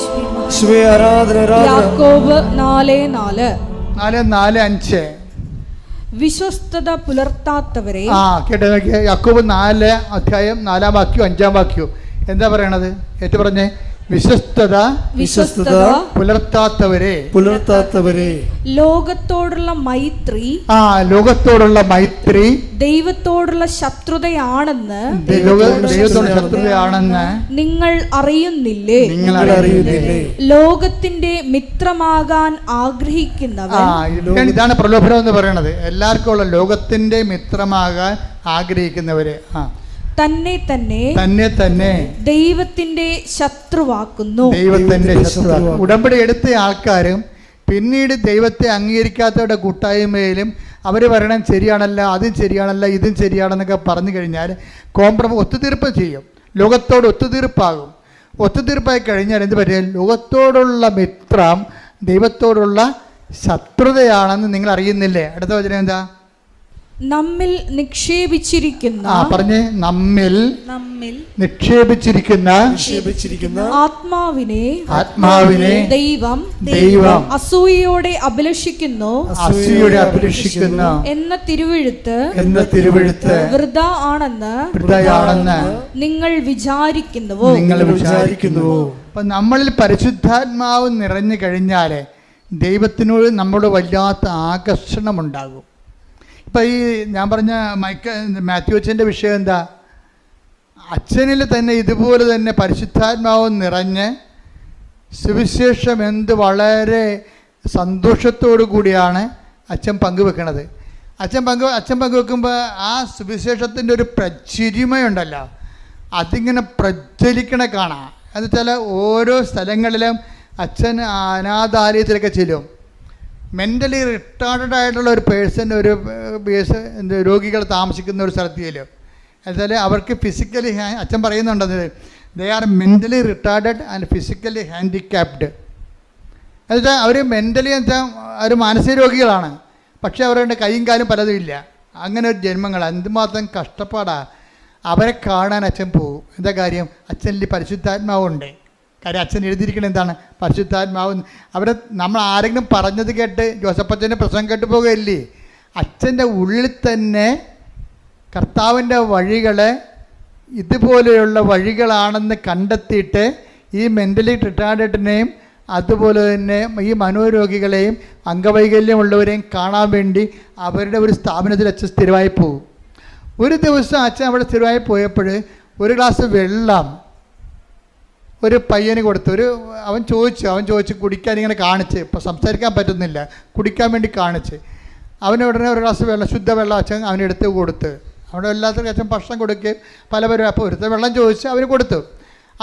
യേശുവേ ആരാധന, ആരാധന. യാക്കോബ് 4:4 വിശ്വസ്തത പുലർത്താത്തവരെ. കേട്ടോ, യാക്കോബ് 4:4 എന്താ പറയണത്? ഏറ്റു പറഞ്ഞേ. വിശ്വസ്തത പുലർത്താത്തവരെ. ലോകത്തോടുള്ള മൈത്രി ദൈവത്തോടുള്ള ശത്രുതയാണെന്ന് നിങ്ങൾ അറിയുന്നില്ലേ? ലോകത്തിന്റെ മിത്രമാകാൻ ആഗ്രഹിക്കുന്നവൻ. ഇതാണ് പ്രലോഭനം എന്ന് പറയുന്നത്. എല്ലാവർക്കും ഉള്ള ലോകത്തിന്റെ മിത്രമാകാൻ ആഗ്രഹിക്കുന്നവരെ തന്നെ ദൈവത്തിന്റെ ശത്രുവാക്കുന്നു. ഉടമ്പടി എടുത്ത ആൾക്കാരും പിന്നീട് ദൈവത്തെ അംഗീകരിക്കാത്തവരുടെ കൂട്ടായ്മയിലും അവർ പറയണം ശരിയാണല്ല, അതും ശരിയാണല്ല, ഇതും ശരിയാണെന്നൊക്കെ പറഞ്ഞു കഴിഞ്ഞാൽ ഒത്തുതീർപ്പ് ചെയ്യും. ലോകത്തോട് ഒത്തുതീർപ്പാകും. ഒത്തുതീർപ്പായി കഴിഞ്ഞാൽ എന്ത് പറ്റും? ലോകത്തോടുള്ള മിത്രം ദൈവത്തോടുള്ള ശത്രുതയാണെന്ന് നിങ്ങൾ അറിയുന്നില്ലേ? അടുത്ത വചനം എന്താ? നമ്മിൽ നിക്ഷേപിച്ചിരിക്കുന്ന ആത്മാവിനെ ദൈവം അസൂയയോടെ അഭിലഷിക്കുന്നു എന്ന തിരുവെഴുത്ത് വൃഥാ ആണെന്ന് നിങ്ങൾ വിചാരിക്കുന്നുവോ? അപ്പൊ നമ്മളിൽ പരിശുദ്ധാത്മാവ് നിറഞ്ഞു കഴിഞ്ഞാൽ ദൈവത്തിനോട് നമ്മുടെ വല്ലാത്ത ആകർഷണമുണ്ടാകും. ഇപ്പം ഈ ഞാൻ പറഞ്ഞ മാത്യു അച്ഛൻ്റെ വിഷയം എന്താ? അച്ഛനിൽ തന്നെ ഇതുപോലെ തന്നെ പരിശുദ്ധാത്മാവ് നിറഞ്ഞ് സുവിശേഷം വളരെ സന്തോഷത്തോടു കൂടിയാണ് അച്ഛൻ പങ്കുവെക്കണത്. അച്ഛൻ പങ്കുവെക്കുമ്പോൾ ആ സുവിശേഷത്തിൻ്റെ ഒരു പ്രചിരിമയുണ്ടല്ലോ, അതിങ്ങനെ പ്രജ്വലിക്കണ കാണാം. എന്നുവെച്ചാൽ ഓരോ സ്ഥലങ്ങളിലും അച്ഛൻ അനാഥാലയത്തിലൊക്കെ ചെല്ലും. മെൻ്റലി റിട്ടാർഡഡ് ആയിട്ടുള്ള ഒരു പേഴ്സൺ, ഒരു രോഗികൾ താമസിക്കുന്ന ഒരു സ്ഥലത്ത് ചെല്ലും. എന്നുവെച്ചാൽ അവർക്ക് ഫിസിക്കലി അച്ഛൻ പറയുന്നുണ്ടത് they are mentally retarded and physically handicapped. എന്നുവെച്ചാൽ അവർ മെൻ്റലി എന്ന് വെച്ചാൽ അവർ മാനസിക രോഗികളാണ്, പക്ഷേ അവരുടെ കൈയും കാലും പലതും ഇല്ല. അങ്ങനെ ഒരു ജന്മങ്ങൾ എന്തുമാത്രം കഷ്ടപ്പാടാണ്. അവരെ കാണാൻ അച്ഛൻ പോകും. എന്താ കാര്യം? അച്ഛനിൽ പരിശുദ്ധാത്മാവുണ്ട്. കാര്യം അച്ഛൻ എഴുതിയിരിക്കുന്നത് എന്താണ്? പരിശുദ്ധാത്മാവ്. അവരെ നമ്മൾ ആരെങ്കിലും പറഞ്ഞത് കേട്ട് ജോസഫച്ചൻ്റെ പ്രസംഗം കേട്ട് പോകുകയില്ലേ? അച്ഛൻ്റെ ഉള്ളിൽ തന്നെ കർത്താവിൻ്റെ വഴികളെ ഇതുപോലെയുള്ള വഴികളാണെന്ന് കണ്ടെത്തിയിട്ട് ഈ മെൻ്റലി റിട്ടാർഡഡിനെയും അതുപോലെ തന്നെ ഈ മനോരോഗികളെയും അംഗവൈകല്യമുള്ളവരെയും കാണാൻ വേണ്ടി അവരുടെ ഒരു സ്ഥാപനത്തിൽ അച്ഛൻ സ്ഥിരമായി പോകും. ഒരു ദിവസം അച്ഛൻ അവിടെ സ്ഥിരമായി പോയപ്പോൾ ഒരു ഗ്ലാസ് വെള്ളം ഒരു പയ്യന് കൊടുത്തു. അവൻ ചോദിച്ചു കുടിക്കാൻ ഇങ്ങനെ കാണിച്ച്, ഇപ്പോൾ സംസാരിക്കാൻ പറ്റുന്നില്ല, കുടിക്കാൻ വേണ്ടി കാണിച്ച്. അവന് ഉടനെ ഒരു ഗ്ലാസ് വെള്ളം, ശുദ്ധ വെള്ളം അച്ഛൻ അവനെടുത്ത് കൊടുത്ത്. അവിടെ എല്ലാവർക്കും അച്ഛൻ ഭക്ഷണം കൊടുക്കുകയും പലവരും. അപ്പോൾ ഒരുത്തർ വെള്ളം ചോദിച്ച് അവർ കൊടുത്തു.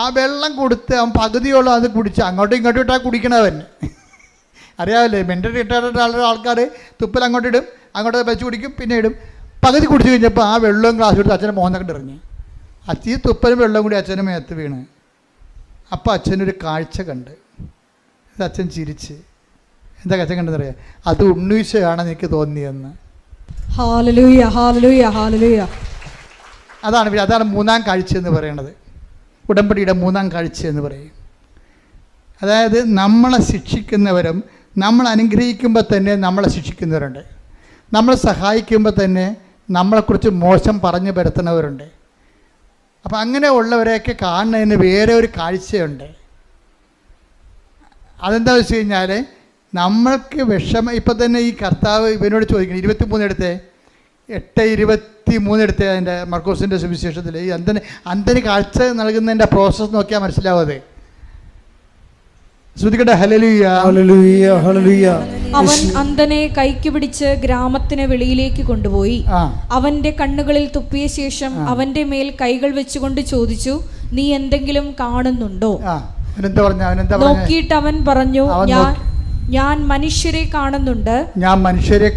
ആ വെള്ളം കൊടുത്ത് അവൻ പകുതിയോളം അത് കുടിച്ച് അങ്ങോട്ടും ഇങ്ങോട്ടും ഇട്ടാൽ കുടിക്കണവൻ. അറിയാമല്ലേ, മെൻ്റൽ റിട്ടയർഡ് ആൾക്കാർ തുപ്പൽ അങ്ങോട്ടിടും, അങ്ങോട്ട് വെച്ച് കുടിക്കും, പിന്നെ ഇടും. പകുതി കുടിച്ച് കഴിഞ്ഞപ്പോൾ ആ വെള്ളവും ഗ്ലാസ് എടുത്ത് അച്ഛനെ മോന്നൊക്കെ എറിഞ്ഞ്. ഈ തുപ്പലും വെള്ളം കൂടി അച്ഛൻ്റെ മേത്ത് വീണ്. അപ്പോൾ അച്ഛനൊരു കാഴ്ച കണ്ട്. ഇത് അച്ഛൻ ചിരിച്ച്. എന്താ അച്ഛൻ കണ്ടെന്നറിയാം? അത് ഉണ്ണീശയാണെന്ന് എനിക്ക് തോന്നിയെന്ന്. Hallelujah, hallelujah, hallelujah. അതാണ് മൂന്നാം കാഴ്ച എന്ന് പറയുന്നത്. ഉടമ്പടിയുടെ മൂന്നാം കാഴ്ച എന്ന് പറയും. അതായത് നമ്മളെ ശിക്ഷിക്കുന്നവരും നമ്മൾ അനുഗ്രഹിക്കുമ്പോൾ തന്നെ നമ്മളെ ശിക്ഷിക്കുന്നവരുണ്ട്. നമ്മളെ സഹായിക്കുമ്പോൾ തന്നെ നമ്മളെക്കുറിച്ച് മോശം പറഞ്ഞു പരത്തുന്നവരുണ്ട്. അപ്പം അങ്ങനെ ഉള്ളവരെയൊക്കെ കാണുന്നതിന് വേറെ ഒരു കാഴ്ചയുണ്ട്. അതെന്താ വെച്ച് കഴിഞ്ഞാൽ, നമ്മൾക്ക് ഇപ്പം തന്നെ ഈ കർത്താവ് ഇവനോട് ചോദിക്കണം, 23 എടുത്തേ, 8:23 എടുത്തേ, അതിൻ്റെ മർക്കോസിൻ്റെ സുവിശേഷത്തിൽ ഈ അന്ധന് കാഴ്ച നൽകുന്നതിൻ്റെ പ്രോസസ്സ് നോക്കിയാൽ മനസ്സിലാവത്. ശ്രദ്ധിക്കട്ടെ. Hallelujah, hallelujah, hallelujah. അവൻ അന്ധനെ കൈക്ക് പിടിച്ച് ഗ്രാമത്തിന് വെളിയിലേക്ക് കൊണ്ടുപോയി അവന്റെ കണ്ണുകളിൽ തുപ്പിയ ശേഷം അവന്റെ മേൽ കൈകൾ വെച്ചുകൊണ്ട് ചോദിച്ചു, നീ എന്തെങ്കിലും കാണുന്നുണ്ടോ? നോക്കിയിട്ട് അവൻ പറഞ്ഞു, ഞാൻ മനുഷ്യരെ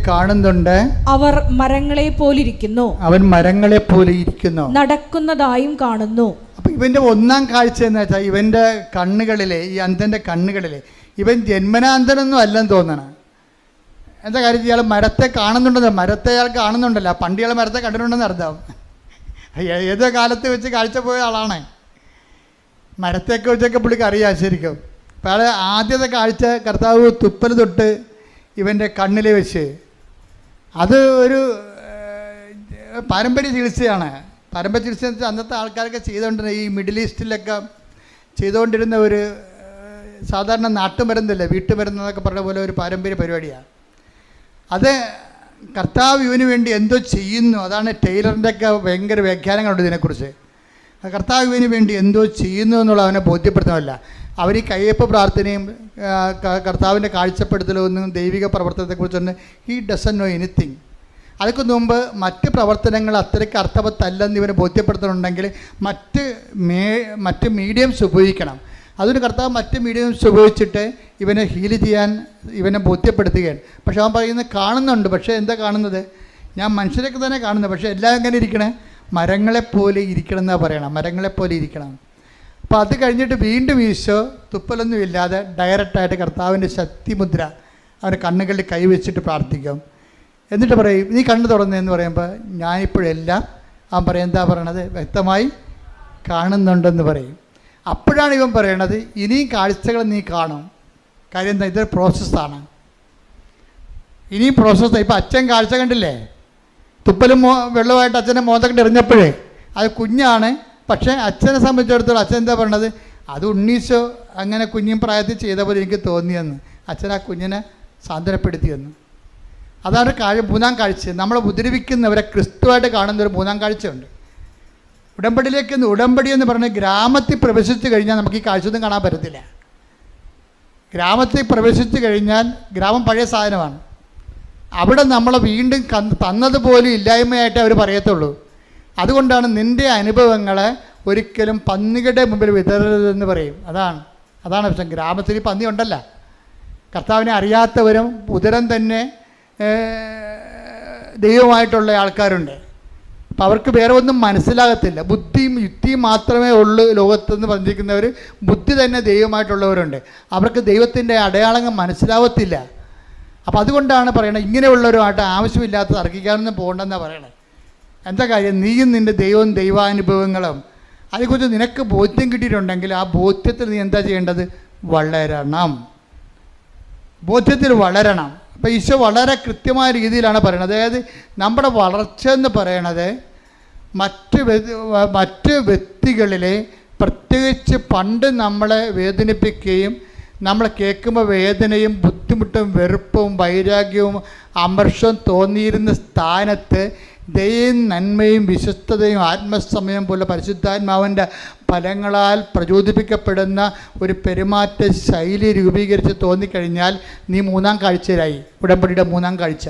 കാണുന്നുണ്ട്. അവർ മരങ്ങളെ പോലിരിക്കുന്നു. നടക്കുന്നതായും കാണുന്നു. അപ്പം ഇവൻ്റെ ഒന്നാം കാഴ്ച എന്ന് വെച്ചാൽ ഇവൻ്റെ കണ്ണുകളിലെ, ഈ അന്ധൻ്റെ കണ്ണുകളിലെ, ഇവൻ ജന്മനാന്തനൊന്നും അല്ലെന്ന് തോന്നണം. എന്താ കാര്യം? ഇയാൾ മരത്തെ കാണുന്നുണ്ടെന്ന്, മരത്തെ അയാൾ കാണുന്നുണ്ടല്ലോ. പണ്ട് ഇയാൾ മരത്തെ കണ്ടിട്ടുണ്ടെന്ന് അർത്ഥം. ഏതോ കാലത്ത് വെച്ച് കാഴ്ച പോയ ആളാണ്. മരത്തെയൊക്കെ വെച്ചൊക്കെ പുള്ളിക്ക് അറിയാം ശരിക്കും. അപ്പോൾ അയാൾ ആദ്യത്തെ കാഴ്ച കർത്താവ് തുപ്പൽ തൊട്ട് ഇവൻ്റെ കണ്ണിൽ വെച്ച്, അത് ഒരു പാരമ്പര്യ ചികിത്സയാണ്. പാരമ്പര്യ ചികിത്സ എന്ന് വെച്ചാൽ അന്നത്തെ ആൾക്കാരൊക്കെ ചെയ്തുകൊണ്ടിരുന്ന, ഈ മിഡിൽ ഈസ്റ്റിലൊക്കെ ചെയ്തുകൊണ്ടിരുന്ന ഒരു സാധാരണ നാട്ടുമരുന്നല്ലേ, വീട്ടുമരുന്നതൊക്കെ പറഞ്ഞ പോലെ ഒരു പാരമ്പര്യ പരിപാടിയാണ് അത്. കർത്താവ് ഇവന് വേണ്ടി എന്തോ ചെയ്യുന്നു. അതാണ് ടൈലറിൻ്റെയൊക്കെ ഭയങ്കര വ്യാഖ്യാനങ്ങളുണ്ട് ഇതിനെക്കുറിച്ച്. കർത്താവ് ഇവന് വേണ്ടി എന്തോ ചെയ്യുന്നു എന്നുള്ള അവനെ ബോധ്യപ്പെടുത്തുന്നതല്ല. അവർ ഈ കയ്യപ്പ് പ്രാർത്ഥനയും കർത്താവിൻ്റെ കാഴ്ചപ്പെടുത്തലൊന്നും ദൈവിക പ്രവർത്തനത്തെക്കുറിച്ചൊന്നും ഹി ഡസൻ നോ എനിത്തിങ്. അതൊക്കെ മുമ്പ് മറ്റ് പ്രവർത്തനങ്ങൾ അത്രയ്ക്ക് അർത്ഥവത്തല്ലെന്ന് ഇവനെ ബോധ്യപ്പെടുത്തുന്നുണ്ടെങ്കിൽ മറ്റ് മീഡിയംസ് ഉപയോഗിക്കണം. അതിന് കർത്താവ് മറ്റ് മീഡിയംസ് ഉപയോഗിച്ചിട്ട് ഇവനെ ഹീൽ ചെയ്യാൻ ഇവനെ ബോധ്യപ്പെടുത്തുകയാണ്. പക്ഷെ അവൻ പറയുന്നത് കാണുന്നുണ്ട്. പക്ഷേ എന്താ കാണുന്നത്? ഞാൻ മനുഷ്യരൊക്കെ തന്നെ കാണുന്നത്, പക്ഷേ എല്ലാം എങ്ങനെ ഇരിക്കണേ? മരങ്ങളെപ്പോലെ ഇരിക്കണം എന്നാണ് പറയണം. മരങ്ങളെപ്പോലെ ഇരിക്കണം. അപ്പോൾ അത് കഴിഞ്ഞിട്ട് വീണ്ടും ഈശോ തുപ്പലൊന്നും ഇല്ലാതെ ഡയറക്റ്റായിട്ട് കർത്താവിൻ്റെ ശക്തിമുദ്ര അവൻ്റെ കണ്ണുകളിൽ കൈവച്ചിട്ട് പ്രാർത്ഥിക്കും. എന്നിട്ട് പറയും, നീ കണ്ണ് തുറന്നതെന്ന് പറയുമ്പോൾ ഞാനിപ്പോഴെല്ലാം അവൻ പറയും, എന്താ പറയണത്? വ്യക്തമായി കാണുന്നുണ്ടെന്ന് പറയും. അപ്പോഴാണ് ഇവൻ പറയണത്, ഇനിയും കാഴ്ചകൾ നീ കാണും. കാര്യം എന്താ? ഇതൊരു പ്രോസസ്സാണ്. ഇനിയും പ്രോസസ്സാണ്. ഇപ്പോൾ അച്ഛൻ കാഴ്ച കണ്ടില്ലേ? തുപ്പലും വെള്ളമായിട്ട് അച്ഛനെ മോന്തക്കിട്ട് എറിഞ്ഞപ്പോഴേ അത് കുഞ്ഞാണ്. പക്ഷേ അച്ഛനെ സംബന്ധിച്ചിടത്തോളം അച്ഛൻ എന്താ പറയണത്? അത് ഉണ്ണീശോ അങ്ങനെ കുഞ്ഞും പ്രായത്തിൽ ചെയ്ത പോലെ എനിക്ക് തോന്നിയെന്ന്. അച്ഛൻ ആ കുഞ്ഞിനെ സാന്ത്വനപ്പെടുത്തിയെന്ന്. അതാണ് മൂന്നാം കാഴ്ച. നമ്മളെ ഉപദ്രവിക്കുന്നവരെ ക്രിസ്തുവായിട്ട് കാണുന്നൊരു മൂന്നാം കാഴ്ചയുണ്ട്. ഉടമ്പടി എന്ന് പറഞ്ഞാൽ ഗ്രാമത്തിൽ പ്രവേശിച്ച് കഴിഞ്ഞാൽ നമുക്ക് ഈ കാഴ്ചയൊന്നും കാണാൻ പറ്റത്തില്ല. ഗ്രാമത്തിൽ പ്രവേശിച്ച് കഴിഞ്ഞാൽ ഗ്രാമം പഴയ സാധനമാണ്. അവിടെ നമ്മളെ വീണ്ടും തന്നതുപോലും ഇല്ലായ്മയായിട്ട് അവർ പറയത്തുള്ളൂ. അതുകൊണ്ടാണ് നിൻ്റെ അനുഭവങ്ങളെ ഒരിക്കലും പന്നികളുടെ മുമ്പിൽ വിതരരുതെന്ന് പറയും. അതാണ് പ്രശ്നം. ഗ്രാമത്തിൽ പന്നി ഉണ്ടല്ല. കർത്താവിനെ അറിയാത്തവരും ഉദരം തന്നെ ദൈവമായിട്ടുള്ള ആൾക്കാരുണ്ട്. അപ്പം അവർക്ക് വേറെ ഒന്നും മനസ്സിലാകത്തില്ല. ബുദ്ധിയും യുക്തിയും മാത്രമേ ഉള്ളൂ ലോകത്തെന്ന് പറഞ്ഞിരിക്കുന്നവർ. ബുദ്ധി തന്നെ ദൈവമായിട്ടുള്ളവരുണ്ട്. അവർക്ക് ദൈവത്തിൻ്റെ അടയാളങ്ങൾ മനസ്സിലാവത്തില്ല. അപ്പോൾ അതുകൊണ്ടാണ് പറയണത്, ഇങ്ങനെയുള്ളവരുമായിട്ട് ആവശ്യമില്ലാത്ത തർക്കിക്കാനൊന്നും പോകണ്ടെന്നാണ് പറയണത്. എന്താ കാര്യം? നീയും നിൻ്റെ ദൈവവും ദൈവാനുഭവങ്ങളും അതേക്കുറിച്ച് നിനക്ക് ബോധ്യം കിട്ടിയിട്ടുണ്ടെങ്കിൽ ആ ബോധ്യത്തിൽ നീ എന്താ ചെയ്യേണ്ടത്? ബോധ്യത്തിൽ വളരണം. അപ്പോൾ ഈശോ വളരെ കൃത്യമായ രീതിയിലാണ് പറയുന്നത്. അതായത് നമ്മുടെ വളർച്ച എന്ന് പറയണത് മറ്റ് വ്യക്തികളിലെ, പ്രത്യേകിച്ച് പണ്ട് നമ്മളെ വേദനിപ്പിക്കുകയും നമ്മൾ കേൾക്കുമ്പോൾ വേദനയും ബുദ്ധിമുട്ടും വെറുപ്പും വൈരാഗ്യവും അമർഷവും തോന്നിയിരുന്ന സ്ഥാനത്ത് ദയയും നന്മയും വിശ്വസ്തതയും ആത്മസമയം പോലെ പരിശുദ്ധാത്മാവിൻ്റെ ഫലങ്ങളാൽ പ്രചോദിപ്പിക്കപ്പെടുന്ന ഒരു പെരുമാറ്റ ശൈലി രൂപീകരിച്ച് തോന്നിക്കഴിഞ്ഞാൽ നീ മൂന്നാം കാഴ്ചയിലായി. ഉടമ്പടിയുടെ മൂന്നാം കാഴ്ച.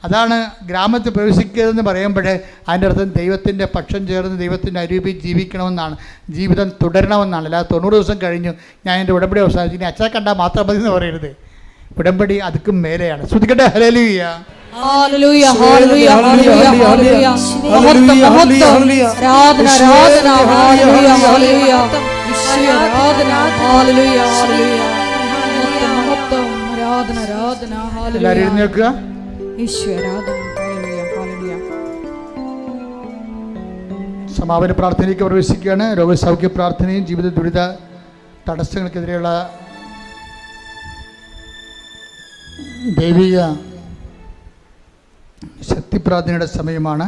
അതാണ് ഗ്രാമത്തിൽ പ്രവേശിക്കരുതെന്ന് പറയുമ്പോഴേ അതിൻ്റെ അർത്ഥം ദൈവത്തിൻ്റെ പക്ഷം ചേർന്ന് ദൈവത്തിൻ്റെ അരൂപിൽ ജീവിക്കണമെന്നാണ്, ജീവിതം തുടരണമെന്നാണ്. അല്ലാതെ 90 ദിവസം കഴിഞ്ഞു ഞാൻ എൻ്റെ ഉടമ്പടി അവസാനിച്ചു ഇനി അച്ഛനെ കണ്ടാൽ മാത്രം മതി എന്ന് പറയരുത്. ഉടമ്പടി അതുക്കും മേലെയാണ്. ശ്രുതിക്കട്ടെ hallelujah. Hallelujah hallelujah hallelujah hallelujah മഹത്വം മഹത്വം ആരാധന ആരാധന ഹല്ലേലൂയ ഹല്ലേലൂയ ഈശോയെ ആരാധന ഹല്ലേലൂയ ഹല്ലേലൂയ മഹത്വം ആരാധന ആരാധന ഹല്ലേലൂയ. എല്ലാവരും എഴുന്നേൽക്കുക. ഈശോയെ ആരാധന ഹല്ലേലൂയ ഹല്ലേലൂയ. സമാപന പ്രാർത്ഥനയ്ക്ക് പ്രവേശിക്കുകയാണ്. രോഗസൗഖ്യ പ്രാർത്ഥനയും ജീവിത ദുരിത തടസ്സങ്ങൾക്കെതിരെയുള്ള ദൈവിക ശക്തിപ്രാർത്ഥനയുടെ സമയമാണ്.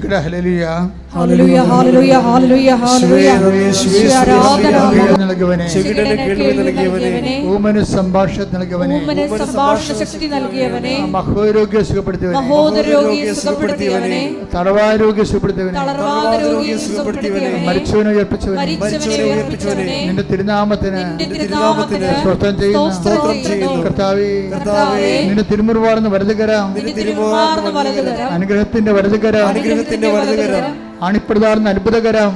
Hallelujah hallelujah hallelujah hallelujah hallelujah ഈശോയെ ആരാധന നൽകുവനെ, ഊമന് സംഭാഷണ നൽകുവനെ, ഊമന് സംഭാഷണ ശക്തി നൽകിയവനെ, മഹോരോഗ്യ സുഖപ്പെടുത്തിയവനെ, മഹോദരോഗിയെ സുഖപ്പെടുത്തിയവനെ, തളർവാരോഗ്യ സുഖപ്പെടുത്തിയവനെ, തളർവാദരോഗിയെ സുഖപ്പെടുത്തിയവനെ, മരിച്ചവനെ ഉയർപ്പിച്ചവനെ, മരിച്ചവനെ ഉയർപ്പിച്ചവനെ, നിന്റെ തിരുനാമത്തിന് തിരുനാമത്തിന് സ്തോത്രം ചെയ്യുന്നു. കർത്താവേ, നിന്റെ തിരുമുറിവാർന്ന വലതുകരം, തിരുമുറിവാർന്ന വലതുകരം, അനുഗ്രഹത്തിന്റെ വലതുകരം, ആണിപ്പെടുതാർന്ന അത്ഭുതകരം,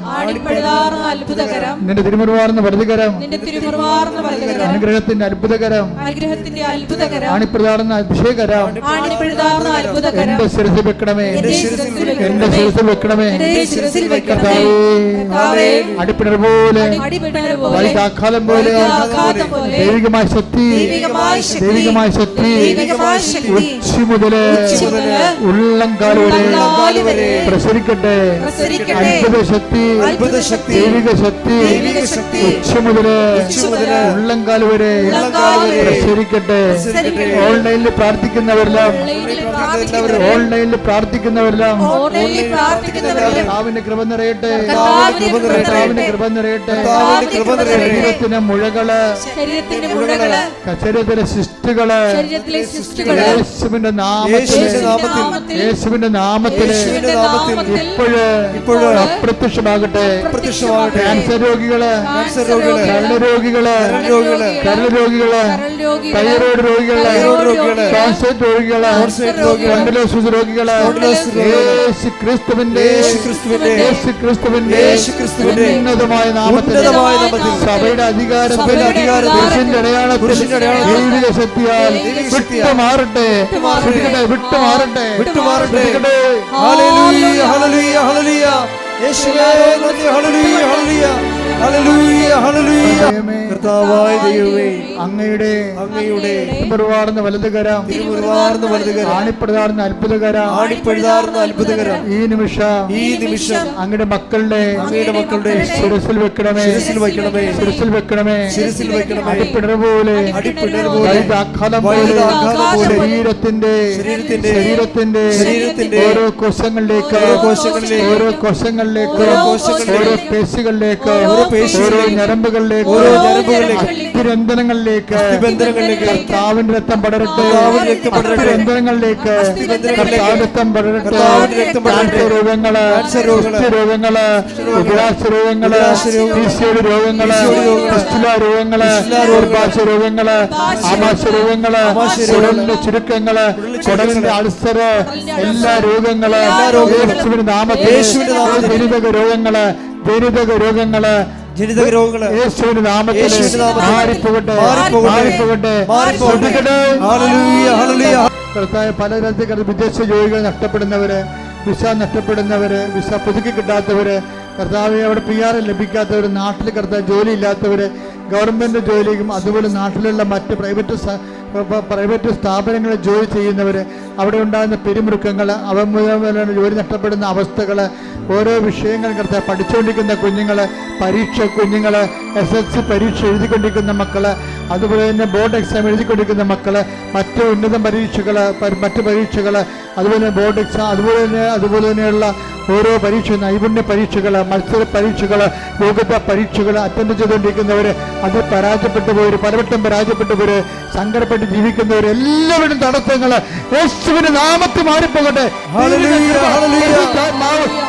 നിന്റെ തിരുമുറിവാർന്ന വലതുകരം, അനുഗ്രഹത്തിന്റെ അത്ഭുതകരം, ആണിപ്പെടുതാർന്ന അഭിഷേകരം എന്റെ ശിരസിൽ വെക്കണമേ, എന്റെ ശിരസിൽ വെക്കണമേ. കർത്താവേ, അടിപ്പിണർ പോലെ, വൈകാഘാതം പോലെ ദൈവികമായ ശക്തി, ദൈവികമായ ശക്തി ഉച്ചി മുതല് ഉള്ളംകാല് വരെ പ്രസരിക്കട്ടെ. അത്ഭുത ശക്തി, ദൈവിക ശക്തി ഉച്ച മുതല് ഉള്ളംകാല് വരെ പ്രസരിക്കട്ടെ. ഓൺലൈനിൽ പ്രാർത്ഥിക്കുന്നവരെല്ലാം, ഓൺലൈനിൽ പ്രാർത്ഥിക്കുന്നവരെല്ലാം കർത്താവിന്റെ കൃപ നിറയട്ടെ, കർത്താവിന്റെ കൃപ നിറയട്ടെ. ശരീരത്തിന് മുഴകള്, ശരീരത്തിലെ സിസ്റ്റുകള് യേശുവിന്റെ നാമത്തിൽ, യേശുവിന്റെ നാമത്തിൽ ഇപ്പോഴും അപ്രത്യക്ഷമാകട്ടെ. ക്യാൻസർ രോഗികള്, കരൾ രോഗികള്, തൈറോയ്ഡ് രോഗികള്, ട്രാൻസ്ലേറ്റ് രോഗികള്, സ്പോണ്ടിലോസിസ് രോഗികള് യേശു ക്രിസ്തുവിന്റെ ഉന്നതമായ നാമത്തിൽ സഭയുടെ അധികാരത്തിൽ അടയാളത്തിൽ ദൈവിക ശക്തിയാൽ വിട്ടുമാറട്ടെ, വിട്ടുമാറട്ടെ. ഹല്ലേലൂയ ഹല്ലേലൂയ ഹല്ലേലൂയ യേശുവേ നന്ദി. Hallelujah hallelujah hallelujah hallelujah. കർത്താവായ ദൈവമേ, അങ്ങയുടെ തിരുമുറിവാർന്ന വലതുകരം, ആണിപ്പെടുതാർന്ന അത്ഭുതകരം ഈ നിമിഷം അങ്ങയുടെ മക്കളുടെ ശിരസിൽ വെക്കണമേ, ശിരസിൽ വെക്കണമേ. അടിപ്പിണർ പോലെ, ആഘാതം പോലെ ശരീരത്തിന്റെ ഓരോ കോശങ്ങളിലേക്ക്, ഓരോ പേശികളിലേക്ക്, ഓരോ ഞരമ്പുകളിലേക്ക്, അസ്ഥിരന്ധനങ്ങളിലേക്ക് കർത്താവിന്റെ രക്തം പടരട്ടെ. അസ്ഥിരന്ധനങ്ങളിലേക്ക് കർത്താവിന്റെ രക്തം പടരട്ടെ. ക്യാൻസർ രോഗങ്ങള്, രോഗങ്ങള്, ഉപരാശ രോഗങ്ങള്, ഈശോയുടെ രോഗങ്ങള്, ഫിസ്റ്റുല രോഗങ്ങള്, ഗർഭാശ രോഗങ്ങള്, ആമാശയ രോഗങ്ങള്, കുടലിന്റെ ചുരുക്കങ്ങള്, കുടലിന്റെ അൾസറ്, എല്ലാ രോഗങ്ങള് യേശുവിന്റെ നാമത്തിൽ, ജനിതക രോഗങ്ങള് യേശുവിന്റെ നാമത്തിൽ മാറിപ്പോകട്ടെ. പല തരത്തിൽ വിദേശ ജോലികൾ നഷ്ടപ്പെടുന്നവര്, വിസ നഷ്ടപ്പെടുന്നവര്, വിസ പുതുക്കി കിട്ടാത്തവര്, കർത്താവ് അവിടെ PR ലഭിക്കാത്തവർ, നാട്ടിൽ കർത്താവ് ജോലി ഇല്ലാത്തവർ, ഗവൺമെൻറ് ജോലിയും അതുപോലെ നാട്ടിലുള്ള മറ്റ് പ്രൈവറ്റ് സ്ഥാപനങ്ങളിൽ ജോലി ചെയ്യുന്നവർ, അവിടെ ഉണ്ടാകുന്ന പിരിമുറുക്കങ്ങൾ, അവ മുതൽ ജോലി നഷ്ടപ്പെടുന്ന അവസ്ഥകൾ, ഓരോ വിഷയങ്ങൾ കർത്താവ് പഠിച്ചുകൊണ്ടിരിക്കുന്ന കുഞ്ഞുങ്ങൾ, കുഞ്ഞുങ്ങൾ, SSLC പരീക്ഷ എഴുതിക്കൊണ്ടിരിക്കുന്ന മക്കൾ, അതുപോലെ തന്നെ ബോർഡ് എക്സാം എഴുതിക്കൊണ്ടിരിക്കുന്ന മക്കൾ, മറ്റ് ഉന്നത പരീക്ഷകൾ, മറ്റ് പരീക്ഷകൾ, അതുപോലെ ബോർഡ് എക്സാം, അതുപോലെ തന്നെയുള്ള ഓരോ പരീക്ഷ, നൈപുണ്യ പരീക്ഷകൾ, മത്സര പരീക്ഷകൾ, യോഗ്യതാ പരീക്ഷകൾ അറ്റൻഡ് ചെയ്തുകൊണ്ടിരിക്കുന്നവർ, അത് പരാജയപ്പെട്ടു പോയവർ, പലവട്ടം പരാജയപ്പെട്ടു പോയവർ, സങ്കടപ്പെട്ട് ജീവിക്കുന്നവർ, എല്ലാവരും തടസ്സങ്ങൾ യേശുവിന്റെ നാമത്തിൽ മാറിപ്പോകട്ടെ.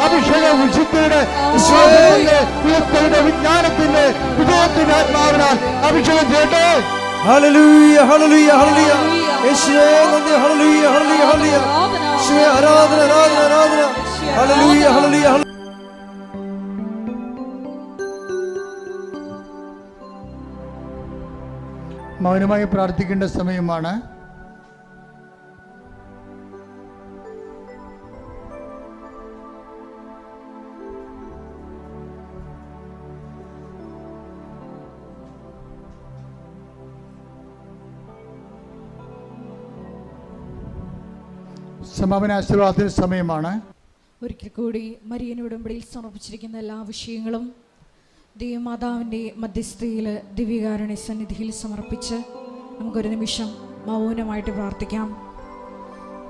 അഭിഷേകം വിശുദ്ധിയുടെ വിശ്വാസത്തിന്റെ വിജ്ഞാനത്തിന്റെ വിജയത്തിന്റെ ആത്മാവിനാൽ അഭിഷേകം ചെയ്യട്ടെ. ഹല്ലേലൂയ ഹല്ലേലൂയ ഹല്ലേലൂയ യേശുവേ നന്ദി ഹല്ലേലൂയ ഹല്ലേലൂയ ഹല്ലേലൂയ യേശുവേ ആരാധന ആരാധന ആരാധന ഹല്ലേലൂയ ഹല്ലേലൂയ. മൗനമായി പ്രാർത്ഥിക്കേണ്ട സമയമാണ്. സമാപന ആശീർവാദത്തിന് സമയമാണ്. ഒരിക്കൽ കൂടി മരിയൻ ഉടമ്പടിയിൽ സമർപ്പിച്ചിരിക്കുന്ന എല്ലാ വിഷയങ്ങളും ദൈവമാതാവിൻ്റെ മധ്യസ്ഥയിൽ ദിവ്യകാരുണ്യ സന്നിധിയിൽ സമർപ്പിച്ച് നമുക്കൊരു നിമിഷം മൗനമായിട്ട് പ്രാർത്ഥിക്കാം.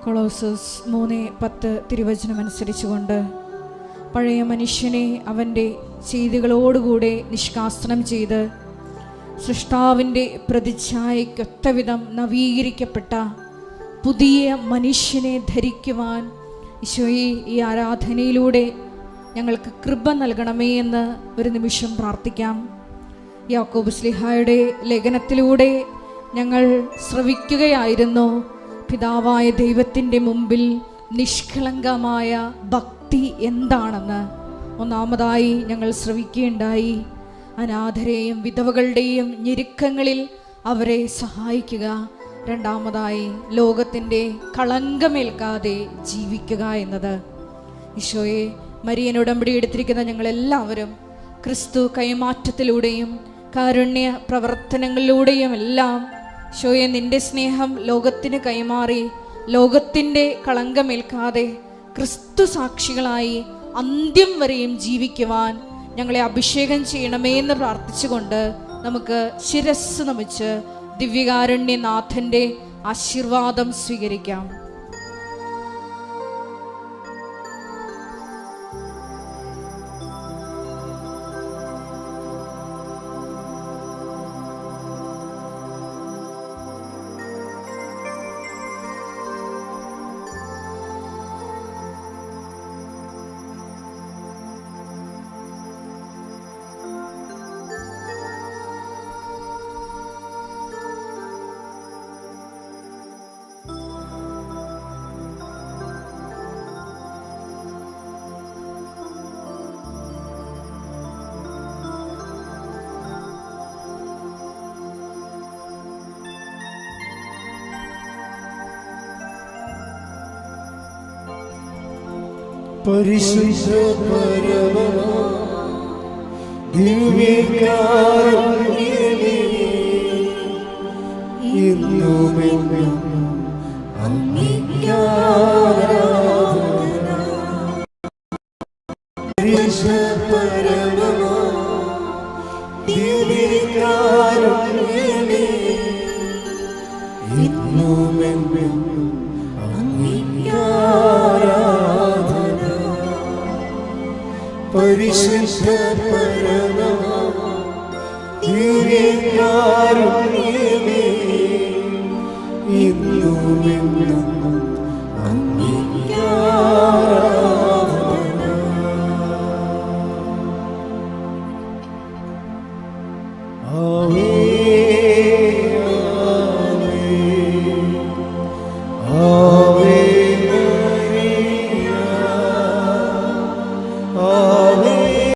കൊളോസസ് 3:10 തിരുവചനം അനുസരിച്ചുകൊണ്ട് പഴയ മനുഷ്യനെ അവൻ്റെ ചെയ്തികളോടുകൂടെ നിഷ്കാസനം ചെയ്ത് സൃഷ്ടാവിൻ്റെ പ്രതിച്ഛായയ്ക്കൊത്തവിധം നവീകരിക്കപ്പെട്ട പുതിയ മനുഷ്യനെ ധരിക്കുവാൻ ഈശോയെ ഈ ആരാധനയിലൂടെ ഞങ്ങൾക്ക് കൃപ നൽകണമേ എന്ന് ഒരു നിമിഷം പ്രാർത്ഥിക്കാം. യാക്കോബ് ശ്ലീഹായുടെ ലേഖനത്തിലൂടെ ഞങ്ങൾ ശ്രവിക്കുകയായിരുന്നു പിതാവായ ദൈവത്തിൻ്റെ മുമ്പിൽ നിഷ്കളങ്കമായ ഭക്തി എന്താണെന്ന്. ഒന്നാമതായി ഞങ്ങൾ ശ്രവിക്കുകയുണ്ടായി, അനാഥരെയും വിധവകളുടെയും ഞെരുക്കങ്ങളിൽ അവരെ സഹായിക്കുക. രണ്ടാമതായി ലോകത്തിൻ്റെ കളങ്കമേൽക്കാതെ ജീവിക്കുക എന്നത്. ഈശോയെ, മരിയൻ ഉടമ്പടി എടുത്തിരിക്കുന്ന ഞങ്ങളെല്ലാവരും ക്രിസ്തു കൈമാറ്റത്തിലൂടെയും കാരുണ്യ പ്രവർത്തനങ്ങളിലൂടെയും എല്ലാം ഈശോയെ നിൻ്റെ സ്നേഹം ലോകത്തിന് കൈമാറി ലോകത്തിൻ്റെ കളങ്കമേൽക്കാതെ ക്രിസ്തു സാക്ഷികളായി അന്ത്യം വരെയും ജീവിക്കുവാൻ ഞങ്ങളെ അഭിഷേകം ചെയ്യണമേ എന്ന് പ്രാർത്ഥിച്ചുകൊണ്ട് നമുക്ക് ശിരസ്സ് നമിച്ച് ദിവ്യകാരുണ്യനാഥൻ്റെ ആശീർവാദം സ്വീകരിക്കാം. പരിശുദ്ധ പരമ ദിവ്യകാരുണ്യമേ, എന്നുമെന്നും അങ്ങേക്ക് ആരാധന. പരിശുദ്ധ പരമ ദിവ്യകാരുണ്യമേ, എന്നുമെന്നും അങ്ങേക്ക് ആരാധന. പരിശുദ്ധ പരമ ദിവ്യകാരുണ്യമേ, എന്നുമെന്നും അങ്ങേക്ക് ആരാധന. ആവേ ആവേ ആവേ